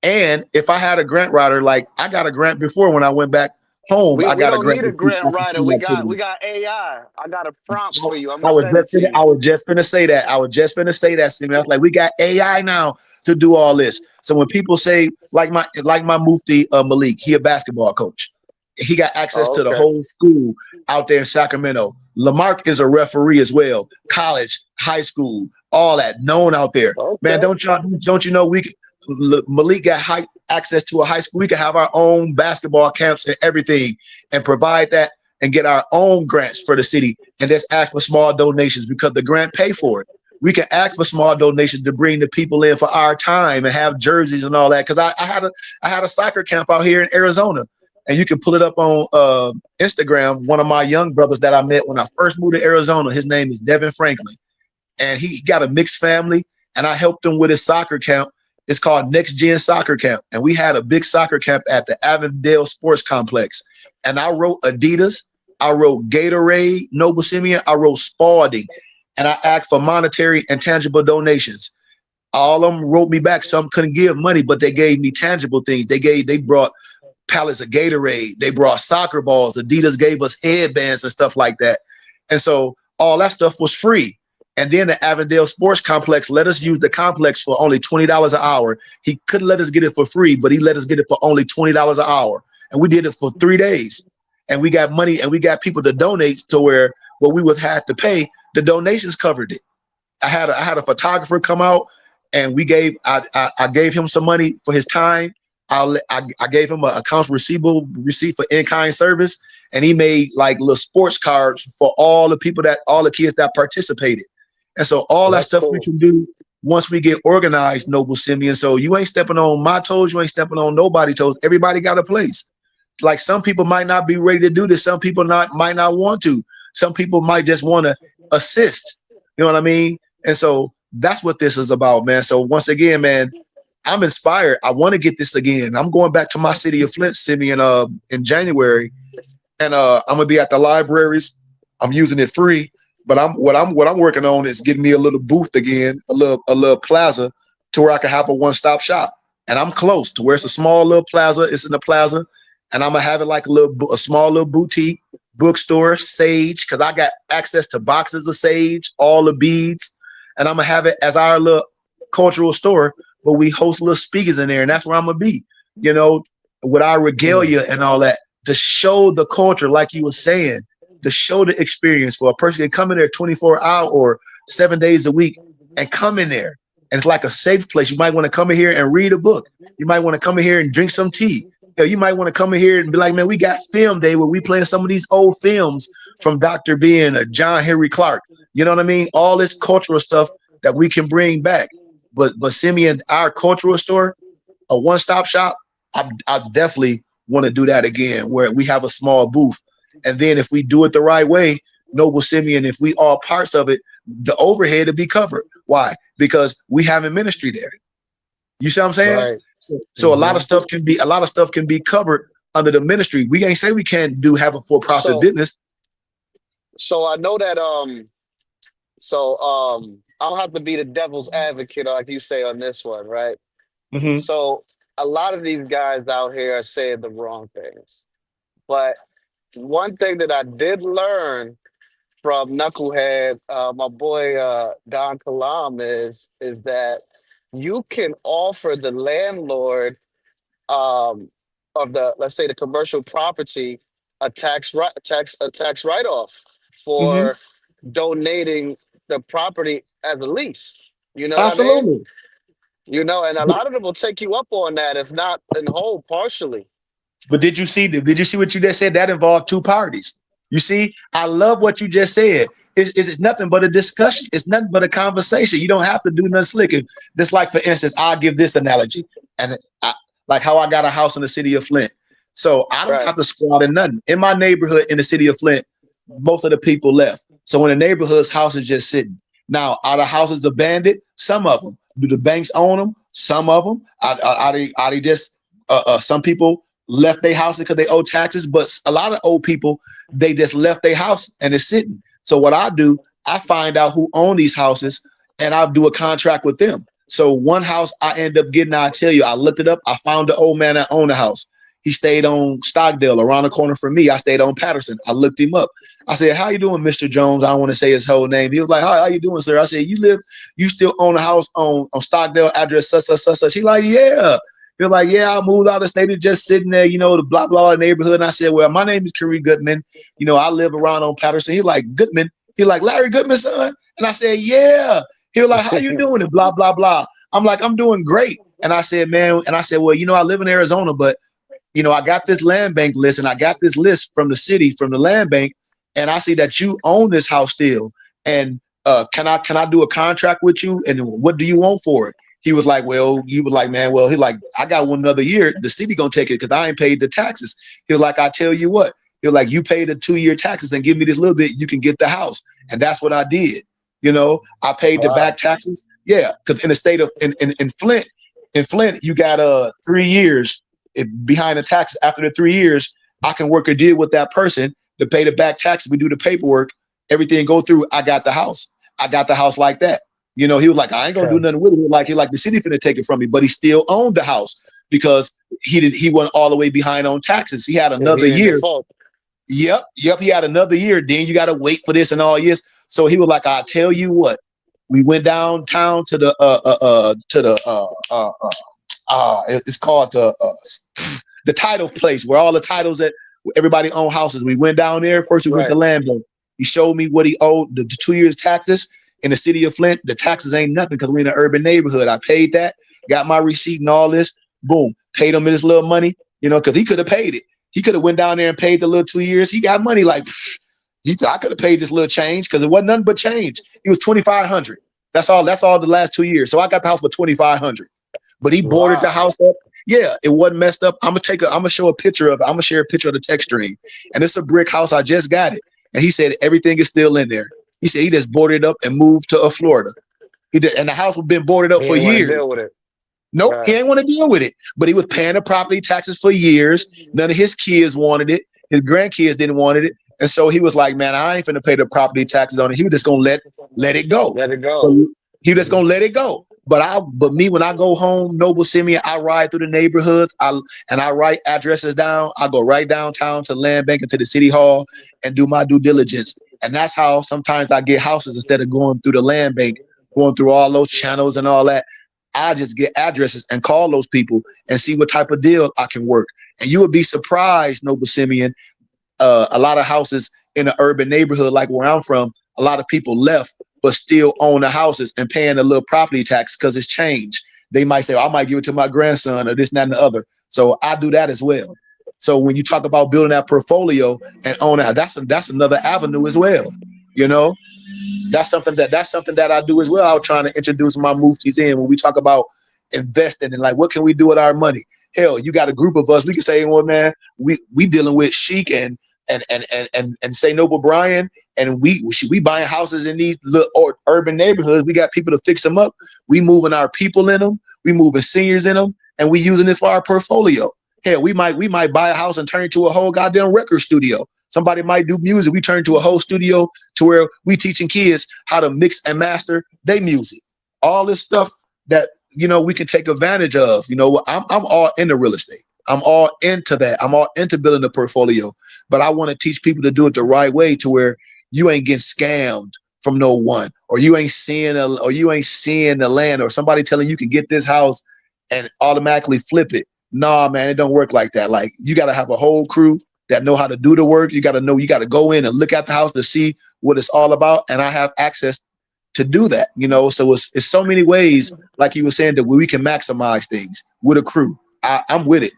And if I had a grant writer, like I got a grant before when I went back home, I We got a don't grant need to a teach grant after writer. school We activities. got AI. I got a prompt for you. I'm gonna I was send it just to finna, you. I was just finna say that. I was just finna say that, Simeon. I was like, we got AI now to do all this. So when people say, like my Mufti Malik, he a basketball coach. He got access Oh, to the okay. whole school out there in Sacramento. Lamarck is a referee as well. College, high school, all that known out there. Man, Okay. don't you know Malik got access to a high school. We can have our own basketball camps and everything, and provide that and get our own grants for the city and just ask for small donations because the grant pay for it. We can ask for small donations to bring the people in for our time and have jerseys and all that. Because I had a soccer camp out here in Arizona, and you can pull it up on Instagram. One of my young brothers that I met when I first moved to Arizona, his name is Devin Franklin, and he got a mixed family, and I helped him with his soccer camp. It's called Next Gen Soccer Camp, and we had a big soccer camp at the Avondale Sports Complex. And I wrote Adidas, I wrote Gatorade, Noble Simeon, I wrote Spalding, and I asked for monetary and tangible donations. All of them wrote me back. Some couldn't give money, but they gave me tangible things. They brought pallets of Gatorade. They brought soccer balls. Adidas gave us headbands and stuff like that. And so all that stuff was free. And then the Avondale Sports Complex let us use the complex for only $20 an hour. He couldn't let us get it for free, but he let us get it for only $20 an hour. And we did it for 3 days. And we got money and we got people to donate to where what we would have to pay, the donations covered it. I had a photographer come out, and I gave him some money for his time. I gave him an accounts receivable receipt for in-kind service, and he made like little sports cards for all the kids that participated. And so all that That's stuff we cool. can do once we get organized, Noble Simeon. So you ain't stepping on my toes, you ain't stepping on nobody's toes. Everybody got a place. Like some people might not be ready to do this, some people might not want to. Some people might just want to assist. You know what I mean? And so that's what this is about, man. So once again, man, I'm inspired. I want to get this again. I'm going back to my city of Flint, Simeon, in January, and I'm gonna be at the libraries. I'm using it free, but what I'm working on is getting me a little booth again, a little plaza, to where I can have a one-stop shop. And I'm close to where it's a small little plaza. It's in the plaza, and I'm gonna have it like a small little boutique. bookstore, sage, because I got access to boxes of sage, all the beads, and I'm gonna have it as our little cultural store. But we host little speakers in there, and that's where I'm gonna be. You know, with our regalia and all that to show the culture, like you were saying, to show the experience for a person to come in there 24 hours or 7 days a week and come in there. And it's like a safe place. You might want to come in here and read a book. You might want to come in here and drink some tea. You might want to come in here and be like, man, we got film day where we playing some of these old films from Dr. B and John Henry Clark. You know what I mean? All this cultural stuff that we can bring back. But Simeon, our cultural store, a one-stop shop, I definitely want to do that again, where we have a small booth. And then if we do it the right way, Noble Simeon, if we all parts of it, the overhead will be covered. Why? Because we have a ministry there. You see what I'm saying? Right. So a lot of stuff can be covered under the ministry. We ain't say we can't have a for-profit business. So I know that I'll have to be the devil's advocate, like you say on this one, right? Mm-hmm. So a lot of these guys out here are saying the wrong things. But one thing that I did learn from Knucklehead, my boy Don Kalam, is that you can offer the landlord of the, let's say, the commercial property a tax write-off for donating the property as a lease. You know what I mean? Absolutely. You know, and a lot of them will take you up on that, if not in whole, partially. But did you see what you just said? That involved two parties. You see, I love what you just said. It's nothing but a discussion. It's nothing but a conversation. You don't have to do nothing slick. Just like, for instance, I'll give this analogy. And like how I got a house in the city of Flint. So I don't have to squat in nothing. In my neighborhood in the city of Flint, most of the people left. So in the neighborhood's house is just sitting. Now, are the houses abandoned? Some of them. Do the banks own them? Some of them. Are they just some people left their houses because they owe taxes, but a lot of old people, they just left their house and it's sitting. So what I do, I find out who own these houses and I'll do a contract with them. So one house I end up getting, I tell you, I looked it up. I found the old man that owned the house. He stayed on Stockdale, around the corner from me. I stayed on Patterson. I looked him up. I said, how you doing, Mr. Jones? I don't want to say his whole name. He was like, how you doing, sir? I said, you still own a house on Stockdale, address such, such, such, such. He like, yeah. He's like, yeah, I moved out of the state. It's just sitting there, you know, the blah, blah, neighborhood. And I said, well, my name is Kerry Goodman. You know, I live around on Patterson. He like, Goodman. He like, Larry Goodman, son? And I said, yeah. He was like, how you doing? And blah, blah, blah. I'm like, I'm doing great. And I said, man, well, you know, I live in Arizona, but, you know, I got this land bank list and I got this list from the city, from the land bank. And I see that you own this house still. And can I do a contract with you? And what do you want for it? He was like, well, you were like, man, well, he like, I got one another year. The city gonna take it because I ain't paid the taxes. He was like, I tell you what, he was like, you pay the 2-year taxes and give me this little bit, you can get the house. And that's what I did. You know, I paid the back taxes. Yeah, because in the state of in Flint, you got 3 years behind the taxes. After the 3 years, I can work a deal with that person to pay the back taxes. We do the paperwork, everything go through. I got the house. I got the house like that. You know, he was like, I ain't gonna do nothing with it. He like the city finna take it from me, but he still owned the house because he went all the way behind on taxes. He had another year. Yep. He had another year. Then you got to wait for this and all years. So he was like, I tell you what, we went downtown to the it's called the title place where all the titles that everybody own houses. We went down there first. We went to land bank. He showed me what he owed the 2 years taxes. In the city of Flint, the taxes ain't nothing because we're in an urban neighborhood. I paid that, got my receipt and all this. Boom, paid him his little money, you know, because he could have paid it. He could have went down there and paid the little 2 years. He got money like, I could have paid this little change because it wasn't nothing but change. It was $2,500. That's all the last 2 years. So I got the house for $2,500. But he boarded the house up. Yeah, it wasn't messed up. I'm gonna show a picture of it. I'm gonna share a picture of the text stream. And it's a brick house. I just got it. And he said everything is still in there. He said he just boarded up and moved to Florida. He did, and the house had been boarded up for years. Deal with it. Nope, he ain't want to deal with it. But he was paying the property taxes for years. None of his kids wanted it. His grandkids didn't want it. And so he was like, man, I ain't finna pay the property taxes on it. He was just gonna let it go. Let it go. So he was just gonna let it go. But me, when I go home, Noble Simeon, I ride through the neighborhoods. I write addresses down. I go right downtown to Land Bank and to the city hall and do my due diligence. And that's how sometimes I get houses instead of going through the land bank, going through all those channels and all that. I just get addresses and call those people and see what type of deal I can work. And you would be surprised, Noble Simeon, a lot of houses in an urban neighborhood like where I'm from, a lot of people left but still own the houses and paying a little property tax because it's changed. They might say, I might give it to my grandson or this, that, and the other. So I do that as well. So when you talk about building that portfolio and own that, that's another avenue as well. You know, that's something that I do as well. I was trying to introduce my muftis in when we talk about investing and like what can we do with our money. Hell, you got a group of us. We can say, well, man, we dealing with Sheik and say Noble Brian, and we buying houses in these little urban neighborhoods. We got people to fix them up. We moving our people in them. We moving seniors in them, and we using it for our portfolio. Hell, we might buy a house and turn it to a whole goddamn record studio. Somebody might do music. We turn to a whole studio to where we teaching kids how to mix and master their music. All this stuff that we can take advantage of. I'm all into real estate. I'm all into that. I'm all into building a portfolio, but I want to teach people to do it the right way to where you ain't getting scammed from no one, or you ain't seeing the land, or somebody telling you can get this house and automatically flip it. Nah, man, it don't work like that. Like, you got to have a whole crew that know how to do the work. You got to go in and look at the house to see what it's all about. And I have access to do that, so it's so many ways, like you were saying, that we can maximize things with a crew. I'm with it.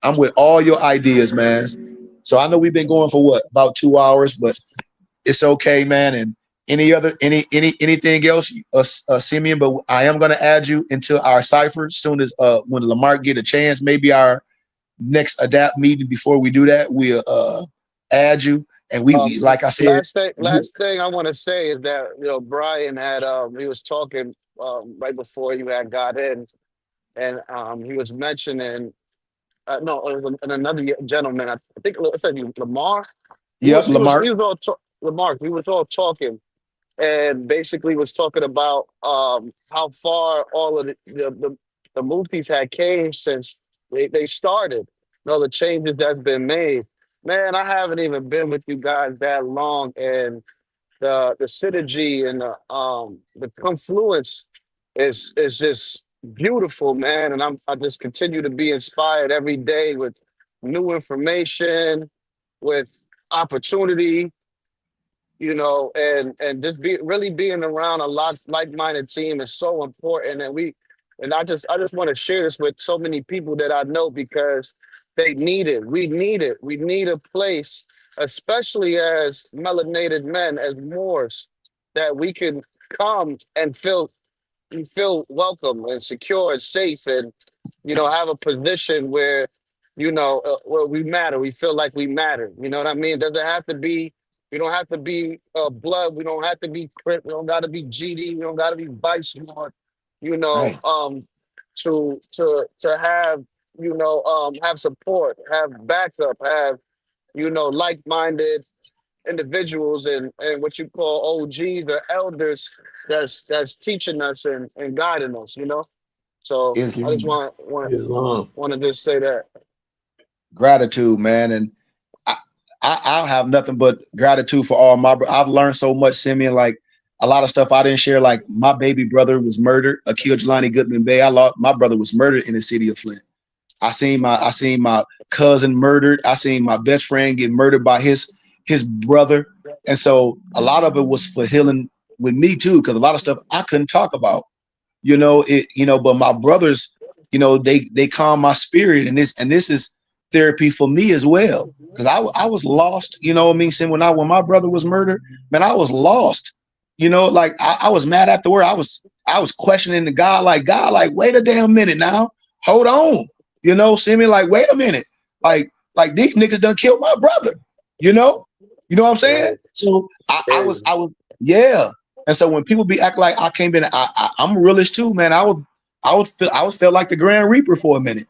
I'm with all your ideas, man. So I know we've been going for about 2 hours, but it's okay, man. And anything else, Simeon? But I am going to add you into our cipher as soon as when Lamar get a chance. Maybe our next adapt meeting. Before we do that, we'll add you. And we like I said. Last thing I want to say is that Brian had he was talking right before you had got in, and he was mentioning no, it was another gentleman. I think it said Lamar. Yep, Lamar. Lamar. We was all talking, and basically was talking about how far all of the movies had came since they started. The changes that's been made. Man, I haven't even been with you guys that long, and the synergy and the confluence is just beautiful, man. And I just continue to be inspired every day with new information, with opportunity, and just really being around a lot like-minded team is so important. And I just want to share this with so many people that I know, because they need it. We need it. We need a place, especially as melanated men, as Moors, that we can come and feel welcome and secure and safe, and have a position where where we matter. We feel like we matter. You know what I mean? It doesn't have to be. We don't have to be blood. We don't have to be Crip. We don't got to be GD. We don't got to be Vice Lord. Right. To have have support, have backup, have like-minded individuals, and what you call OGs, the elders that's teaching us and guiding us. So I just want to just say that. Gratitude, man. And I'll have nothing but gratitude for all I've learned so much, Simeon. Like, a lot of stuff I didn't share. Like, my baby brother was murdered. Akil Jelani Goodman Bay. My brother was murdered in the city of Flint. I seen my cousin murdered. I seen my best friend get murdered by his brother. And so a lot of it was for healing with me too, because a lot of stuff I couldn't talk about. But my brothers, they calm my spirit, and this is therapy for me as well. Because I was lost, Saying when my brother was murdered, man, I was lost. Like I was mad after word. I was questioning the God, like, wait a damn minute now. Hold on. Simeon, like, wait a minute. Like these niggas done killed my brother. You know what I'm saying? So I was, yeah. And so when people be acting like I came in, I'm realist too, man. I would feel like the Grand Reaper for a minute.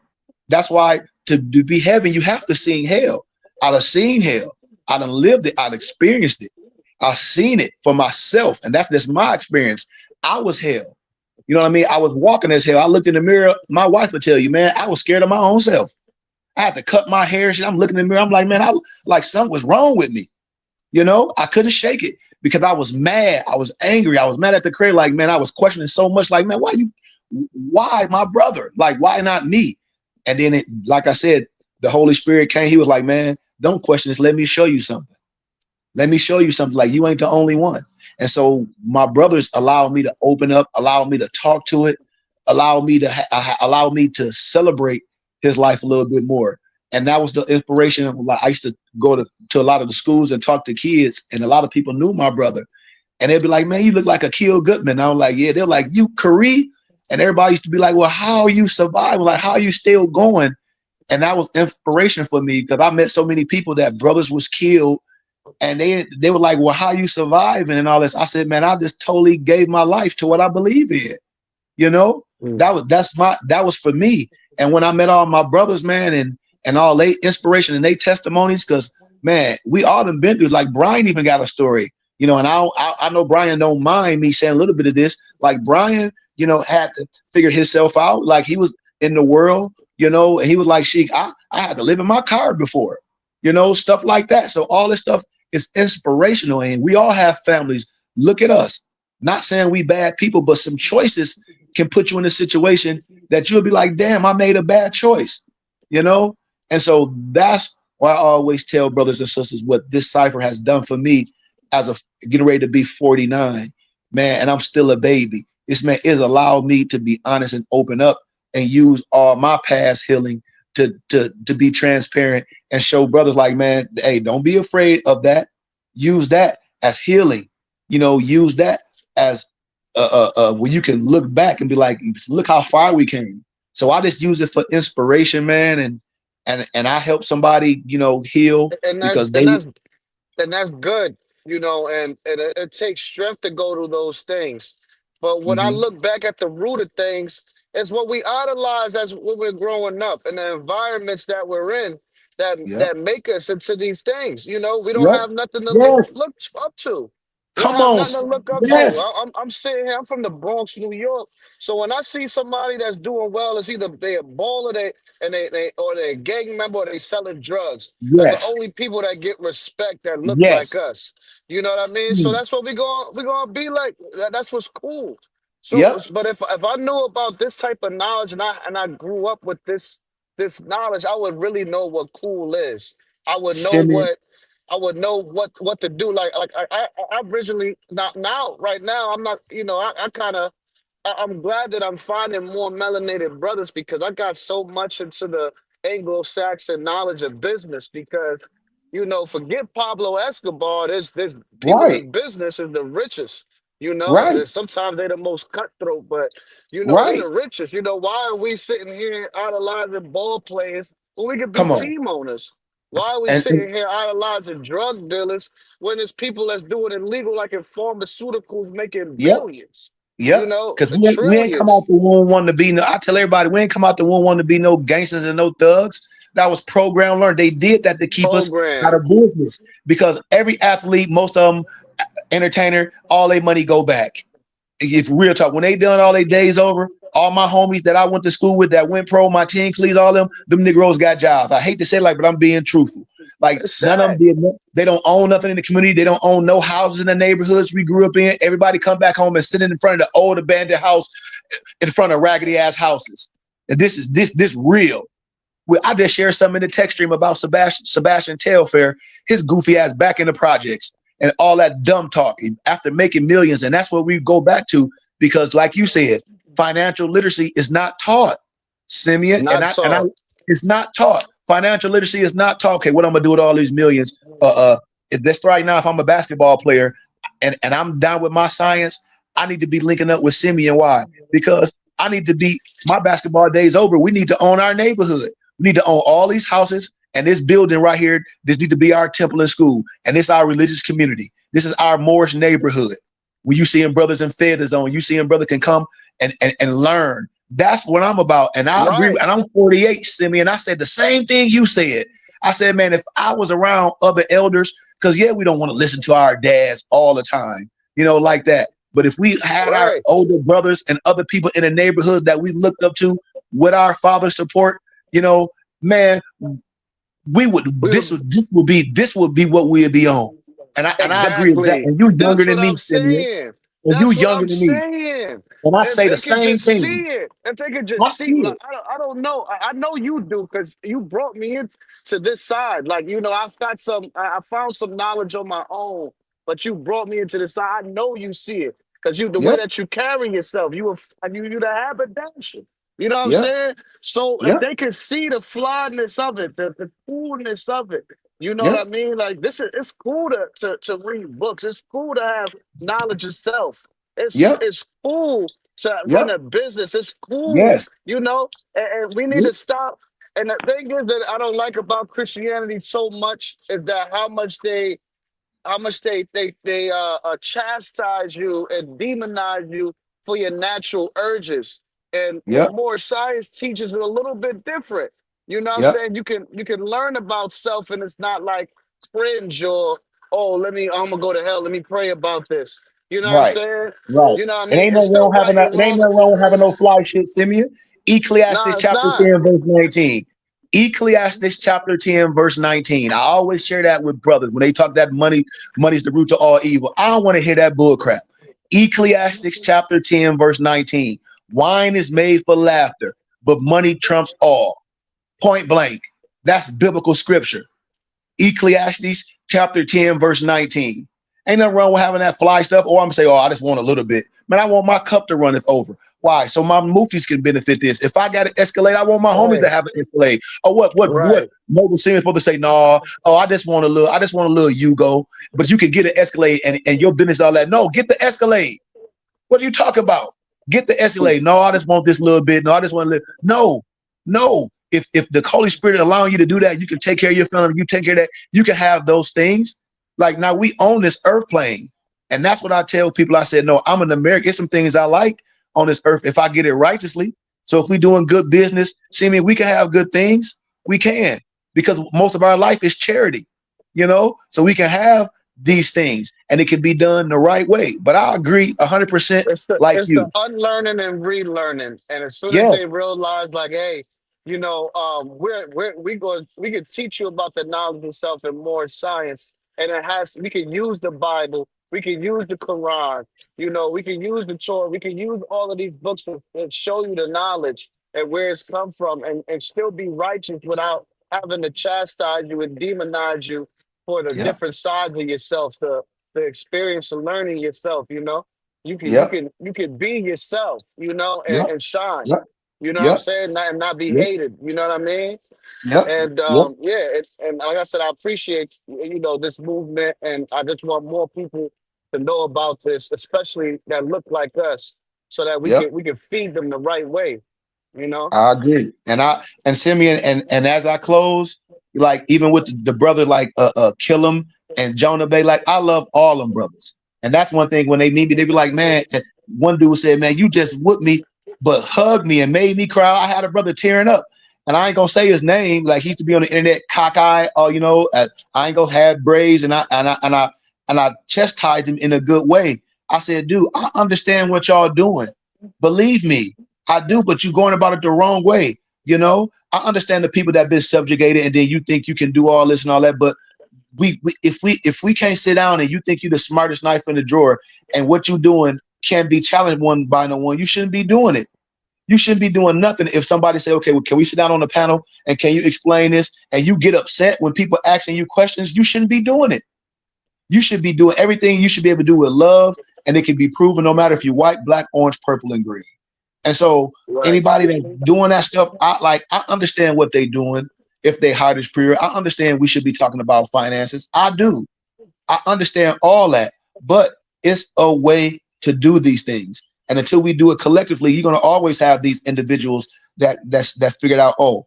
That's why to be heaven, you have to see hell. I done seen hell. I done lived it. I've experienced it. I've seen it for myself, and that's just my experience. I was hell. You know what I mean? I was walking as hell. I looked in the mirror. My wife would tell you, man, I was scared of my own self. I had to cut my hair. Shit. I'm looking in the mirror. I'm like, man, I like something was wrong with me. You know, I couldn't shake it because I was mad. I was angry. I was mad at the creator. Like, man, I was questioning so much. Like, man, why my brother? Like, why not me? And then, like I said, the Holy Spirit came. He was like, man, don't question this. Let me show you something. Let me show you something. Like, you ain't the only one. And so my brothers allowed me to open up, allowed me to talk to it, allowed me to celebrate his life a little bit more. And that was the inspiration. Like, I used to go to a lot of the schools and talk to kids, and a lot of people knew my brother. And they'd be like, man, you look like Akil Goodman. I was like, yeah. They're like, you Kareem? And everybody used to be like, well, how are you surviving? Like, how are you still going? And that was inspiration for me because I met so many people that brothers was killed. And they were like, well, how you surviving and all this? I said, man, I just totally gave my life to what I believe in. You know, that was for me. And when I met all my brothers, man, and all they inspiration and they testimonies, because man, we all done been through. Like Brian even got a story, you know, and I know Brian don't mind me saying a little bit of this. Like Brian, you know, had to figure himself out. Like he was in the world, you know, and he was like, Sheik, I had to live in my car before, you know, stuff like that. So all this stuff is inspirational, and we all have families. Look at us. Not saying we bad people, but some choices can put you in a situation that you'll be like, damn, I made a bad choice, you know? And so that's why I always tell brothers and sisters what this cipher has done for me as a getting ready to be 49, man, and I'm still a baby. This man is allowed me to be honest and open up and use all my past healing to be transparent and show brothers like, man, hey, don't be afraid of that. Use that as healing, you know, use that as where you can look back and be like, look how far we came. So I just use it for inspiration, man, and I help somebody, you know, heal And because that's good, you know, and it takes strength to go through those things. But when I Mhm. look back at the root of things, it's what we idolize as when we're growing up and the environments that we're in Yep, that make us into these things. You know, we don't yep, have nothing to yes, look up to. We don't come have on, nothing to look up to. yes, I'm sitting here. I'm from the Bronx, New York. So when I see somebody that's doing well, it's either they a baller, they or they a gang member, or they selling drugs. That's the yes, only people that get respect that look like yes, us. You know what I mean? So mm, that's what we gonna be like. That's what's cool. So, yep, but if I knew about this type of knowledge and I grew up with this knowledge, I would really know what cool is. I would know Simeon, what I would know what to do. Like I originally now right now I'm not, you know, I kind of I'm glad that I'm finding more melanated brothers because I got so much into the Anglo-Saxon knowledge of business because, you know, forget Pablo Escobar, there's people right, in business is the richest, you know. right, And sometimes they're the most cutthroat, but you know, they're right. the richest. You know, why are we sitting here idolizing ball players when we could be Come on, team owners? Why are we and sitting here idolizing drug dealers when there's people that's doing illegal like in pharmaceuticals making yep. billions? You Yep. know, Because we ain't come out trillions the womb wanting to be no. I tell everybody we ain't come out the womb wanting to be no gangsters and no thugs. That was program learned. They did that to keep us out program. of business. Because every athlete, most of them, entertainer, all their money go back. If real talk, when they done all their days over, all my homies that I went to school with that went pro, my team cleats, all them Negroes got jobs. I hate to say it like, but I'm being truthful. Like It's none of them sad. did. They don't own nothing in the community. They don't own no houses in the neighborhoods we grew up in. Everybody come back home and sitting in front of the old abandoned house, in front of raggedy ass houses. And this real. Well, I just shared something in the text stream about Sebastian Telfair, his goofy ass back in the projects and all that dumb talk after making millions. And that's what we go back to because, like you said, financial literacy is not taught, It's Simeon, and not I, taught. it's not taught. Financial literacy is not taught. Okay, what I'm gonna do with all these millions? If this right now, if I'm a basketball player and I'm down with my science, I need to be linking up with Simeon. Why? Because I need to be my basketball days over. We need to own our neighborhood. We need to own all these houses and this building right here. This needs to be our temple and school. And this is our religious community. This is our Moorish neighborhood. When you seeing brothers in feathers on, you seeing brother can come and learn. That's what I'm about. And I agree. Right. And I'm 48, Simeon. I said the same thing you said. I said, man, if I was around other elders, because yeah, we don't want to listen to our dads all the time, you know, like that. But if we had our Right. older brothers and other people in the neighborhood that we looked up to with our father's support, you know, man, we would We this would, would this would be what we'd be on. And I agree exactly. exactly. And you younger That's than what me, I'm Simeon, saying. and you That's what younger I'm than me. saying. And I If say the they could same just see thing. it, if they could I just see, see like, it. I don't know. I know you do because you brought me into this side. Like, I found some knowledge on my own, but you brought me into this side. I know you see it because the way Yep, that you carry yourself, you the haberdasher. You know what I'm yep, saying? So if yep, they could see the flawedness of it, the coolness of it, you know what yep, I mean? Like it's cool to read books. It's cool to have knowledge of self. yep, It's cool to run yep, a business. It's cool, yes, and we need yep, to stop. And the thing is that I don't like about Christianity so much is that how much they chastise you and demonize you for your natural urges. And yep, more science teaches it a little bit different. You know what I'm yep, saying? You can learn about self and it's not like cringe or oh I'm gonna go to hell. Let me pray about this. You know what I'm right, saying? right. You know what I It mean? ain't It's no still wrong having right that. and It ain't wrong. no wrong having no fly shit, Simeon. Ecclesiastes Nah, it's chapter not. 10, verse 19. Ecclesiastes chapter 10, verse 19. I always share that with brothers when they talk that money's the root to all evil. I don't want to hear that bull crap. Ecclesiastes chapter 10, verse 19. Wine is made for laughter, but money trumps all. Point blank. That's biblical scripture. Ecclesiastes chapter 10, verse 19. Ain't nothing wrong with having that fly stuff. Or I'm gonna say, oh, I just want a little bit. Man, I want my cup to runneth over. Why? So my moofies can benefit this. If I got an Escalade, I want my homies to Right, have an Escalade. Or what right. Mobile Siemens supposed to say, no, oh, I just want a little Yugo. But you can get an Escalade and your business all that. No, get the Escalade. What are you talking about? Get the Escalade. No, I just want this little bit. No, I just want a little. No, no. If the Holy Spirit allowing you to do that, you can take care of your family. You take care of that. You can have those things. Like now, we own this earth plane, and that's what I tell people. I said, no, I'm an American. There's some things I like on this earth if I get it righteously. So if we doing good business, see me, we can have good things. We can because most of our life is charity. So we can have these things and it can be done the right way. But I agree 100% It's the like it's the you. unlearning and relearning. And as soon as they Yes. realize, like, hey, we can teach you about the knowledge of self and more science, and we can use the Bible, we can use the Quran, we can use the Torah, we can use all of these books to show you the knowledge and where it's come from, and still be righteous without having to chastise you and demonize you for the Yep. different sides of yourself, the experience of learning yourself. Yep. You can be yourself, Yep. and shine. Yep. You know what I'm Yep. saying? And not be Yep. hated. You know what I mean? Yep. And Yep. and like I said, I appreciate this movement, and I just want more people to know about this, especially that look like us, so that we Yep. can feed them the right way. You know? I agree. And Simeon and as I close, like even with the brother like Killam and Jonah Bay, like I love all them brothers. And that's one thing when they meet me, they be like, man, and one dude said, man, you just whooped me, but hugged me and made me cry. I had a brother tearing up. And I ain't gonna say his name, like he used to be on the internet cockeye, or I ain't gonna have braids, and I chastised him in a good way. I said, dude, I understand what y'all doing. Believe me, I do, but you're going about it the wrong way. I understand the people that have been subjugated, and then you think you can do all this and all that. But if we can't sit down and you think you're the smartest knife in the drawer, and what you're doing can be challenged one by no one, you shouldn't be doing it. You shouldn't be doing nothing. If somebody say, okay, well, can we sit down on the panel and can you explain this? And you get upset when people asking you questions, you shouldn't be doing it. You should be doing everything you should be able to do with love, and it can be proven no matter if you're white, black, orange, purple, and green. And so Right. anybody that's doing that stuff, I understand what they're doing. If they heart is pure, I understand we should be talking about finances. I do. I understand all that, but it's a way to do these things. And until we do it collectively, you're gonna always have these individuals that figured out, oh,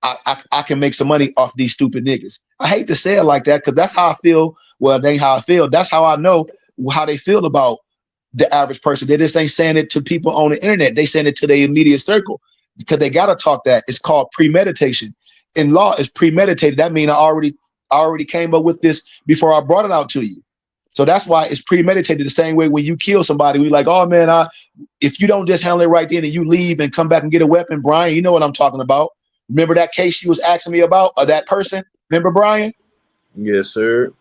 I can make some money off these stupid niggas. I hate to say it like that because that's how I feel. Well, that ain't how I feel. That's how I know how they feel about the average person. They just ain't saying it to people on the internet. They saying it to their immediate circle because they gotta talk that. It's called premeditation. In law, it's premeditated. That means I already came up with this before I brought it out to you. So that's why it's premeditated. The same way when you kill somebody, we like, oh man, if you don't just handle it right then and you leave and come back and get a weapon, Brian, you know what I'm talking about. Remember that case you was asking me about, or that person? Remember, Brian? Yes, sir.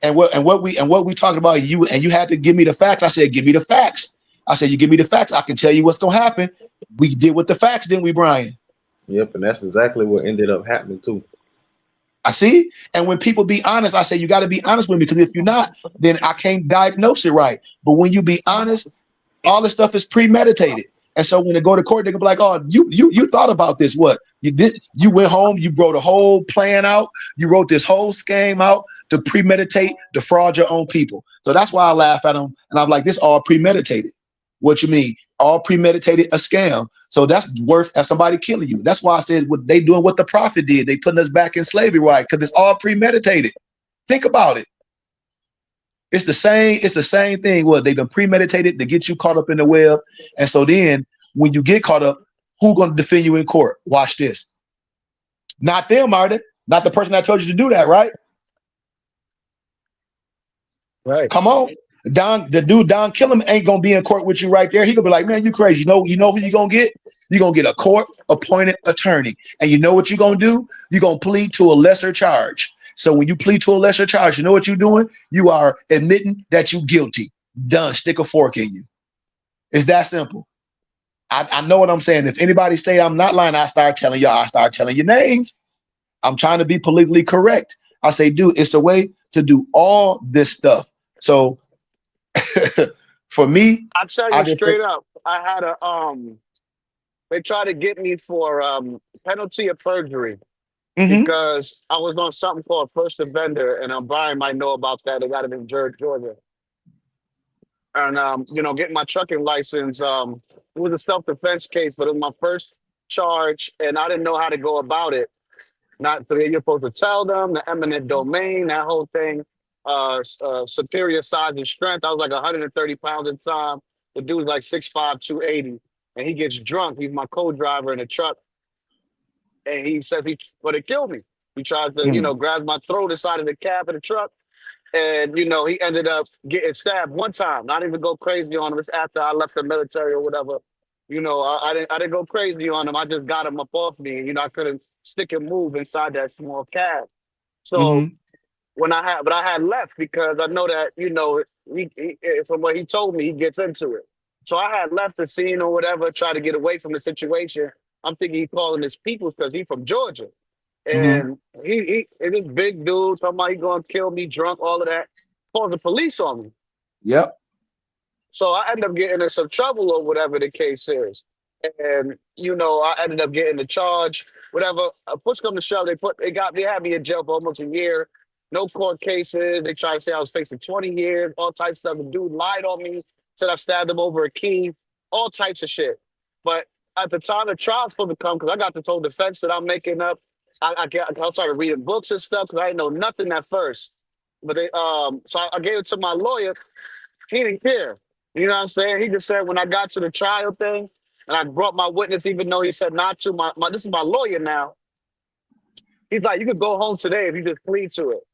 And what we talking about, you had to give me the facts. I said, give me the facts. I said, you give me the facts, I can tell you what's gonna happen. We did with the facts, didn't we, Brian? Yep, and that's exactly what ended up happening too. I see. And when people be honest, I say you got to be honest with me, because if you're not, then I can't diagnose it right. But when you be honest, all this stuff is premeditated. And so when they go to court, they can be like, "Oh, you thought about this? What you did? You went home, you wrote a whole plan out, you wrote this whole scheme out to premeditate, defraud your own people." So that's why I laugh at them, and I'm like, "This all premeditated." What you mean? All premeditated, a scam. So that's worth as somebody killing you. That's why I said what they doing, what the prophet did. They putting us back in slavery, right? Because it's all premeditated. Think about it. It's the same thing. What they done premeditated to get you caught up in the web. And so then when you get caught up, who gonna defend you in court? Watch this. Not them, are they? Not the person that told you to do that, right? Right. Come on. The dude Don Killam ain't gonna be in court with you right there. He gonna be like, man, you crazy. You know who you gonna get? You're gonna get a court-appointed attorney. And you know what you're gonna do? You're gonna plead to a lesser charge. So when you plead to a lesser charge, you know what you're doing? You are admitting that you're guilty. Done. Stick a fork in you. It's that simple. I know what I'm saying. If anybody say I'm not lying, I start telling you names. I'm trying to be politically correct. I say, dude, it's a way to do all this stuff. So for me, I'll tell I you just say, straight up. I had a they tried to get me for penalty of perjury mm-hmm, because I was on something called first offender, and Brian might know about that. They got it in Georgia. And getting my trucking license, it was a self-defense case, but it was my first charge, and I didn't know how to go about it. Not so you're supposed to tell them the eminent domain, that whole thing, superior size and strength. I was like 130 pounds at the time. The dude's like 6'5", 280, and he gets drunk. He's my co-driver in a truck, and he says he want to kill me. He tries to, mm, grab my throat inside of the cab of the truck. And, he ended up getting stabbed one time. Not even go crazy on him. It's after I left the military or whatever. I didn't go crazy on him. I just got him up off me. And, I couldn't stick and move inside that small cab. So mm-hmm, but I had left because I know that, from what he told me, he gets into it. So I had left the scene or whatever, try to get away from the situation. I'm thinking he calling his peoples because he from Georgia. mm-hmm. And he and this big dude talking about he gonna kill me, drunk, all of that, calls the police on me. Yep. So I ended up getting in some trouble or whatever the case is. And I ended up getting the charge, whatever. Push come to shove, they had me in jail for almost a year. No court cases. They tried to say I was facing 20 years, all types of stuff. The dude lied on me, said I stabbed him over a key, all types of shit. But at the time the trial's supposed to come, because I got this whole defense that I'm making up. I started reading books and stuff because I didn't know nothing at first. But so I gave it to my lawyer. He didn't care. You know what I'm saying? He just said when I got to the trial thing, and I brought my witness, even though he said not to. This is my lawyer now. He's like, you could go home today if you just plead to it.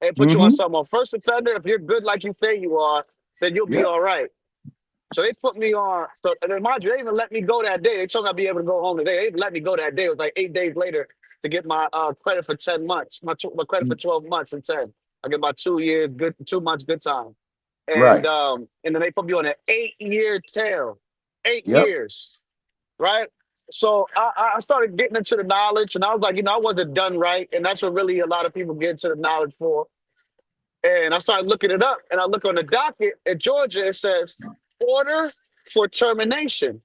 They put you on Mm-hmm. something on first offender. If you're good like you say you are, then you'll be Yep. all right. So they put me on. So and then mind you, they even let me go that day. They told me I'd be able to go home today. They even let me go that day. It was like 8 days later to get my credit for 10 months. My credit for 12 months and 10. I get my 2 years, good 2 months, good time. Right. And then they put me on an 8-year tail. Eight Yep. years, right? So I started getting into the knowledge, and I was like, I wasn't done right, and that's what really a lot of people get into the knowledge for. And I started looking it up, and I look on the docket in Georgia. It says order for termination.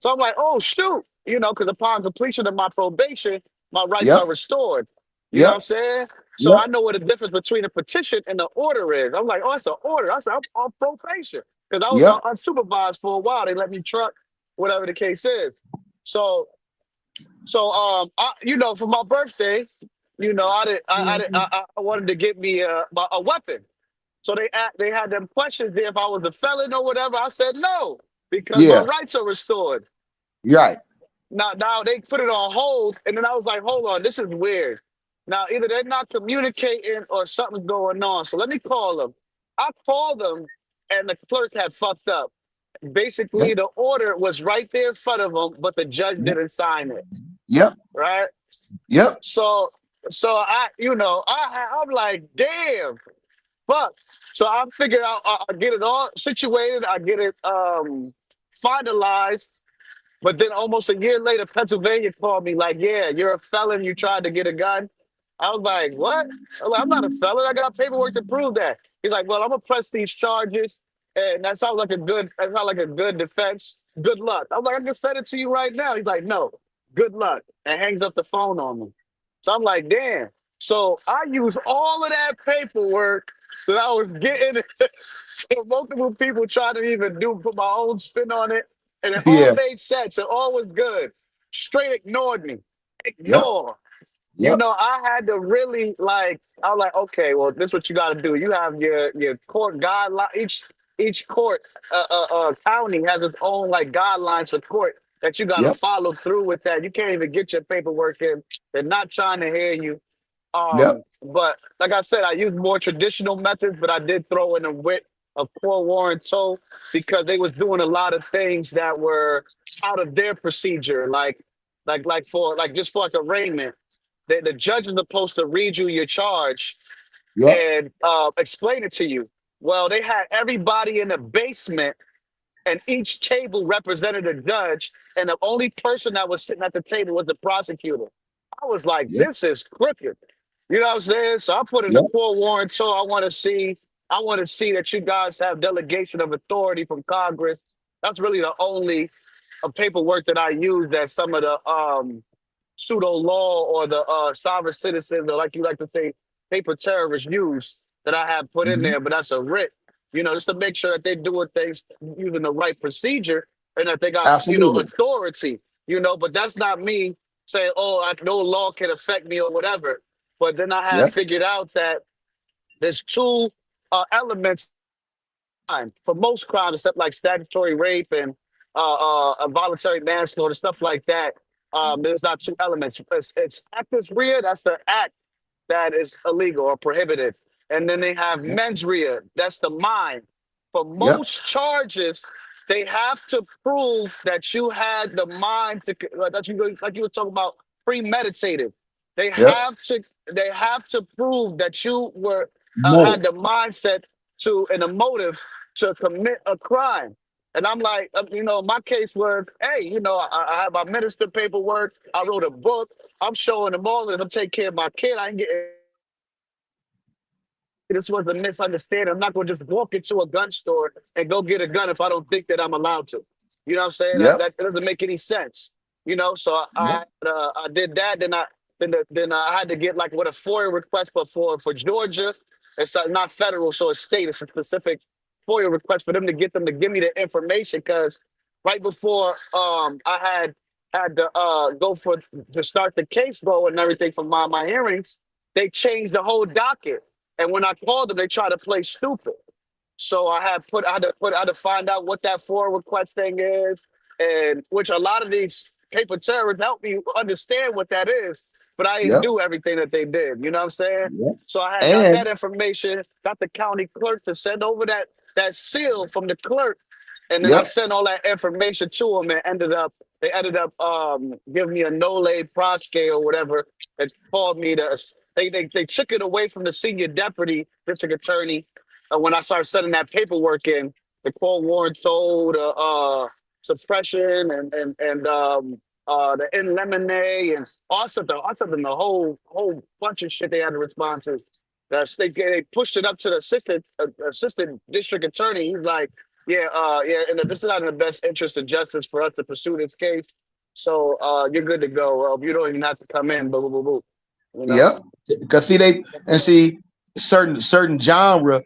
So I'm like, oh shoot, because upon completion of my probation, my rights Yep. are restored. You know what Yep. I'm saying? So Yep. I know what the difference between a petition and the order is. I'm like, oh, it's an order. I said, I'm on probation because I was Yep. unsupervised for a while. They let me truck, whatever the case is. So for my birthday, I wanted to get me a weapon. So they had them questions there if I was a felon or whatever. I said no because my Yeah. rights are restored. Right. Now they put it on hold, and then I was like, hold on, this is weird. Now either they're not communicating or something's going on. So let me call them. I called them, and the clerk had fucked up. Yep. Basically, the order was right there in front of them, but the judge didn't sign it. Yep. Right. Yep. So, I'm like, damn, fuck. So I figured out, I get it all situated, I get it finalized. But then almost a year later, Pennsylvania called me like, yeah, you're a felon. You tried to get a gun. I was like, what? I'm not a felon. I got paperwork to prove that. He's like, well, I'm gonna press these charges, and that sounds like a good defense. Good luck. I'm like, I can send it to you right now. He's like, no, good luck, and hangs up the phone on me. So I'm like, damn. So I use all of that paperwork that I was getting from multiple people trying to even put my own spin on it, and it all Yeah. made sense. It all was good. Straight ignored me. Yep. Ignore. Yep. I had to really I was like, okay, well, this is what you got to do. You have your court guideline. Each court county has its own like guidelines for court that you got to Yep. follow through with that. You can't even get your paperwork in. They're not trying to hear you. Yep. But like I said, I used more traditional methods, but I did throw in a wit of poor Warren Toe because they was doing a lot of things that were out of their procedure, just for like arraignment. The judge is supposed to read you your charge Yep. and explain it to you. Well, they had everybody in the basement, and each table represented a judge, and the only person that was sitting at the table was the prosecutor. I was like, Yep. this is crooked. You know what I'm saying? So I put in a Yep. poor warrant. So I want to see that you guys have delegation of authority from Congress. That's really the only paperwork that I use that some of the pseudo law or the sovereign citizens, or like you like to say, paper terrorists use that I have put in Mhm. there. But that's a writ, just to make sure that they're doing things using the right procedure and that they got, Absolutely. authority, but that's not me saying, oh, no law can affect me or whatever. But then I have Yep. figured out that there's two elements for most crimes, except like statutory rape and involuntary manslaughter, stuff like that. There's not two elements. It's actus rea, that's the act that is illegal or prohibited. And then they have mens rea, that's the mind. For Yep. most charges, they have to prove that you had the mind to, like you were talking about, premeditated. They Yep. have to they have to prove that you were had Motive. the mindset to and a motive to commit a crime. And I'm like, my case was, hey, I have my minister paperwork. I wrote a book. I'm showing them all that I'm taking care of my kid. I ain't getting. This was a misunderstanding. I'm not going to just walk into a gun store and go get a gun if I don't think that I'm allowed to. You know what I'm saying? Yep. That doesn't make any sense. So Yep. I did that. Then I had to get like what a FOIA request, but for Georgia, it's not federal, so it's state. It's a specific FOIA request for them to get them to give me the information because right before I had to go to start the case go and everything for my hearings, they changed the whole docket. And when I called them, they tried to play stupid. So I had to find out what that FOIA request thing is, and which a lot of these paper terrorists help me understand what that is, but I didn't Yep. do everything that they did. You know what I'm saying? Yep. So I had got that And information, got the county clerk to send over that seal from the clerk, and then I yep. sent all that information to them, and they ended up giving me a nole proske or whatever, and called me to. They took it away from the senior deputy district attorney when I started sending that paperwork in. The court warrant told suppression and the in lemonade and also the whole bunch of shit they had to respond to. They pushed it up to the assistant district attorney. He's like, yeah, and this is not in the best interest of justice for us to pursue this case. So you're good to go. You don't even have to come in. Boo, boo, boo, boo. Yep. Because see certain genre.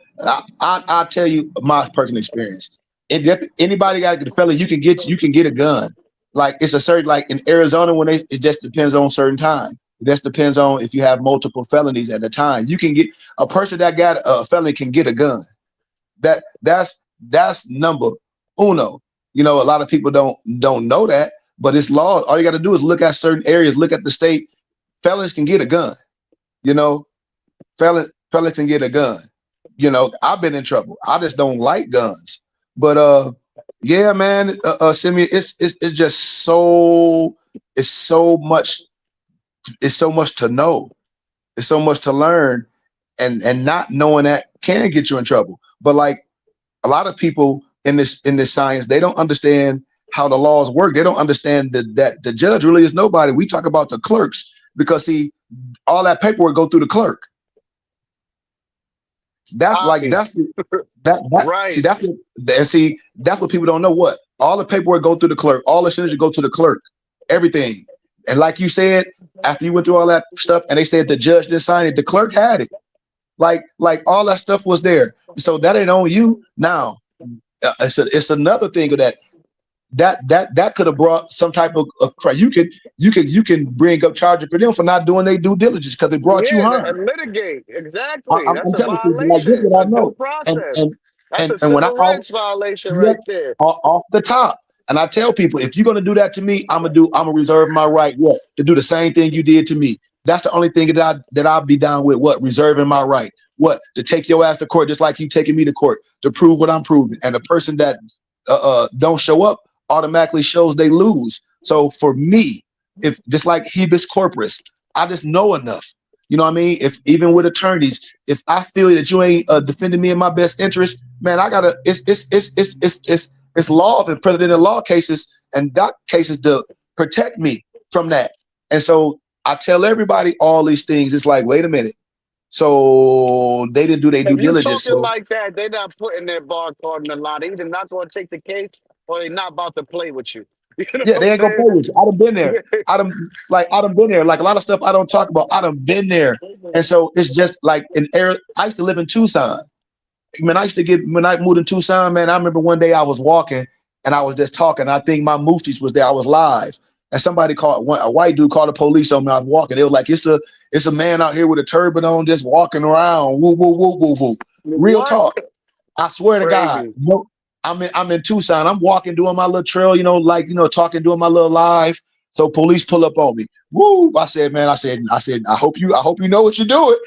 I tell you my personal experience. If anybody got the fella, you can get a gun. Like it's a certain like in Arizona when it just depends on certain time. It just depends on if you have multiple felonies at the time. You can get a person that got a felony can get a gun. That's number uno. A lot of people don't know that, but it's law. All you got to do is look at certain areas, look at the state. Felons can get a gun. Felons can get a gun. You know, I've been in trouble. I just don't like guns. But yeah, man, Simeon, it's just it's so much to know. It's so much to learn, and not knowing that can get you in trouble. But like a lot of people in this science, they don't understand how the laws work. They don't understand that the judge really is nobody. We talk about the clerks because see, all that paperwork go through the clerk. That's like Copy. see Right. that's what people don't know. What all the paperwork go through the clerk, all the signature go to the clerk, everything. And like you said, after you went through all that stuff, and they said the judge didn't sign it, the clerk had it. Like all that stuff was there. So that ain't on you. Now it's another thing of that could have brought some type of crime. You can bring up charges for them for not doing their due diligence because it brought you Yeah, harm. and litigate. Exactly. I'm That's a telling you, like this is violation what I of due know. And process. and That's a and when I civil rights violation Yep, right there. off the top. And I tell people, if you're gonna do that to me, I'm gonna reserve my right what to do the same thing you did to me. That's the only thing that I'll be down with. What reserving my right? What to take your ass to court just like you taking me to court to prove what I'm proving. And the person that don't show up automatically shows they lose. So for me, if just like habeas corpus, I just know enough. You know what I mean? If even with attorneys, if I feel that you ain't defending me in my best interest, man, I gotta. It's law and president law cases and doc cases to protect me from that. And so I tell everybody all these things. It's like, wait a minute. So they didn't do their due If you diligence. talking So like that, they're not putting their bar card in the line. They either not going to take the case or they're not about to play with you. You know yeah, what I'm they ain't gonna play saying? with you. I done been there. I done been there. Like a lot of stuff I don't talk about. I done been there. And so it's just like an air. I used to live in Tucson. Man, I used to get when I moved in Tucson, man. I remember one day I was walking and I was just talking. I think my Moosties was there. I was live. And somebody a white dude called the police on me. I was walking. They were like, it's a man out here with a turban on just walking around. Woo, woo, woo, woo, woo. Real What? talk. I swear to God. Crazy. No, I'm in Tucson. I'm walking, doing my little trail, talking, doing my little live. So police pull up on me. Woo! I said, man, I said, I hope you know what you're doing.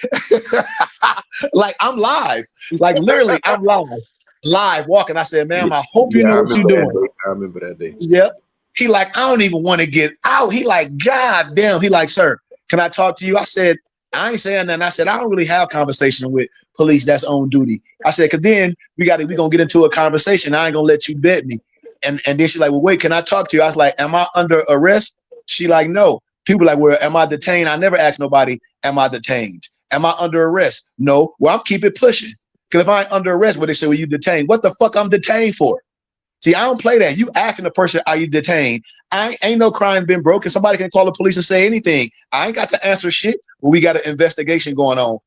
Like I'm live. Like literally, I'm live walking. I said, ma'am, I hope you Yeah, know I what you're remember that doing. day. I remember that day. Yep. He like, I don't even want to get out. He like, God damn. He like, sir, can I talk to you? I said, I ain't saying that. I said, I don't really have conversation with police that's on duty. I said, cause then we gonna get into a conversation. I ain't gonna let you bet me. And then she's like, well, wait, can I talk to you? I was like, am I under arrest? She like, no. People like, well, am I detained? I never asked nobody, am I detained? Am I under arrest? No. Well, I'm keep it pushing. Cause if I ain't under arrest, what they say, well, you detained. What the fuck I'm detained for? See, I don't play that. You asking the person, are you detained? Ain't no crime been broken. Somebody can call the police and say anything. I ain't got to answer shit. Well, we got an investigation going on.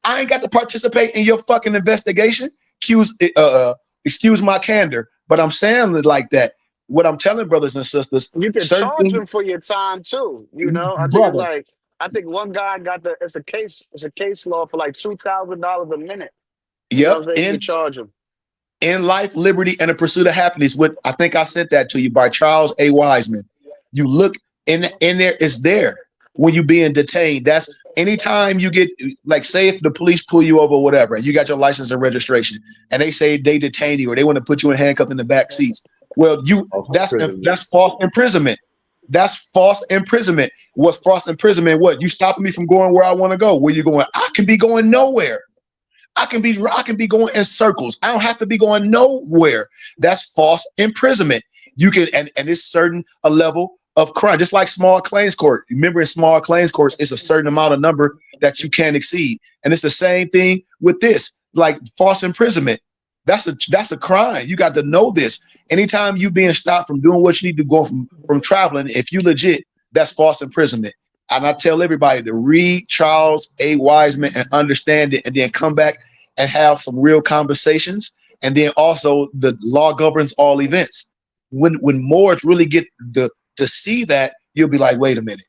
I ain't got to participate in your fucking investigation. Excuse my candor, but I'm saying it like that. What I'm telling brothers and sisters, You can certain charge things, them for your time too. You know, I think it's brother. like I think one guy got it's a case law for like $2,000 a minute. You know Yep, what I'm saying? You can charge them. in life, liberty, and the pursuit of happiness. What I think I sent that to you by Charles A. Wiseman. You look in there, it's there when you being detained. That's anytime you get like, say if the police pull you over or whatever, and you got your license and registration, and they say they detain you or they want to put you in handcuffs in the back seats. Well, that's false imprisonment. That's false imprisonment. What's false imprisonment? What you stopping me from going where I want to go? Where you going? I can be going nowhere. I can be going in circles. I don't have to be going nowhere. That's false imprisonment. You can and it's certain a level of crime, just like small claims court. Remember, in small claims courts, it's a certain amount of number that you can't exceed, and it's the same thing with this, like false imprisonment. That's a crime. You got to know this. Anytime you being stopped from doing what you need to go from traveling, if you legit, that's false imprisonment. And I tell everybody to read Charles A. Wiseman and understand it, and then come back and have some real conversations. And then also the law governs all events. When more really get to see that, you'll be like, wait a minute,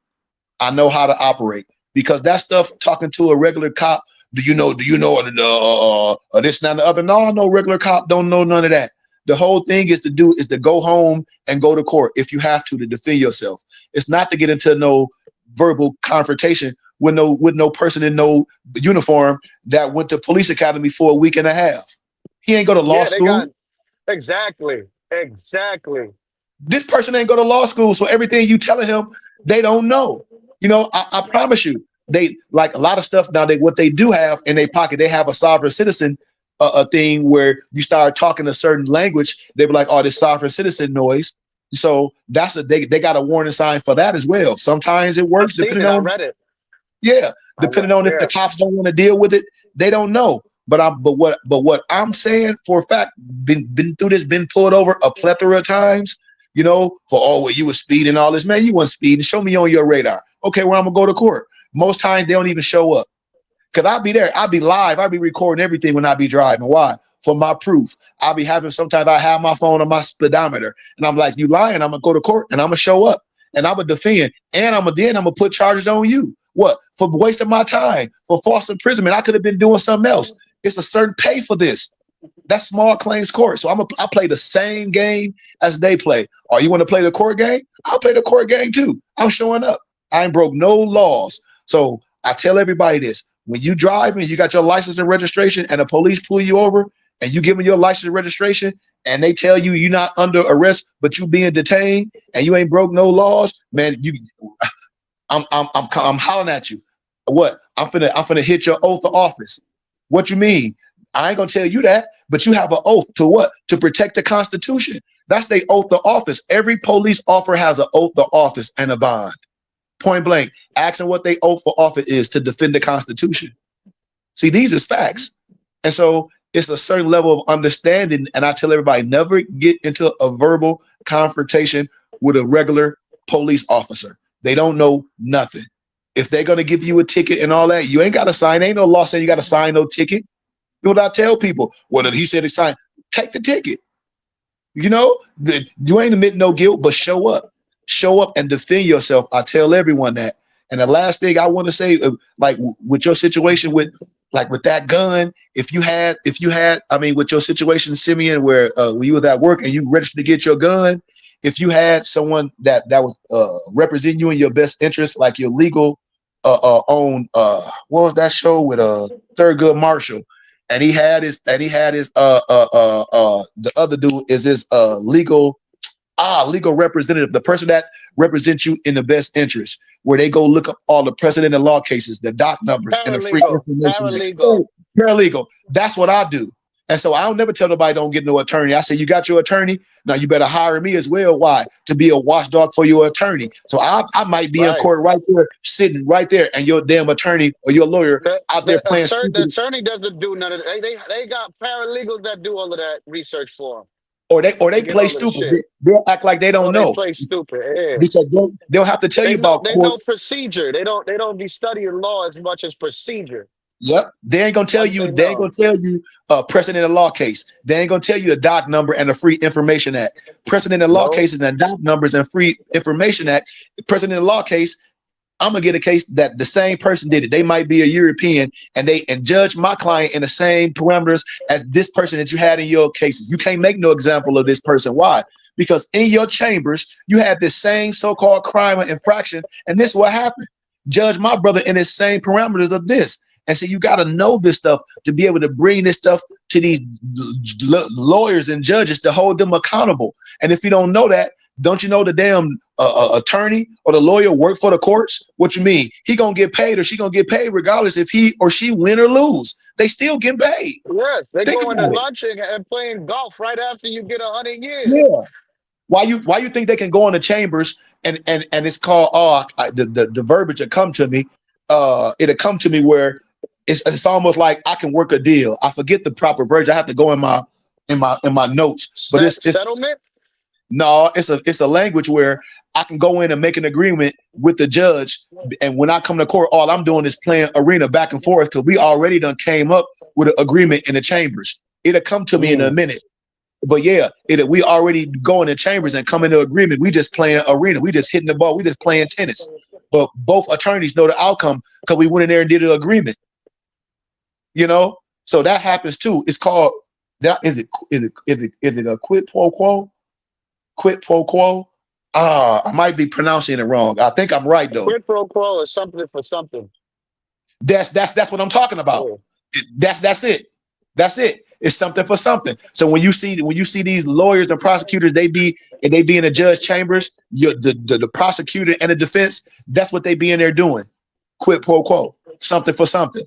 I know how to operate. Because that stuff, talking to a regular cop, do you know this, and the other? No, no regular cop don't know none of that. The whole thing is to go home and go to court if you have to defend yourself. It's not to get into no verbal confrontation with no person in no uniform that went to police academy for a week and a half. He ain't go to law Yeah, they school. got exactly. This person ain't go to law school, so everything you telling him, they don't know. I promise you, they like a lot of stuff now. What they do have in their pocket, they have a sovereign citizen a thing where you start talking a certain language, they be like, "Oh, this sovereign citizen noise." So they got a warning sign for that as well. Sometimes it I've works seen depending it. I on read it. yeah, depending on if the Yeah. cops don't want to deal with it, they don't know. But what I'm saying for a fact, been through this, been pulled over a plethora of times, for well, you was speeding all this, man, you wasn't speeding. Show me on your radar. Okay, well, I'm gonna go to court. Most times they don't even show up. Cause I'll be there, I'll be live, I'll be recording everything when I be driving. Why? For my proof. I'll be having sometimes I have my phone on my speedometer and I'm like, you lying, I'm gonna go to court and I'm gonna show up and I'm gonna defend and I'm gonna put charges on you. What? For wasting my time, for false imprisonment. I could have been doing something else. It's a certain pay for this. That's small claims court. So I play the same game as they play. Or you want to play the court game? I'll play the court game too. I'm showing up. I ain't broke no laws. So I tell everybody this. When you drive and you got your license and registration and the police pull you over and you give them your license and registration and they tell you you're not under arrest, but you being detained and you ain't broke no laws, man, I'm hollering at you. What? I'm finna hit your oath of office. What you mean? I ain't gonna tell you that, but you have an oath to what? To protect the Constitution. That's the oath of office. Every police officer has an oath of office and a bond. Point blank, asking what they oath for office is to defend the Constitution. See, these is facts. And so it's a certain level of understanding. And I tell everybody, never get into a verbal confrontation with a regular police officer. They don't know nothing. If they're going to give you a ticket and all that, you ain't got to sign. Ain't no law saying you got to sign no ticket. You know what I tell people? Well, he said it's signed. Take the ticket. You ain't admit no guilt, but show up. Show up and defend yourself. I tell everyone that. And the last thing I want to say, like with your situation with that gun, if you had, with your situation, Simeon, where when you was at work and you registered to get your gun, if you had someone that was representing you in your best interest, like your legal own, what was that show with Thurgood Marshall? And he had his the other dude is his legal representative, the person that represents you in the best interest, where they go look up all the precedent and law cases, the doc numbers, and the free information. Paralegal. That's what I do. And so I don't never tell nobody don't get no attorney. I say, you got your attorney? Now you better hire me as well. Why? To be a watchdog for your attorney. So I might be in court right there, sitting right there, and your damn attorney or your lawyer out there playing The stupid. attorney doesn't do none of that. They got paralegals that do all of that research for them. Or they Get play all of the stupid. shit. They'll act like they don't Or they know. play stupid. Yeah. Because they'll have to tell you about They court. know procedure. They don't be studying law as much as procedure. Yep. They ain't gonna tell you. They ain't gonna tell you precedent in law case. They ain't gonna tell you a doc number and a Free Information Act. Precedent in law cases and doc numbers and Free Information Act. Precedent in law case. I'm gonna get a case that the same person did it. They might be a European and judge my client in the same parameters as this person that you had in your cases. You can't make no example of this person. Why? Because in your chambers, you had this same so-called crime or infraction, and this is what happened. Judge my brother in the same parameters of this. And so you got to know this stuff to be able to bring this stuff to these lawyers and judges to hold them accountable. And if you don't know that, don't you know the damn attorney or the lawyer work for the courts? What you mean? He gonna get paid or she gonna get paid regardless if he or she win or lose. They still get paid. Yes, they Think going to about it. lunch and playing golf right after you get 100 years. Yeah. Why you think they can go in the chambers and it's called the verbiage will come to me. It'll come to me where it's almost like I can work a deal. I forget the proper verbiage. I have to go in my notes. But it's settlement. No, it's a language where I can go in and make an agreement with the judge, and when I come to court, all I'm doing is playing arena back and forth because we already done came up with an agreement in the chambers. It'll come to me in a minute, but yeah, we already go in the chambers and come into agreement. We just playing arena. We just hitting the ball. We just playing tennis. But both attorneys know the outcome because we went in there and did an agreement. So that happens too. It's called that. Is it a quid pro quo? Quid pro quo. I might be pronouncing it wrong. I think I'm right though. Quid pro quo is something for something. That's what I'm talking about. Yeah. That's it. That's it. It's something for something. So when you see these lawyers and prosecutors, they be in the judge chambers, the prosecutor and the defense, that's what they be in there doing. Quid pro quo, something for something.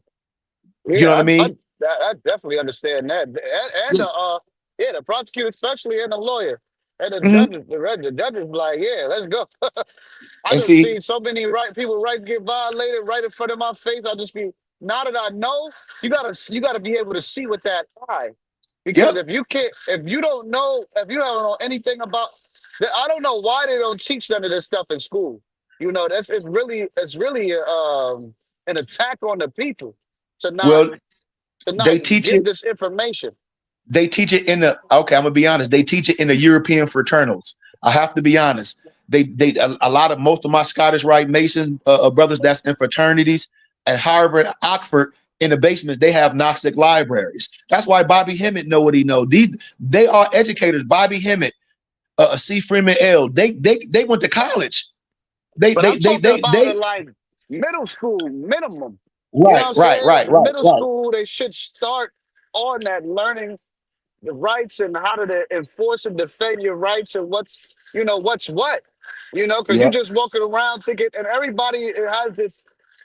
You know what I mean? I definitely understand that, and the prosecutor especially, and the lawyer, and the Mhm. judges. The judges like, yeah, let's go. I And just see, seen so many people rights get violated right in front of my face. I just be now that I know, you gotta be able to see with that eye, because yep. if you don't know, if you don't know anything about, I don't know why they don't teach none of this stuff in school. You know, it's really an attack on the people to not Well, to not they teach give it. this information. They teach it in the okay. I'm gonna be honest. They teach it in the European fraternals. I have to be honest. They a lot of most of my Scottish Rite Mason brothers that's in fraternities at Harvard, Oxford, in the basement they have Gnostic libraries. That's why Bobby Hemmett know what he know. They are educators. Bobby Hemmett, C. Freeman L. They went to college. They But they I'm they talking they about they it like middle school minimum. You know right what I'm right saying? right In right middle right. school, they should start on that learning the rights and how to enforce and defend your rights and what's what. You know, because you Yep. just walking around thinking, and everybody has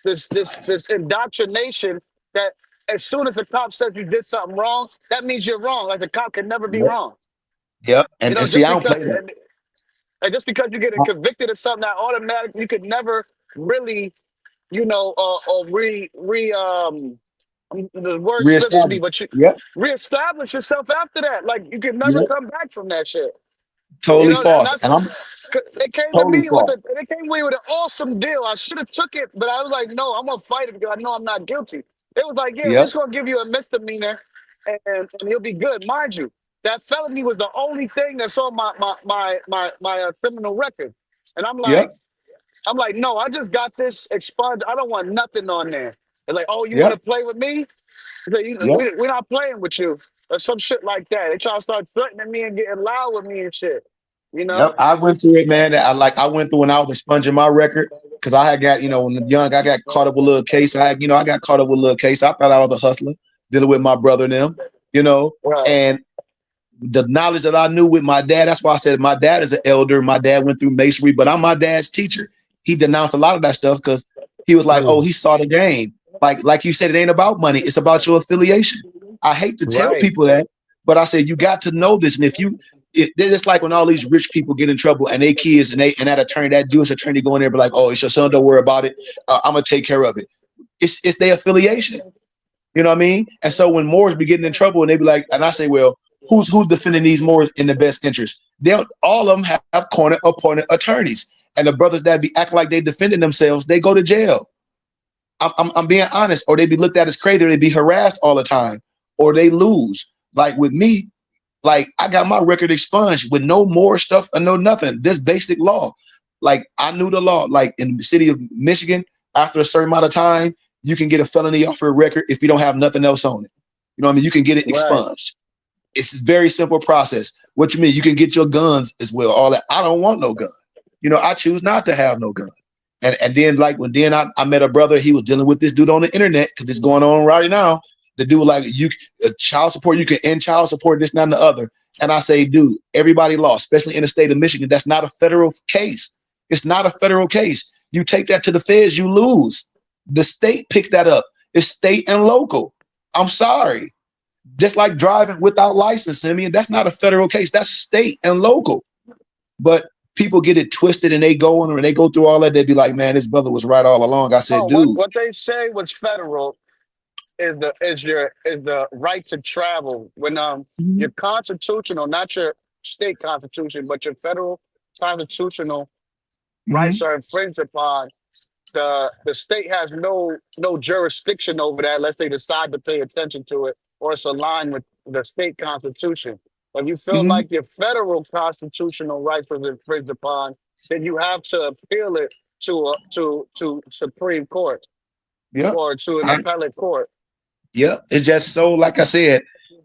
this indoctrination that as soon as the cop says you did something wrong, that means you're wrong. Like the cop can never be Yep. wrong. Yep. You know, And see, just I don't because play that. and just because you're getting convicted of something that automatically you could never really, or the word slips me, Reestablish. but you Yep. reestablish yourself after that. Like you can never Yep. come back from that shit. You Totally know, and false. that's And I'm they came to totally me with false. an awesome deal. I should have took it, but I was like, no, I'm gonna fight it because I know I'm not guilty. It was like, yeah, we're Yep. just gonna give you a misdemeanor, and you'll be good. Mind you, that felony was the only thing that's on my criminal record, and Yep. I'm like, no, I just got this expunged. I don't want nothing on there. They're like, oh, you want Yep. to play with me? Yep. We're not playing with you, or some shit like that. They try to start threatening me and getting loud with me and shit. You Yep. know? I went through it, man. I went through when I was expunging my record because I had got, when young, I got caught up with a little case. I got caught up with a little case. I thought I was a hustler dealing with my brother and them, Right. and the knowledge that I knew with my dad. That's why I said my dad is an elder. My dad went through masonry, but I'm my dad's teacher. He denounced a lot of that stuff because he was like, oh, Mm. he saw the game. Like you said, it ain't about money. It's about your affiliation. I hate to tell Right. people that, but I said you got to know this. And it's like when all these rich people get in trouble and they kids and that Jewish attorney go in there and be like, oh, it's your son. Don't worry about it. I'm gonna take care of it. It's their affiliation. You know what I mean? And so when Moors be getting in trouble and they be like, and I say, well, who's defending these Moors in the best interest? They'll all of them have corner appointed attorneys. And the brothers that be acting like they defending themselves, they go to jail. I'm being honest, or they be looked at as crazy, or they be harassed all the time, or they lose. Like with me, like I got my record expunged with no more stuff and no nothing. This basic law. Like I knew the law. Like in the city of Michigan, after a certain amount of time, you can get a felony off your record if you don't have nothing else on it. You know what I mean? You can get it Right. expunged. It's a very simple process. What you mean? You can get your guns as well. All that. I don't want no gun. I choose not to have no gun. And then like when I met a brother, he was dealing with this dude on the internet because it's going on right now. The dude like child support, you can end child support, this, not, and the other. And I say, dude, everybody lost, especially in the state of Michigan. That's not a federal case. It's not a federal case. You take that to the feds, you lose. The state picked that up. It's state and local. I'm sorry. Just like driving without license, I mean, that's not a federal case. That's state and local. But people get it twisted and they go and when they go through all that, they be like, man, this brother was right all along. I said, Oh, what dude. what they say was federal is the right to travel when your constitutional, not your state constitution, but your federal constitutional rights Mhm. are infringed upon. The state has no jurisdiction over that unless they decide to pay attention to it or it's aligned with the state constitution. If you feel Mhm. like your federal constitutional rights was infringed upon, then you have to appeal it to Supreme Court Yep. or to an appellate court. Yep. It's just so, like I said,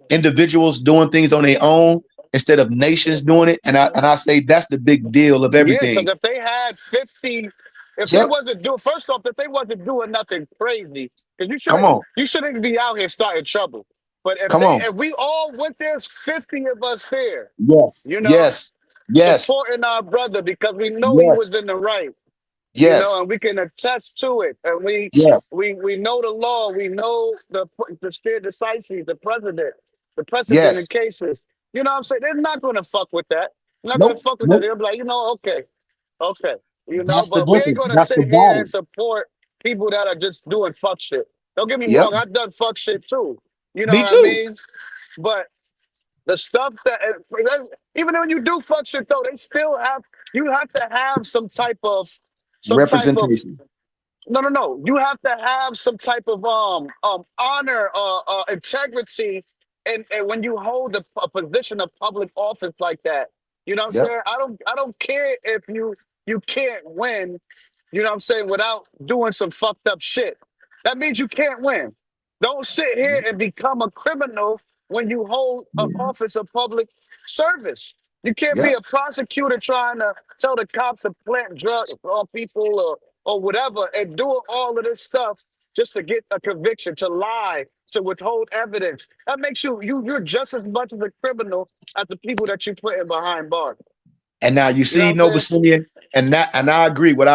individuals doing things on their own. instead of nations doing it. And I say that's the big deal of Yeah, because everything. if they had 50, if they Yep. wasn't doing, first off, if they wasn't doing nothing crazy, because Come on. you shouldn't be out here starting trouble. But Come on. if we all went, there's 50 of us here, Yes. you know, Yes. Yes. supporting our brother because we know he was Yes. in the right, Yes. and we can attest to it, and Yes. we know the law, we know the steer decisive, the precedent in Yes. cases. You know what I'm saying? They're not going to fuck with that. They're not going to Nope. fuck with that. Nope. They'll be like, okay, okay, That's the but we ain't difference. going to That's the sit here and battle. support people that are just doing fuck shit. Don't get me Yep. wrong, I've done fuck shit too. You know Me what I too. mean? But the stuff that even when you do fuck shit though, you have to have some type of Representation. no. You have to have some type of honor, integrity, and when you hold a position of public office like that, you know what I'm Yep. saying? I don't care if you can't win, you know what I'm saying, without doing some fucked up shit. That means you can't win. Don't sit here and become a criminal when you hold an office of public service. You can't be Yep. a prosecutor trying to tell the cops to plant drugs on people or whatever and doing all of this stuff just to get a conviction, to lie, to withhold evidence. That makes you're just as much of a criminal as the people that you put in behind bars. And now you You know see, what I'm Noble saying? Simeon, and I agree with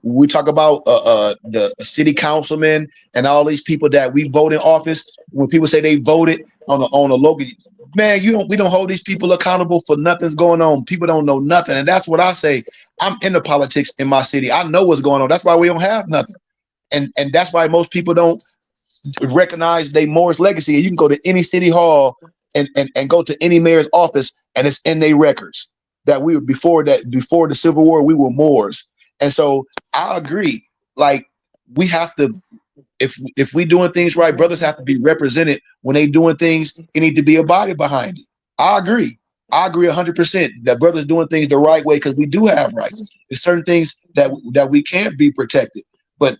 we talk about the city councilmen and all these people that we vote in office. When people say they voted on a local, man, we don't hold these people accountable for nothing's going on. People don't know nothing, and that's what I say. I'm in the politics in my city. I know what's going on. That's why we don't have nothing, and that's why most people don't recognize they Moore's legacy. And you can go to any city hall and go to any mayor's office, and it's in their records that we were before the Civil War, we were Moors. And so I agree. Like we have to, if we doing things right, brothers have to be represented when they doing things. It need to be a body behind it. I agree. I agree 100% that brothers doing things the right way because we do have rights. There's certain things that we can't be protected, but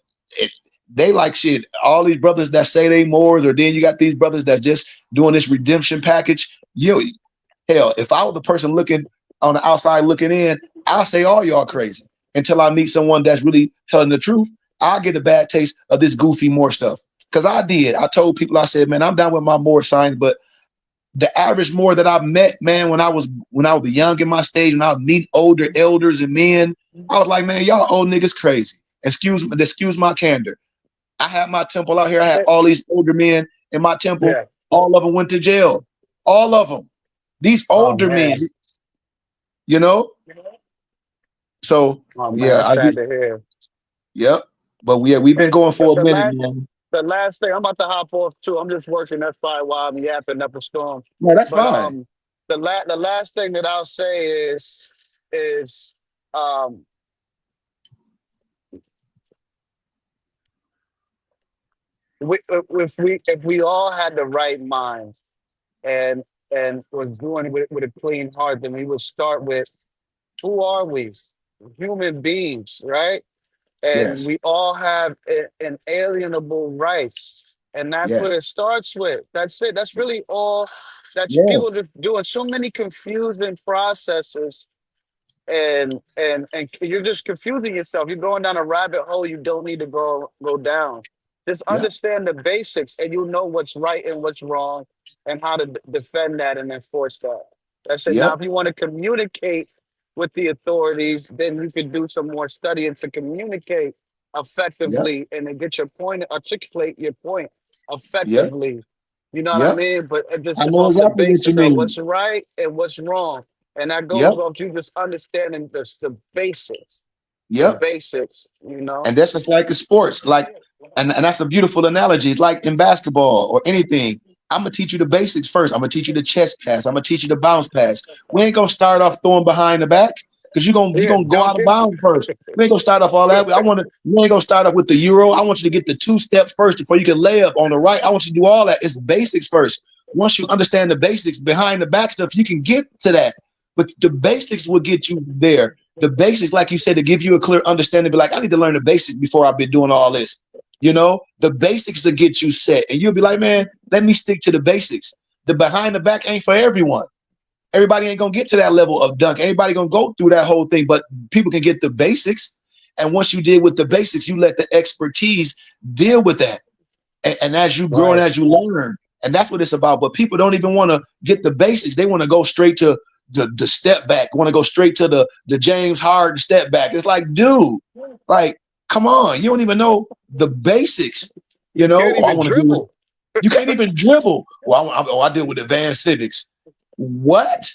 they like shit. All these brothers that say they Moors, or then you got these brothers that just doing this redemption package. Hell, if I was the person looking on the outside looking in, I'll say all y'all crazy until I meet someone that's really telling the truth. I'll get a bad taste of this goofy Moor stuff. Because I did. I told people, I said, man, I'm down with my Moor signs, but the average Moor that I've met, man, when I was young in my stage, when I was meeting older elders and men, I was like, man, y'all old niggas crazy. Excuse my candor. I had my temple out here. I had all these older men in my temple. Yeah. All of them went to jail. All of them. These Oh older men, man. you know. So Oh man, yeah, that's I sad just to hear. yep. But we've been And going for a the minute, last man. the last thing I'm about to hop off too. I'm just working that side while I'm yapping up a storm. No, that's But fine. the last thing that I'll say is um if we all had the right minds and was doing it with a clean heart, then we would start with who are we? Human beings, right? And Yes. we all have inalienable rights, and that's what it Yes. starts with. That's it. That's really all. That people Yes. just doing so many confusing processes, and you're just confusing yourself. You're going down a rabbit hole you don't need to go down. Just Yep. understand the basics, and you know what's right and what's wrong, and how to defend that and enforce that. That's it. Now, Yep. if you want to communicate with the authorities, then you can do some more studying to communicate Yep. effectively and then get your point, articulate your point Yep. effectively. You know what I Yep. mean? But I it's know off the exactly what you basis of mean. what's right and what's wrong. And that goes Yep. off you just understanding the basics, the Yep. basics, you know? And that's just like in sports. Like, and that's a beautiful analogy. It's like in basketball or anything. I'm gonna teach you the basics first. I'm gonna teach you the chest pass. I'm gonna teach you the bounce pass. We ain't gonna start off throwing behind the back because you're Yeah, gonna go out of dunking. bounds first. We ain't gonna start off all that. You ain't gonna start off with the Euro. I want you to get the 2-step first before you can lay up on the right. I want you to do all that. It's basics first. Once you understand the basics behind the back stuff, you can get to that. But the basics will get you there. The basics, like you said, to give you a clear understanding, be like, I need to learn the basics before I've been doing all this. You know, the basics to get you set. And you'll be like, man, let me stick to the basics. The behind the back ain't for everyone. Everybody ain't gonna get to that level of dunk. Everybody gonna go through that whole thing, but people can get the basics. And once you deal with the basics, you let the expertise deal with that. And as you grow and as you learn, and that's what it's about. But people don't even want to get the basics. They want to go straight to the step back, want to go straight to the James Harden step back. It's like, dude, like, come on, you don't even know the basics. You know, Can't even dribble. You can't even dribble. Well, I deal with advanced civics. What?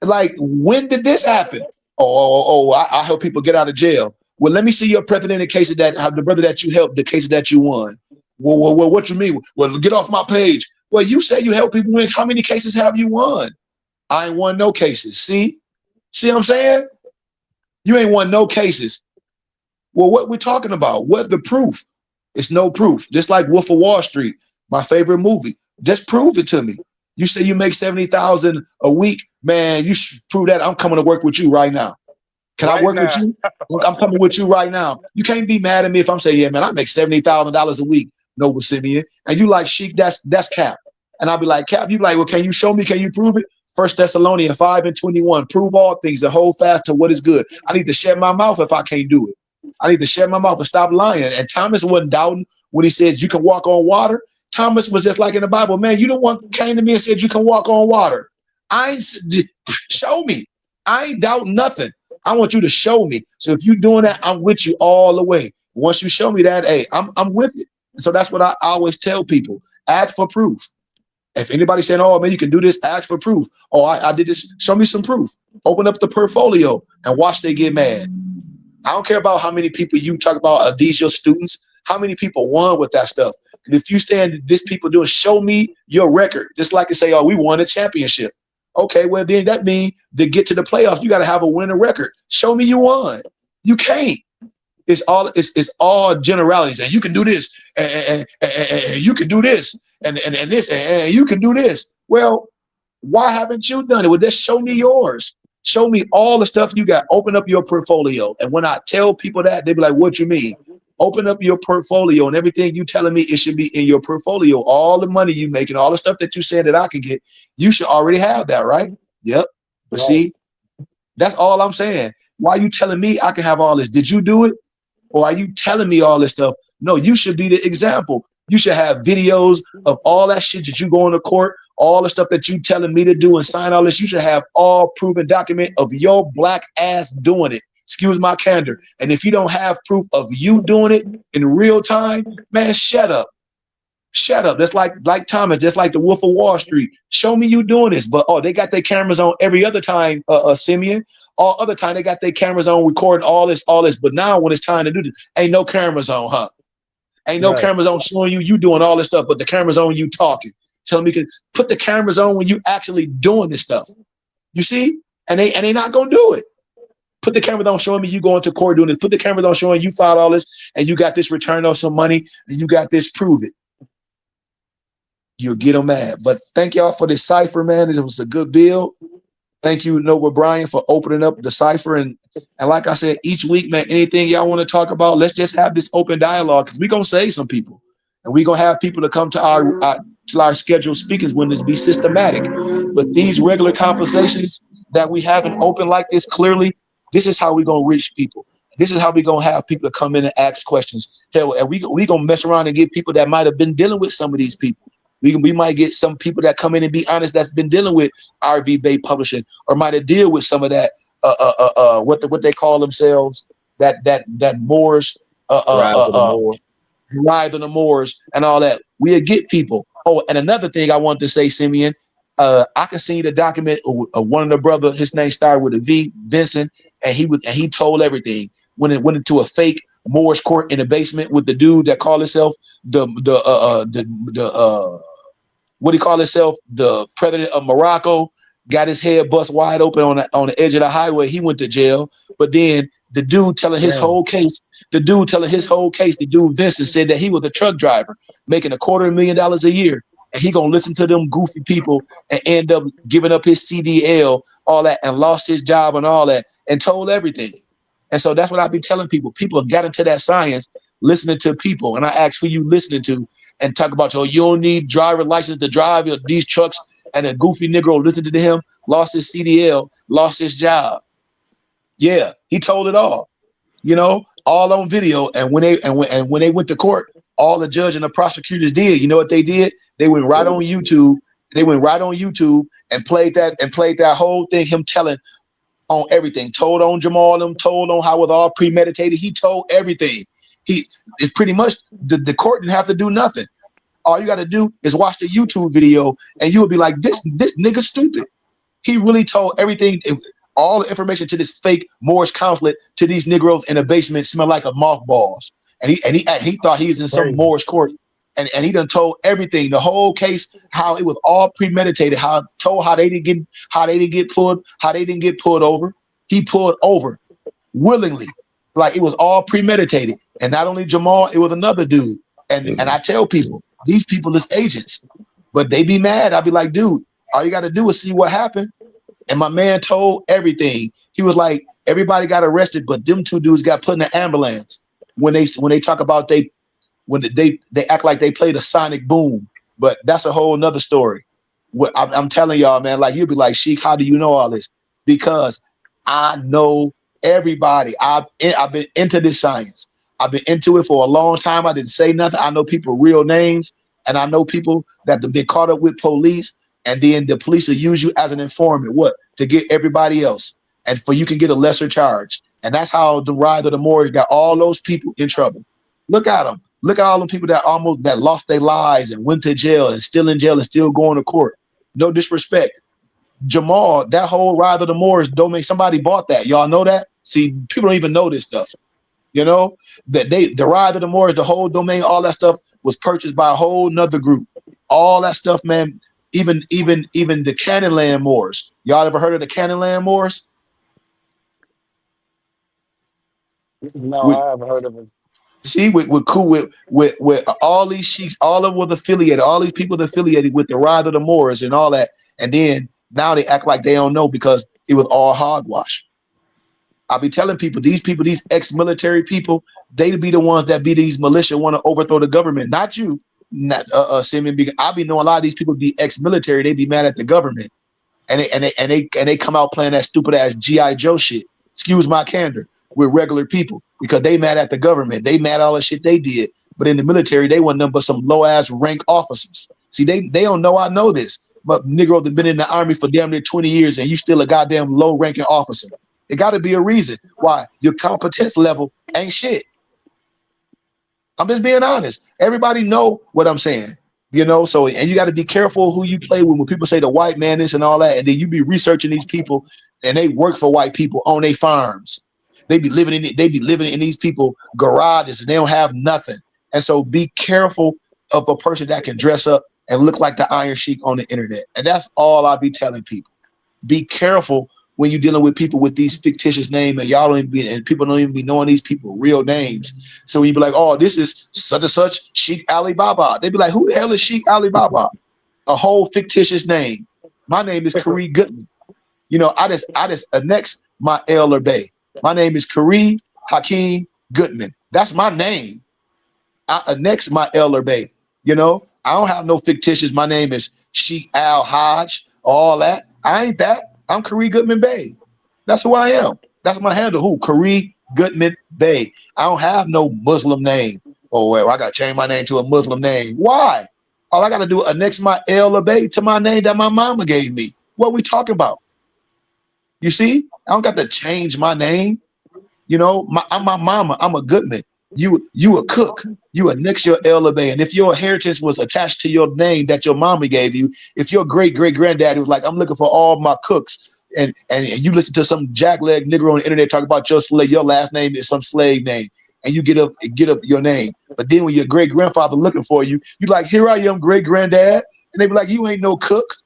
Like, when did this happen? I help people get out of jail. Well, let me see your president case of that, the brother that you helped, the case that you won. Well, what you mean? Well, get off my page. Well, you say you help people win. How many cases have you won? I ain't won no cases. See what I'm saying? You ain't won no cases. Well, what we talking about? What the proof? It's no proof. Just like Wolf of Wall Street, my favorite movie. Just prove it to me. You say you make 70,000 a week, man. You should prove that. I'm coming to work with you right now. Can I work with you? I'm coming with you right now. You can't be mad at me if I'm saying, yeah, man, I make $70,000 a week, Noble Simeon. And you like, Sheik, that's Cap. And I'll be like, Cap, you be like, well, can you show me? Can you prove it? 1 Thessalonians 5:21. Prove all things and hold fast to what is good. I need to shut my mouth if I can't do it. I need to shut my mouth and stop lying. And Thomas wasn't doubting when he said you can walk on water. Thomas was just like in the Bible, man, you the one came to me and said you can walk on water. Show me. I ain't doubting nothing. I want you to show me. So if you're doing that, I'm with you all the way. Once you show me that, hey, I'm with it. And so that's what I always tell people. Ask for proof. If anybody saying, oh, man, you can do this, ask for proof. Oh, I did this. Show me some proof. Open up the portfolio and watch they get mad. I don't care about how many people you talk about, these your students, how many people won with that stuff. If you stand this people doing, show me your record. Just like you say, oh, we won a championship. Okay, well, then that means to get to the playoffs, you got to have a winning record. Show me you won. You can't. It's all generalities. And you can do this, and you can do this, and this, and you can do this. Well, why haven't you done it? Well, just show me yours. Show me all the stuff you got. Open up your portfolio. And when I tell people that, they be like, what you mean? Open up your portfolio, and everything you telling me, it should be in your portfolio. All the money you making, all the stuff that you said that I can get, you should already have that, right? Yep. But see, that's all I'm saying. Why are you telling me I can have all this? Did you do it? Or are you telling me all this stuff? No, you should be the example. You should have videos of all that shit that you go into court, all the stuff that you telling me to do and sign all this. You should have all proven document of your black ass doing it. Excuse my candor. And if you don't have proof of you doing it in real time, man, shut up. Shut up. That's like Thomas, just like the Wolf of Wall Street. Show me you doing this. But they got their cameras on every other time, Simeon. All other time they got their cameras on recording all this. But now when it's time to do this, ain't no cameras on, huh? Ain't no cameras on showing you doing all this stuff, but the cameras on you talking. Tell me you can put the cameras on when you actually doing this stuff. You see? And they not gonna do it. Put the cameras on showing me you going to court doing this. Put the cameras on showing you filed all this and you got this return on some money and you got this, prove it. You'll get them mad. But thank y'all for this cipher, man. It was a good build. Thank you, Noble Brian, for opening up the cipher. And like I said, each week, man, anything y'all want to talk about, let's just have this open dialogue because we're going to save some people. And we're going to have people to come to our scheduled speakers when this be systematic. But these regular conversations that we have and open like this, clearly, this is how we're going to reach people. This is how we're going to have people to come in and ask questions. Hell, and we going to mess around and get people that might have been dealing with some of these people. We might get some people that come in and be honest that's been dealing with RV Bay Publishing or might have deal with some of that what they call themselves that Moors Rise of the Moors and all that. We'll get people. Oh, and another thing I want to say, Simeon, I can see the document of one of the brother. His name started with a V, Vincent, and he told everything. When it went into a fake Moorish court in the basement with the dude that called himself the what he called himself, the president of Morocco, got his head bust wide open on the edge of the highway. He went to jail. But then the dude telling his whole case, the dude Vincent said that he was a truck driver making $250,000 a year. And he gonna listen to them goofy people and end up giving up his CDL, all that, and lost his job and all that, and told everything. And so that's what I be telling people. People have got into that science, listening to people. And I ask who you listening to and talk about, you don't need driver license to drive these trucks and a goofy Negro listened to him, lost his CDL, lost his job. Yeah, he told it all. All on video. And when they went to court, all the judge and the prosecutors did. You know what they did? They went right on YouTube. They went right on YouTube and played that whole thing. Him telling on everything, told on Jamal, told on how it was all premeditated. He told everything. It's pretty much the court didn't have to do nothing. All you got to do is watch the YouTube video, and you will be like, this nigga stupid. He really told everything, all the information to this fake Moorish conflict to these Negroes in a basement smell like a mothballs. And he thought he was in some Moorish court. And he done told everything, the whole case, how it was all premeditated, how they didn't get pulled over. He pulled over willingly, like it was all premeditated. And not only Jamal, it was another dude. And I tell people, these people is agents, but they be mad. I be like, dude, all you got to do is see what happened. And my man told everything. He was like, everybody got arrested, but them two dudes got put in the ambulance. When they talk about they act like they played a sonic boom, but that's a whole nother story. I'm telling y'all, man, like you'll be like, Sheik, how do you know all this? Because I know everybody. I've been into this science. I've been into it for a long time. I didn't say nothing. I know people real names, and I know people that have been caught up with police, and then the police will use you as an informant. What? To get everybody else, and for you can get a lesser charge. And that's how the ride of the Moor got all those people in trouble. Look at them. Look at all the people that lost their lives and went to jail and still in jail and still going to court. No disrespect. Jamal, that whole ride of the Moors domain, somebody bought that. Y'all know that? See, people don't even know this stuff. That the ride of the Moors, the whole domain, all that stuff was purchased by a whole nother group. All that stuff, man, even the Cannonland Moors. Y'all ever heard of the Cannonland Moors? No, I haven't heard of it. See, with all these sheiks, all of them was affiliated, all these people affiliated with the ride of the Moors and all that, and then now they act like they don't know because it was all hogwash. I'll be telling people, these ex-military people, they be the ones that be these militia want to overthrow the government, not you, not Simeon. I be knowing a lot of these people be ex-military, they be mad at the government, and they come out playing that stupid ass GI Joe shit. Excuse my candor. With regular people because they mad at the government. They mad at all the shit they did. But in the military, they want nothing but some low ass rank officers. See, they don't know I know this. But Negro that been in the army for damn near 20 years and you still a goddamn low ranking officer. It got to be a reason why your competence level ain't shit. I'm just being honest. Everybody know what I'm saying. So and you got to be careful who you play with when people say the white man is and all that, and then you be researching these people and they work for white people on their farms. They be living in these people garages and they don't have nothing. And so be careful of a person that can dress up and look like the Iron Sheik on the internet. And that's all I be telling people. Be careful when you're dealing with people with these fictitious names and y'all don't even be, and people don't even be knowing these people real names. So when you be like, oh, this is such and such Sheik Alibaba. They be like, who the hell is Sheik Alibaba? A whole fictitious name. My name is Kari Goodman. I just annex my L or Bay. My name is Kari Hakeem Goodman. That's my name. I annex my L or Bay. I don't have no fictitious. My name is Sheik Al Hajj, all that. I ain't that. I'm Kari Goodman Bay. That's who I am. That's my handle. Who? Kari Goodman Bay. I don't have no Muslim name. Oh, well, I got to change my name to a Muslim name. Why? All I got to do is annex my L or Bay to my name that my mama gave me. What we talking about? You see? I don't got to change my name. I'm my mama. I'm a Goodman. You a cook. You annex your L or Bay. And if your inheritance was attached to your name that your mama gave you, if your great-great-granddaddy was like, I'm looking for all my cooks, and you listen to some jackleg nigger on the internet talk about your last name is some slave name, and you get up your name. But then when your great-grandfather looking for you, you like, here I am, great-granddad. And they be like, you ain't no cook.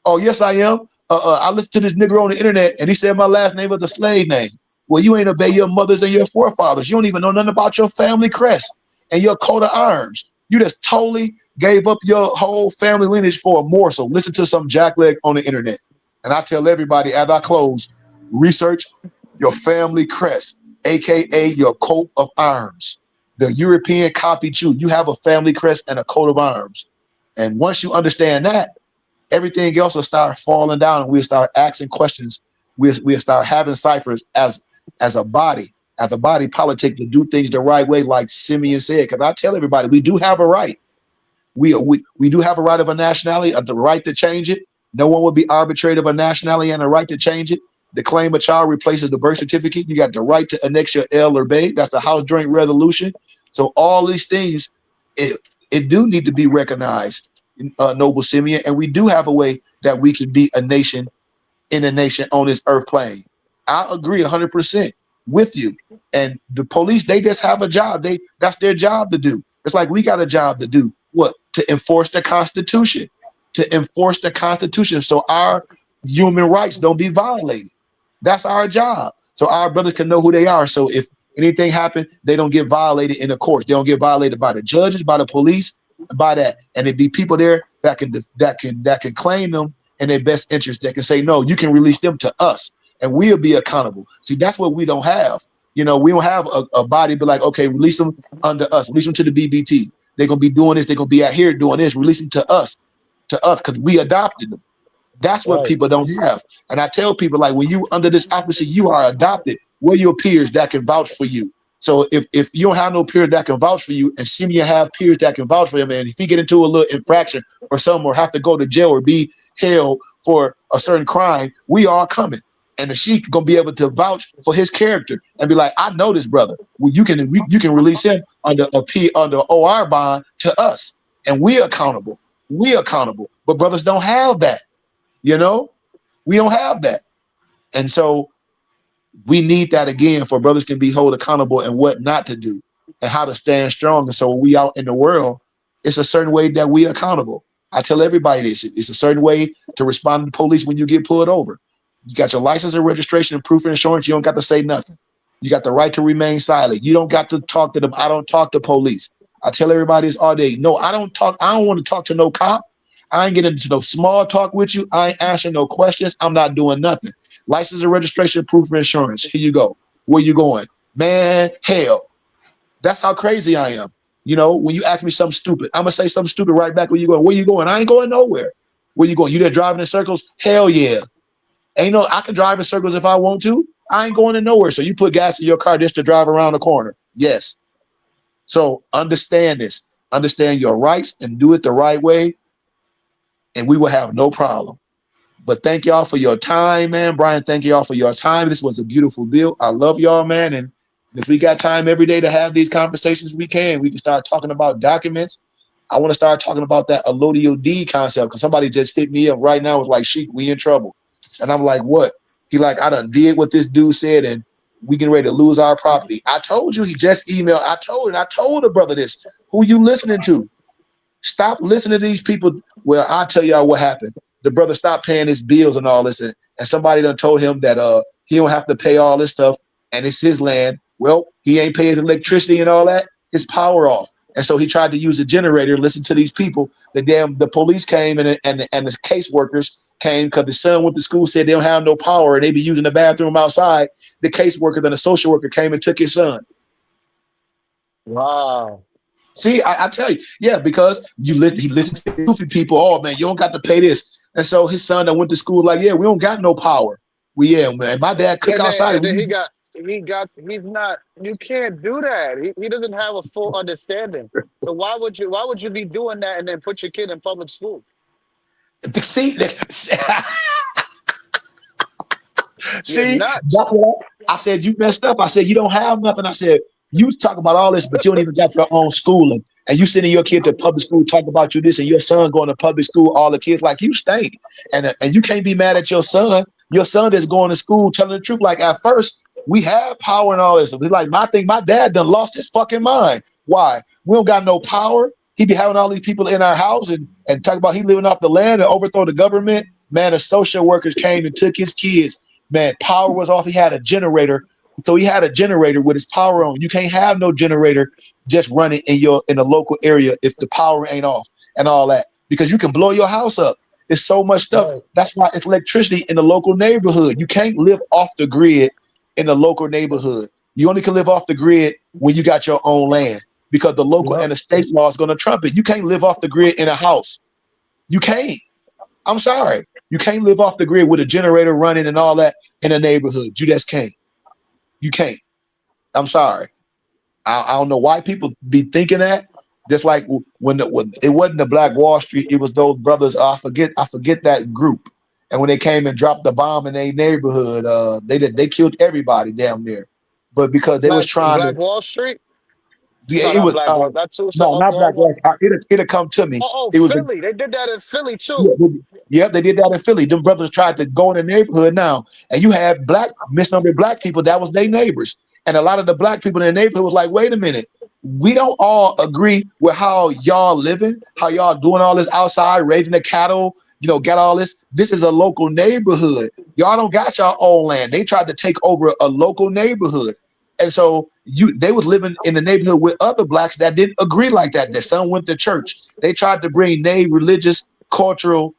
Oh, yes, I am. I listened to this nigger on the internet, and he said my last name was a slave name. Well, you ain't obey your mothers and your forefathers. You don't even know nothing about your family crest and your coat of arms. You just totally gave up your whole family lineage for a morsel. Listen to some jackleg on the internet. And I tell everybody as I close, research your family crest, a.k.a. your coat of arms. The European copied you. You have a family crest and a coat of arms. And once you understand that, everything else will start falling down, and we'll start asking questions. We'll start having ciphers as a body politic to do things the right way, like Simeon said. Because I tell everybody, we do have a right. We do have a right of a nationality, the right to change it. No one will be arbitrary of a nationality and a right to change it. The claim a child replaces the birth certificate. You got the right to annex your L or B. That's the House Joint Resolution. So all these things, it do need to be recognized, Noble Simeon, and we do have a way that we can be a nation in a nation on this earth plane. I agree 100% with you. And the police, they just have a job. That's their job to do. It's like we got a job to do. What? To enforce the Constitution. To enforce the Constitution so our human rights don't be violated. That's our job. So our brothers can know who they are. So if anything happens, they don't get violated in the courts. They don't get violated by the judges, by the police, by that. And it be people there that can claim them in their best interest. That can say, no, you can release them to us, and we'll be accountable. See, that's what we don't have. We don't have a body be like, okay, release them under us, release them to the BBT. They're gonna be doing this. They're gonna be out here doing this. Release them to us, because we adopted them. That's what people don't have. And I tell people, like, when you under this officer, you are adopted. Where are your peers that can vouch for you? So if you don't have no peers that can vouch for you, and Simeon have peers that can vouch for him, and if he get into a little infraction or something, or have to go to jail or be held for a certain crime, we are coming. And the sheik gonna be able to vouch for his character and be like, I know this brother. Well, you can release him under OR bond to us, and we accountable. We accountable. But brothers don't have that. We don't have that. And so we need that again, for brothers can be held accountable and what not to do and how to stand strong. And so when we out in the world, it's a certain way that we accountable. I tell everybody this. It's a certain way to respond to the police when you get pulled over. You got your license and registration and proof of insurance. You don't got to say nothing. You got the right to remain silent. You don't got to talk to them. I don't talk to police. I tell everybody this all day. No, I don't talk. I don't want to talk to no cop. I ain't getting into no small talk with you. I ain't answering no questions. I'm not doing nothing. License and registration, proof of insurance. Here you go. Where you going? Man, hell. That's how crazy I am. When you ask me something stupid, I'm going to say something stupid right back. Where you going? Where you going? I ain't going nowhere. Where you going? You there driving in circles? Hell yeah. I can drive in circles if I want to. I ain't going to nowhere. So you put gas in your car just to drive around the corner. Yes. So understand this. Understand your rights and do it the right way, and we will have no problem. But thank y'all for your time, man. Brian, thank y'all for your time. This was a beautiful bill. I love y'all, man. And if we got time every day to have these conversations, we can start talking about documents. I want to start talking about that allodial deed concept, because somebody just hit me up right now, was like, Sheik, we in trouble. And I'm like, what? He like, I done did what this dude said, and we getting ready to lose our property. I told you, he just emailed. I told the brother this. Who you listening to? Stop listening to these people. Well, I'll tell y'all what happened. The brother stopped paying his bills and all this, and somebody done told him that he don't have to pay all this stuff, and it's his land. Well, he ain't paying his electricity and all that. His power off. And so he tried to use a generator. Listen to these people. The police came and the caseworkers came, because the son went to school, said they don't have no power and they be using the bathroom outside. The caseworker, then the social worker came and took his son. Wow. See, I tell you, yeah, because he listened to goofy people. Oh man, you don't got to pay this. And so his son that went to school like, yeah, we don't got no power. Man, my dad cook outside. And then he's not. You can't do that. He doesn't have a full understanding. So why would you be doing that and then put your kid in public school? See, You're nuts. that's what I said. You messed up. I said you don't have nothing. I said you talk about all this, but you don't even got your own schooling, and you sending your kid to public school, talk about you this, and your son going to public school. All the kids like you stink, and you can't be mad at your son. Your son that's going to school telling the truth. Like at first, we have power and all this. It's like my dad done lost his fucking mind. Why? We don't got no power. He be having all these people in our house and talk about he living off the land and overthrow the government. Man, the social workers came and took his kids. Man, power was off. He had a generator. So he had a generator with his power on. You can't have no generator just running in the local area if the power ain't off and all that, because you can blow your house up. It's so much stuff. Right. That's why it's electricity in the local neighborhood. You can't live off the grid in the local neighborhood. You only can live off the grid when you got your own land, because the local and the state law is going to trump it. You can't live off the grid in a house. You can't. I'm sorry. You can't live off the grid with a generator running and all that in a neighborhood. You just can't. You can't. I'm sorry. I don't know why people be thinking that. Just like when it wasn't the Black Wall Street, it was those brothers. I forget that group. And when they came and dropped the bomb in their neighborhood, they killed everybody down there. But because they was trying to, Black Wall Street? No, it not was Black Wall. That's no, not Black Oklahoma. Wall. It'll come to me. Oh, It was Philly. They did that in Philly yeah, too. they did that in Philly. Them brothers tried to go in the neighborhood now, and you had misnumbered black people. That was their neighbors, and a lot of the black people in the neighborhood was like, "Wait a minute, we don't all agree with how y'all living, how y'all doing all this outside, raising the cattle, got all this. This is a local neighborhood. Y'all don't got y'all own land. They tried to take over a local neighborhood, and so they was living in the neighborhood with other blacks that didn't agree like that. That some went to church. They tried to bring their religious, cultural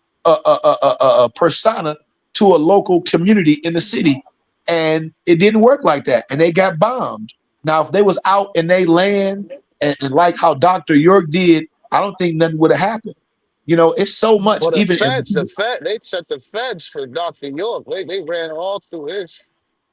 persona to a local community in the city, and it didn't work like that, and they got bombed. Now, if they was out in their land and like how Dr. York did, I don't think nothing would have happened. It's so much. Well, Even if, they set the feds for Dr. York. They ran all through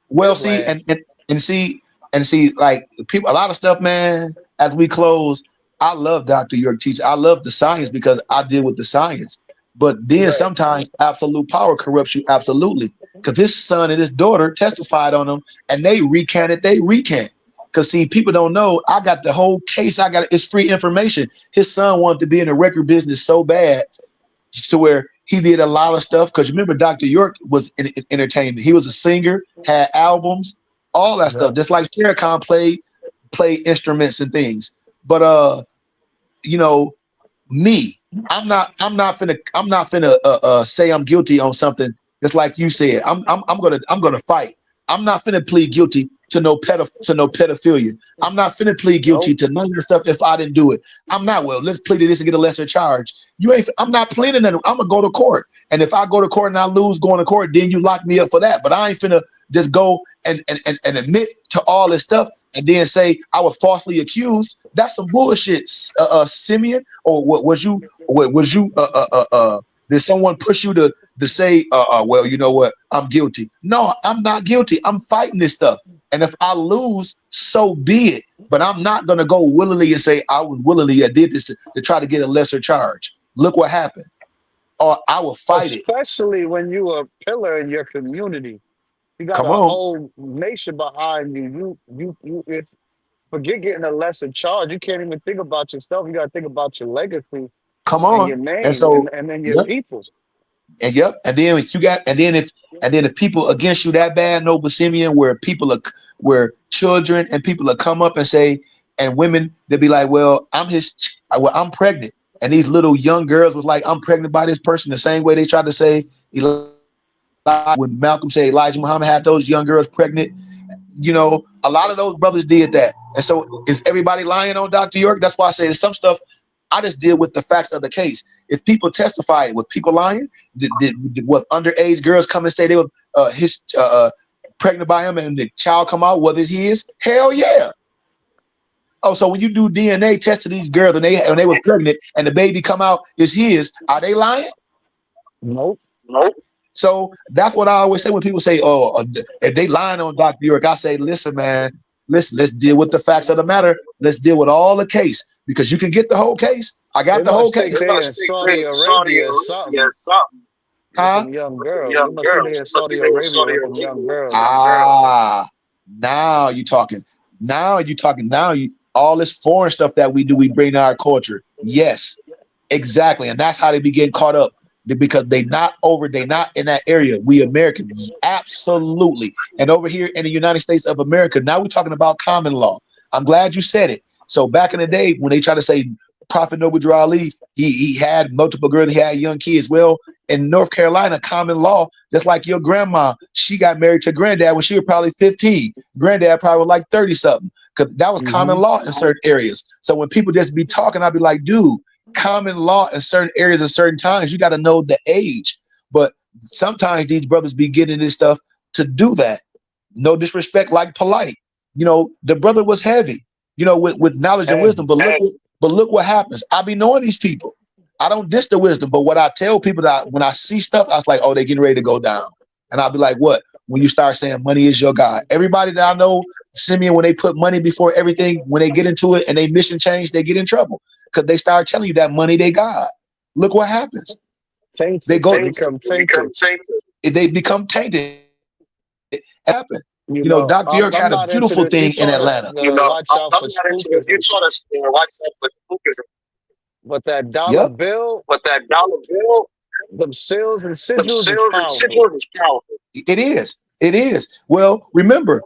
well, his see, land. and see, like people, a lot of stuff, man. As we close, I love Dr. York teaching. I love the science because I deal with the science. But then Right. sometimes absolute power corrupts you absolutely. Because his son and his daughter testified on him, and they recanted. They recant. Because see, people don't know. I got the whole case. It's free information. His son wanted to be in the record business so bad to where he did a lot of stuff. Because remember, Dr. York was in entertainment. He was a singer, had albums, all that Yeah. stuff. Just like Farrakhan played instruments and things. But you know, me, I'm not finna say I'm guilty on something. Just like you said, I'm gonna fight. I'm not finna plead guilty to no pedophilia. I'm not finna plead guilty Nope. to none of that stuff if I didn't do it. I'm not. Well, let's plead to this and get a lesser charge. You ain't. I'm not pleading that. I'm gonna go to court, and if I go to court and I lose going to court, then you lock me up for that. But I ain't finna just go and admit to all this stuff and then say I was falsely accused. That's some bullshit, Simeon. Or what was you? Was you? Did someone push you to say, well, you know what? I'm guilty. No, I'm not guilty. I'm fighting this stuff. And if I lose, so be it. But I'm not going to go willingly and say I was willingly I did this to try to get a lesser charge. Look what happened. Or I will fight it. Especially when you a pillar in your community. You got Come a on. whole nation behind you. If forget getting a lesser charge. You can't even think about yourself. You got to think about your legacy Come and on. your And name, so, and then your yep. people. And yep. And then if you got, and then if people against you that bad, Noble Simeon, where children and people will come up and say, and women, they'll be like, well, I'm pregnant. And these little young girls was like, I'm pregnant by this person, the same way they tried to say, when Malcolm said Elijah Muhammad had those young girls pregnant. A lot of those brothers did that. And so is everybody lying on Dr. York? That's why I say there's some stuff I just deal with the facts of the case. If people testify, with people lying, did what underage girls come and say they were pregnant by him and the child come out, was it his? Hell yeah. Oh, so when you do DNA tests to these girls and they were pregnant and the baby come out is his, are they lying? Nope. Nope. So that's what I always say when people say, "Oh, if they lying on Dr. York," I say, "Listen, man, listen. Let's deal with the facts of the matter. Let's deal with all the case because you can get the whole case. I They got the whole must think case." they in Saudi Arabia or something with Huh? them young girls. They must think they in Saudi Arabia with them young girls. Ah, now you talking. Now you talking. Now you all this foreign stuff that we do, we bring to our culture. Yes, exactly, and that's how they be getting caught up because they not in that area. We Americans, absolutely, and over here in the United States of America, now we're talking about common law. I'm glad you said it. So back in the day, when they try to say Prophet Noble Drew Ali, he had multiple girls, he had young kids. Well, in North Carolina, common law, just like your grandma, she got married to granddad when she was probably 15. Granddad probably was like 30 something, because that was common Hmm. law in certain areas. So when people just be talking, I'd be like, dude, common law in certain areas at certain times, you got to know the age. But sometimes these brothers be getting this stuff to do that. No disrespect, like polite. The brother was heavy, with knowledge and Hey, wisdom. But look what happens. I be knowing these people. I don't diss the wisdom, but what I tell people that when I see stuff, I was like, oh, they're getting ready to go down. And I'll be like, what? When you start saying money is your God. Everybody that I know, Simeon, when they put money before everything, when they get into it and they mission change, they get in trouble because they start telling you that money they God. Look what happens. They Tainted. go, They become tainted. they become tainted. It happened. You You know, know, Dr. York I'm had a not into beautiful the. You thing in taught us Atlanta. to watch out I'm for not into it. You spookism, taught us watch out for spookism, but that dollar Yep, bill, but that dollar bill, them sales and the sigils is sales and powerful. signals is powerful. it is. It is. Well, remember,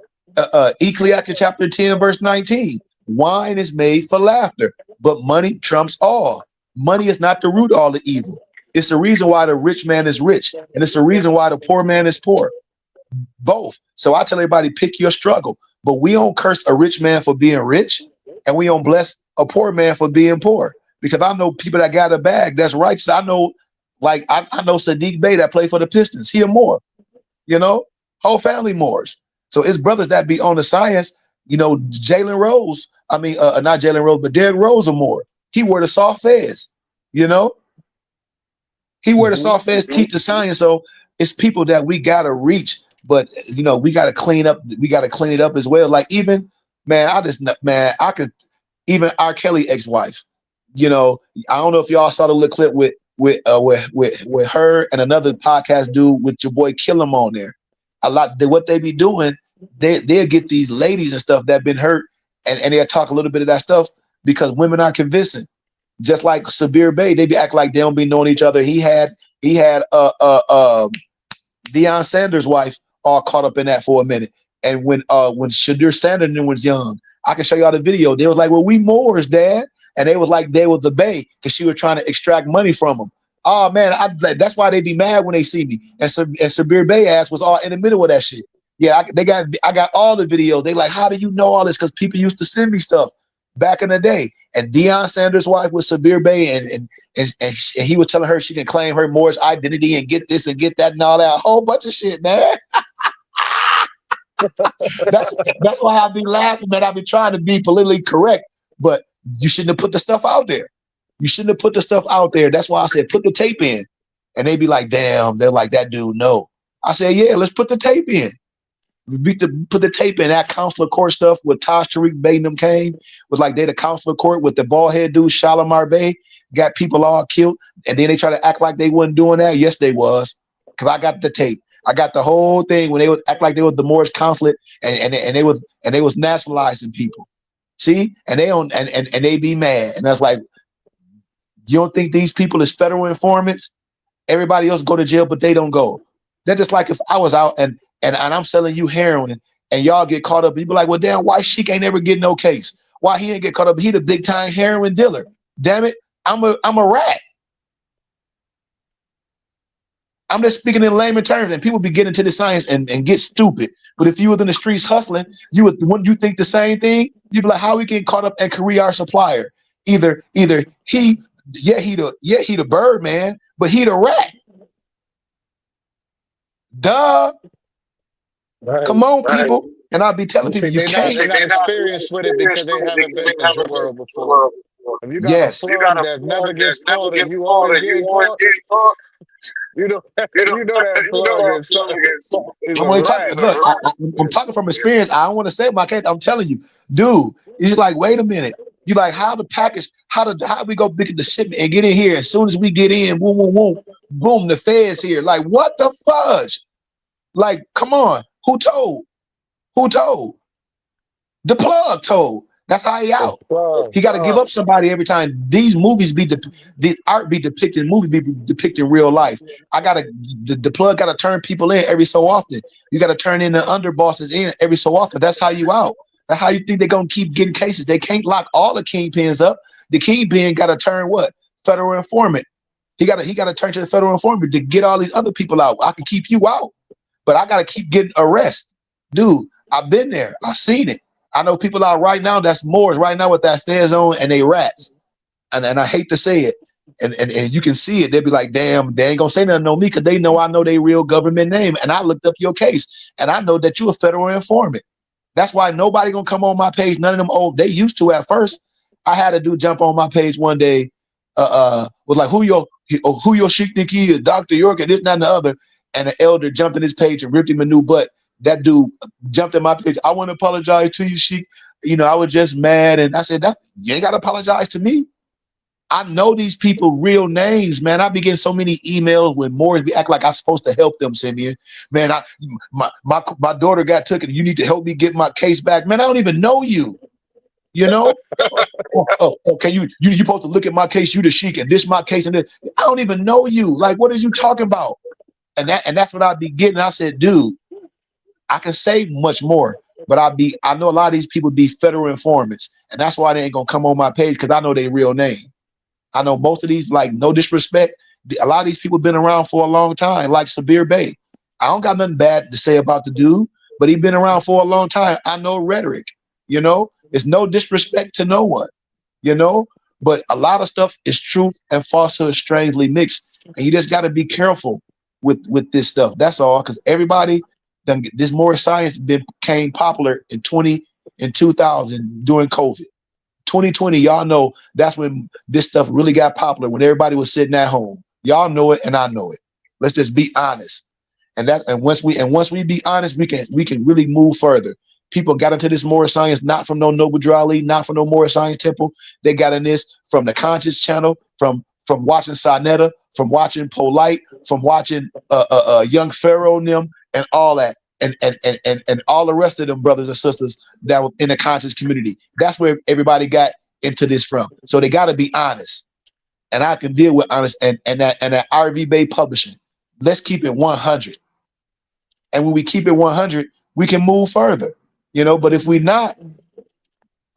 Ecclesiastes chapter 10, verse 19. Wine is made for laughter, but money trumps all. Money is not the root of all the evil. It's the reason why the rich man is rich, and it's the reason why the poor man is poor. Both. So I tell everybody, pick your struggle. But we don't curse a rich man for being rich, and we don't bless a poor man for being poor. Because I know people that got a bag that's righteous. I know, like I know Sadiq Bey that played for the Pistons. He a Moor, you know, whole family Moors. So it's brothers that be on the science. You know, Jalen Rose. I mean, not Jalen Rose, but Derrick Rose a Moor. He wore the soft fez. You know, he wore the Hmm. soft fez, teach the science. So it's people that we gotta reach, but you know, we gotta clean up. We gotta clean it up as well. Like even man, I could even R. Kelly ex-wife. You know, I don't know if y'all saw the little clip with her and another podcast dude with your boy Killam on there. What they be doing, they'll get these ladies and stuff that been hurt, and they'll talk a little bit of that stuff because women are convincing. Just like Sabir Bey, they be act like they don't be knowing each other. He had Deion Sanders' wife all caught up in that for a minute. And when Shadur Sanderson was young, I can show y'all the video. They was like, "Well, we Moors, Dad," and they was like, "They was the Bay," because she was trying to extract money from them. Oh man, that's why they be mad when they see me. And Sabir Bey ass was all in the middle of that shit. Yeah, I got all the videos. They like, how do you know all this? Because people used to send me stuff back in the day. And Deion Sanders' wife was Sabir Bey, and he was telling her she can claim her Moorish identity and get this and get that and all that, a whole bunch of shit, man. That's why I be laughing, man. I be trying to be politically correct, but you shouldn't have put the stuff out there. You shouldn't have put the stuff out there. That's why I said put the tape in. And they be like, damn, they're like, that dude, no. I said, yeah, let's put the tape in. Put the tape in. That consular court stuff with Taj Tariq Bey and them came was like they the consular court with the bald head dude Shalimar Bey got people all killed, and then they try to act like they wasn't doing that. Yes, they was, because I got the tape. I got the whole thing when they would act like they was the Moorish conflict, and they was nationalizing people. See, and they don't and they be mad, and that's like, you don't think these people is federal informants? Everybody else go to jail, but they don't go. They're just like if I was out and I'm selling you heroin and y'all get caught up, you be like, well, damn, why Sheik ain't never get no case? Why he ain't get caught up? He the big time heroin dealer. Damn it, I'm a rat. I'm just speaking in layman terms, and people be getting to the science and get stupid. But if you was in the streets hustling, wouldn't you think the same thing? You'd be like, how we get caught up and Korea our supplier? Either he the bird man, but he the rat. Duh. Right. Come on, people. And I'll be telling You see, people you can't. they're not experienced with it because they haven't been in the world before. If you got a Yes. plug that never gets caught and you always get caught, you know you know that plug is I'm a only talking. rat. Look, I'm talking from experience. I don't want to say my case. I'm telling you, dude. It's like, wait a minute. You like how the package? How we go pick up the shipment and get in here? As soon as we get in, boom, boom, boom, boom. The feds here. Like what the fudge? Like, come on. Who told? Who told? The plug told. That's how he The out. plug. He got to give up somebody every time. These movies the art be depicted, movies be depicting real life. The plug got to turn people in every so often. You got to turn in the underbosses in every so often. That's how you out. That's how you think they're gonna keep getting cases. They can't lock all the kingpins up. The kingpin got to turn what? Federal informant. He got to turn to the federal informant to get all these other people out. I can keep you out, but I got to keep getting arrested, dude. I've been there. I've seen it. I know people out right now that's Moors right now with that fez on and they rats. And I hate to say it. And you can see it. They'll be like, damn, they ain't gonna say nothing on me because they know I know they real government name. And I looked up your case and I know that you a federal informant. That's why nobody gonna come on my page. None of them old, they used to at first. I had a dude jump on my page one day was like, who your sheik think he is, Dr. York, and this, that, and the other. And the elder jumped in his page and ripped him a new butt. That dude jumped in my page. I want to apologize to you, sheik. I was just mad. And I said, that you ain't got to apologize to me. I know these people real names, man. I be getting so many emails when Moors be act like I'm supposed to help them, Simeon. Man, my daughter got taken. You need to help me get my case back. Man, I don't even know you. Can you supposed to look at my case? You the sheik, and this my case, and this. I don't even know you. Like, what are you talking about? And that's what I be getting. I said, dude, I can say much more, but I know a lot of these people be federal informants, and that's why they ain't gonna come on my page, because I know their real name. I know most of these, like, no disrespect, a lot of these people been around for a long time, like Sabir Bey. I don't got nothing bad to say about the dude, but he been around for a long time. I know rhetoric, it's no disrespect to no one, but a lot of stuff is truth and falsehood strangely mixed. And you just got to be careful with this stuff. That's all, because everybody, this more science became popular in 2000 during COVID. 2020, y'all know that's when this stuff really got popular, when everybody was sitting at home. Y'all know it, and I know it. Let's just be honest. And once we be honest, we can really move further. People got into this more science not from no Noble Drew Ali, not from no more science temple. They got in this from the Conscious channel, from watching Sonetta, from watching Polite, from watching Young Pharaoh and them, and all that. And all the rest of them brothers and sisters that were in the conscious community. That's where everybody got into this from. So they got to be honest, and I can deal with honest. And that RV Bay Publishing, let's keep it 100. And when we keep it 100, we can move further, But if we not,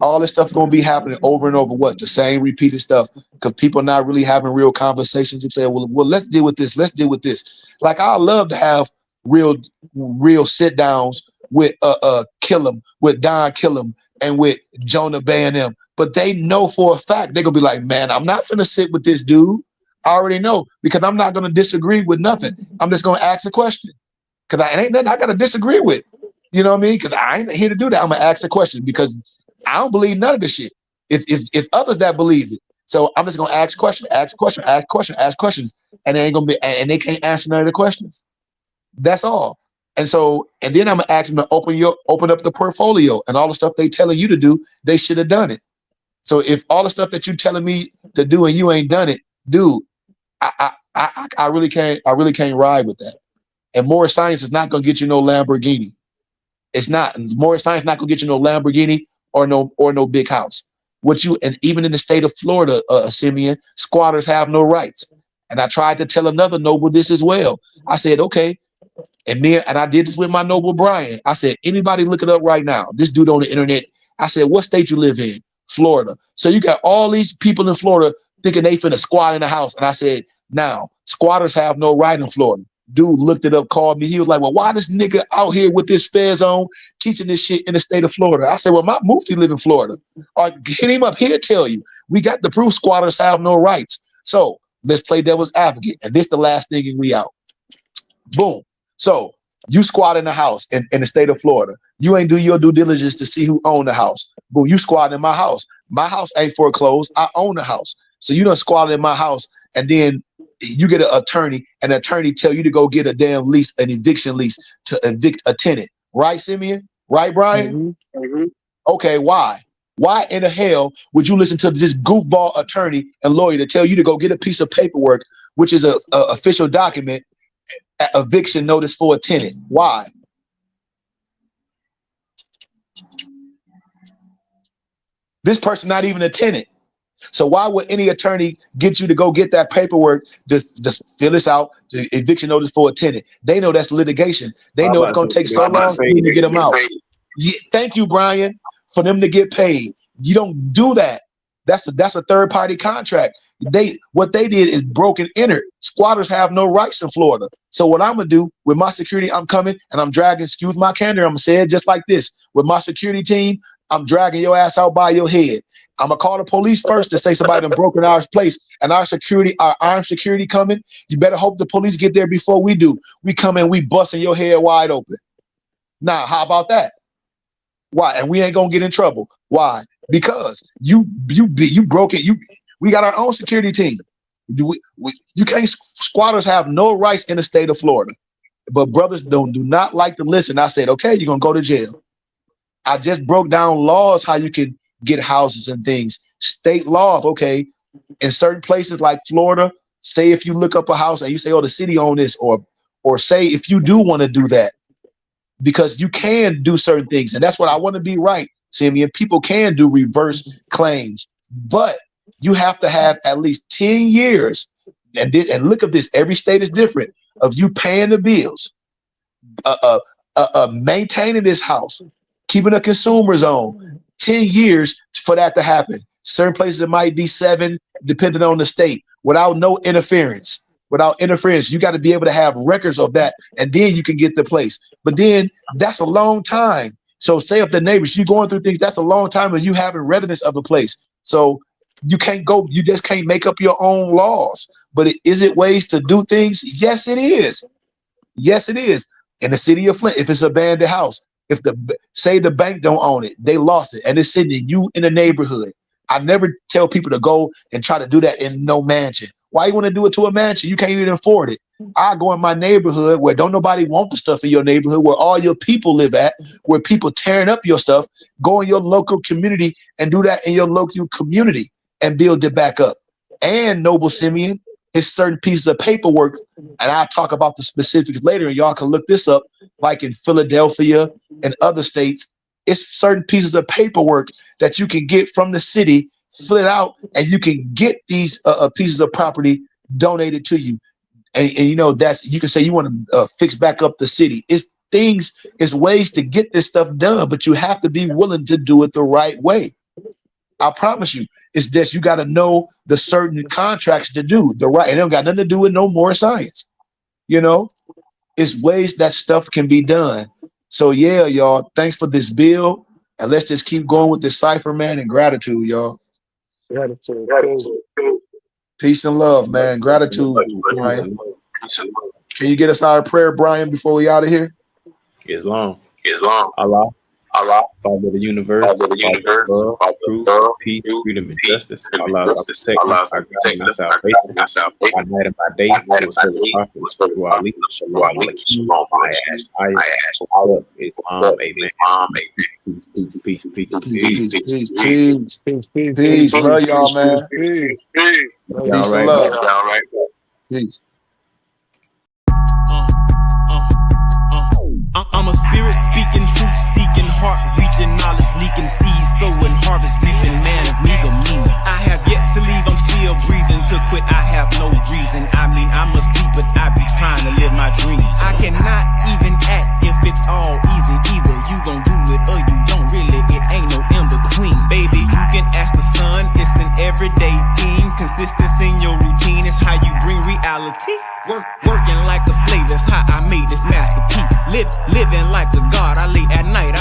all this stuff gonna be happening over and over. What, the same repeated stuff? Because people not really having real conversations. You say, well, let's deal with this. Let's deal with this. Like, I love to have real sit downs with Killam, with Don Killam, and with Jonah Bay and them. But they know for a fact they're gonna be like, man, I'm not gonna sit with this dude. I already know, because I'm not gonna disagree with nothing. I'm just gonna ask a question, because it ain't nothing I gotta disagree with. You know what I mean? Because I ain't here to do that. I'm gonna ask a question, because I don't believe none of this shit. If others that believe it, so I'm just gonna ask questions, and they ain't gonna be, and they can't answer none of the questions. That's all. And then I'm gonna ask them to open up the portfolio, and all the stuff they telling you to do, they should have done it. So if all the stuff that you telling me to do and you ain't done it, dude, I really can't ride with that. And more science is not gonna get you no Lamborghini. It's not. More science not gonna get you no Lamborghini or no big house. And even in the state of Florida, Simeon, squatters have no rights. And I tried to tell another noble this as well. I said, okay, and I did this with my noble Brian. I said, anybody look it up right now. This dude on the internet. I said, what state you live in? Florida. So you got all these people in Florida thinking they finna squat in the house. And I said, now, squatters have no right in Florida. Dude looked it up, called me. He was like, well, why this nigga out here with this fez on teaching this shit in the state of Florida? I said, well, my mufti live in Florida. Or hit him up, he'll tell you. We got the proof squatters have no rights. So let's play devil's advocate. And this the last thing, and we out. Boom. So you squat in the house in the state of Florida. You ain't do your due diligence to see who owned the house. Boom, you squat in my house. My house ain't foreclosed. I own the house. So you done squatted in my house, and then you get an attorney, and the attorney tell you to go get a damn lease, an eviction lease to evict a tenant. Right, Simeon? Right, Brian? Mm-hmm. Okay, why? Why in the hell would you listen to this goofball attorney and lawyer to tell you to go get a piece of paperwork, which is a official document, eviction notice for a tenant? Why? This person not even a tenant. So why would any attorney get you to go get that paperwork to fill this out, the eviction notice for a tenant? They know that's litigation. They know it's going to take so long for them to get them out. Yeah, thank you, Brian, for them to get paid. You don't do that. That's a third party contract. What they did is broken entered. Squatters have no rights in Florida. So what I'm gonna do with my security, I'm coming and I'm dragging, excuse my candor, I'm gonna say it just like this. With my security team, I'm dragging your ass out by your head. I'm gonna call the police first to say somebody done broken our place, and our armed security coming. You better hope the police get there before we do. We come in, we busting your head wide open. Now, how about that? Why? And we ain't gonna get in trouble. Why? Because you broke it. We got our own security team. You can't, squatters have no rights in the state of Florida. But brothers do not like to listen. I said, okay, you're going to go to jail. I just broke down laws, how you can get houses and things. State law, okay, in certain places like Florida, say if you look up a house and you say, oh, the city own this, or say if you do want to do that, because you can do certain things. And that's what I want to be right, Simeon. People can do reverse claims, but you have to have at least 10 years. And look at this, every state is different, of you paying the bills, maintaining this house, keeping a consumer zone, 10 years for that to happen. Certain places it might be 7, depending on the state, without no interference. Without interference, you got to be able to have records of that, and then you can get the place. But then that's a long time. So say if the neighbors, you going through things, that's a long time of you having residence of the place. So you just can't make up your own laws. But is it ways to do things? Yes, it is. Yes, it is. In the city of Flint, if it's an abandoned house, if say the bank don't own it, they lost it, and it's sitting you in the neighborhood. I never tell people to go and try to do that in no mansion. Why you want to do it to a mansion? You can't even afford it. I go in my neighborhood where don't nobody want the stuff in your neighborhood, where all your people live at, where people tearing up your stuff. Go in your local community and do that in your local community and build it back up. And Noble Simeon, it's certain pieces of paperwork, and I'll talk about the specifics later, and y'all can look this up, like in Philadelphia and other states. It's certain pieces of paperwork that you can get from the city, fill it out, and you can get these pieces of property donated to you. And you know, that's, you can say you want to fix back up the city. It's ways to get this stuff done, but you have to be willing to do it the right way. I promise you, it's just you got to know the certain contracts to do the right, and it don't got nothing to do with no more science. You know, it's ways that stuff can be done. So yeah, y'all, thanks for this bill, and let's just keep going with this cipher, man, and gratitude, y'all. Gratitude. Peace and love, man. Gratitude, Brian. Can you get us our prayer, Brian, before we out of here? Islam. Allah. Father of the universe, love, truth, peace, freedom, and justice. Allah is our protector, our salvation, our night and my day. Was for the prophet, through our leaders, Shalom, I ask, Islam, amen. Peace. Love y'all, man. Peace and love. Peace. I'm a spirit speaking, truth seeking, heart reaching, knowledge leaking, seeds sowing, harvest reaping, man of neither means. I have yet to leave, I'm still breathing. To quit, I have no reason. I mean, I'm asleep, but I be trying to live my dream. I cannot even act if it's all easy. Either you gon' do it or you don't. Really, it ain't no in between. Baby, you can ask the sun, it's an everyday thing. Consistency in your routine is how you bring reality. Working like a slave, that's how I made this masterpiece. Living like a god, I lay at night,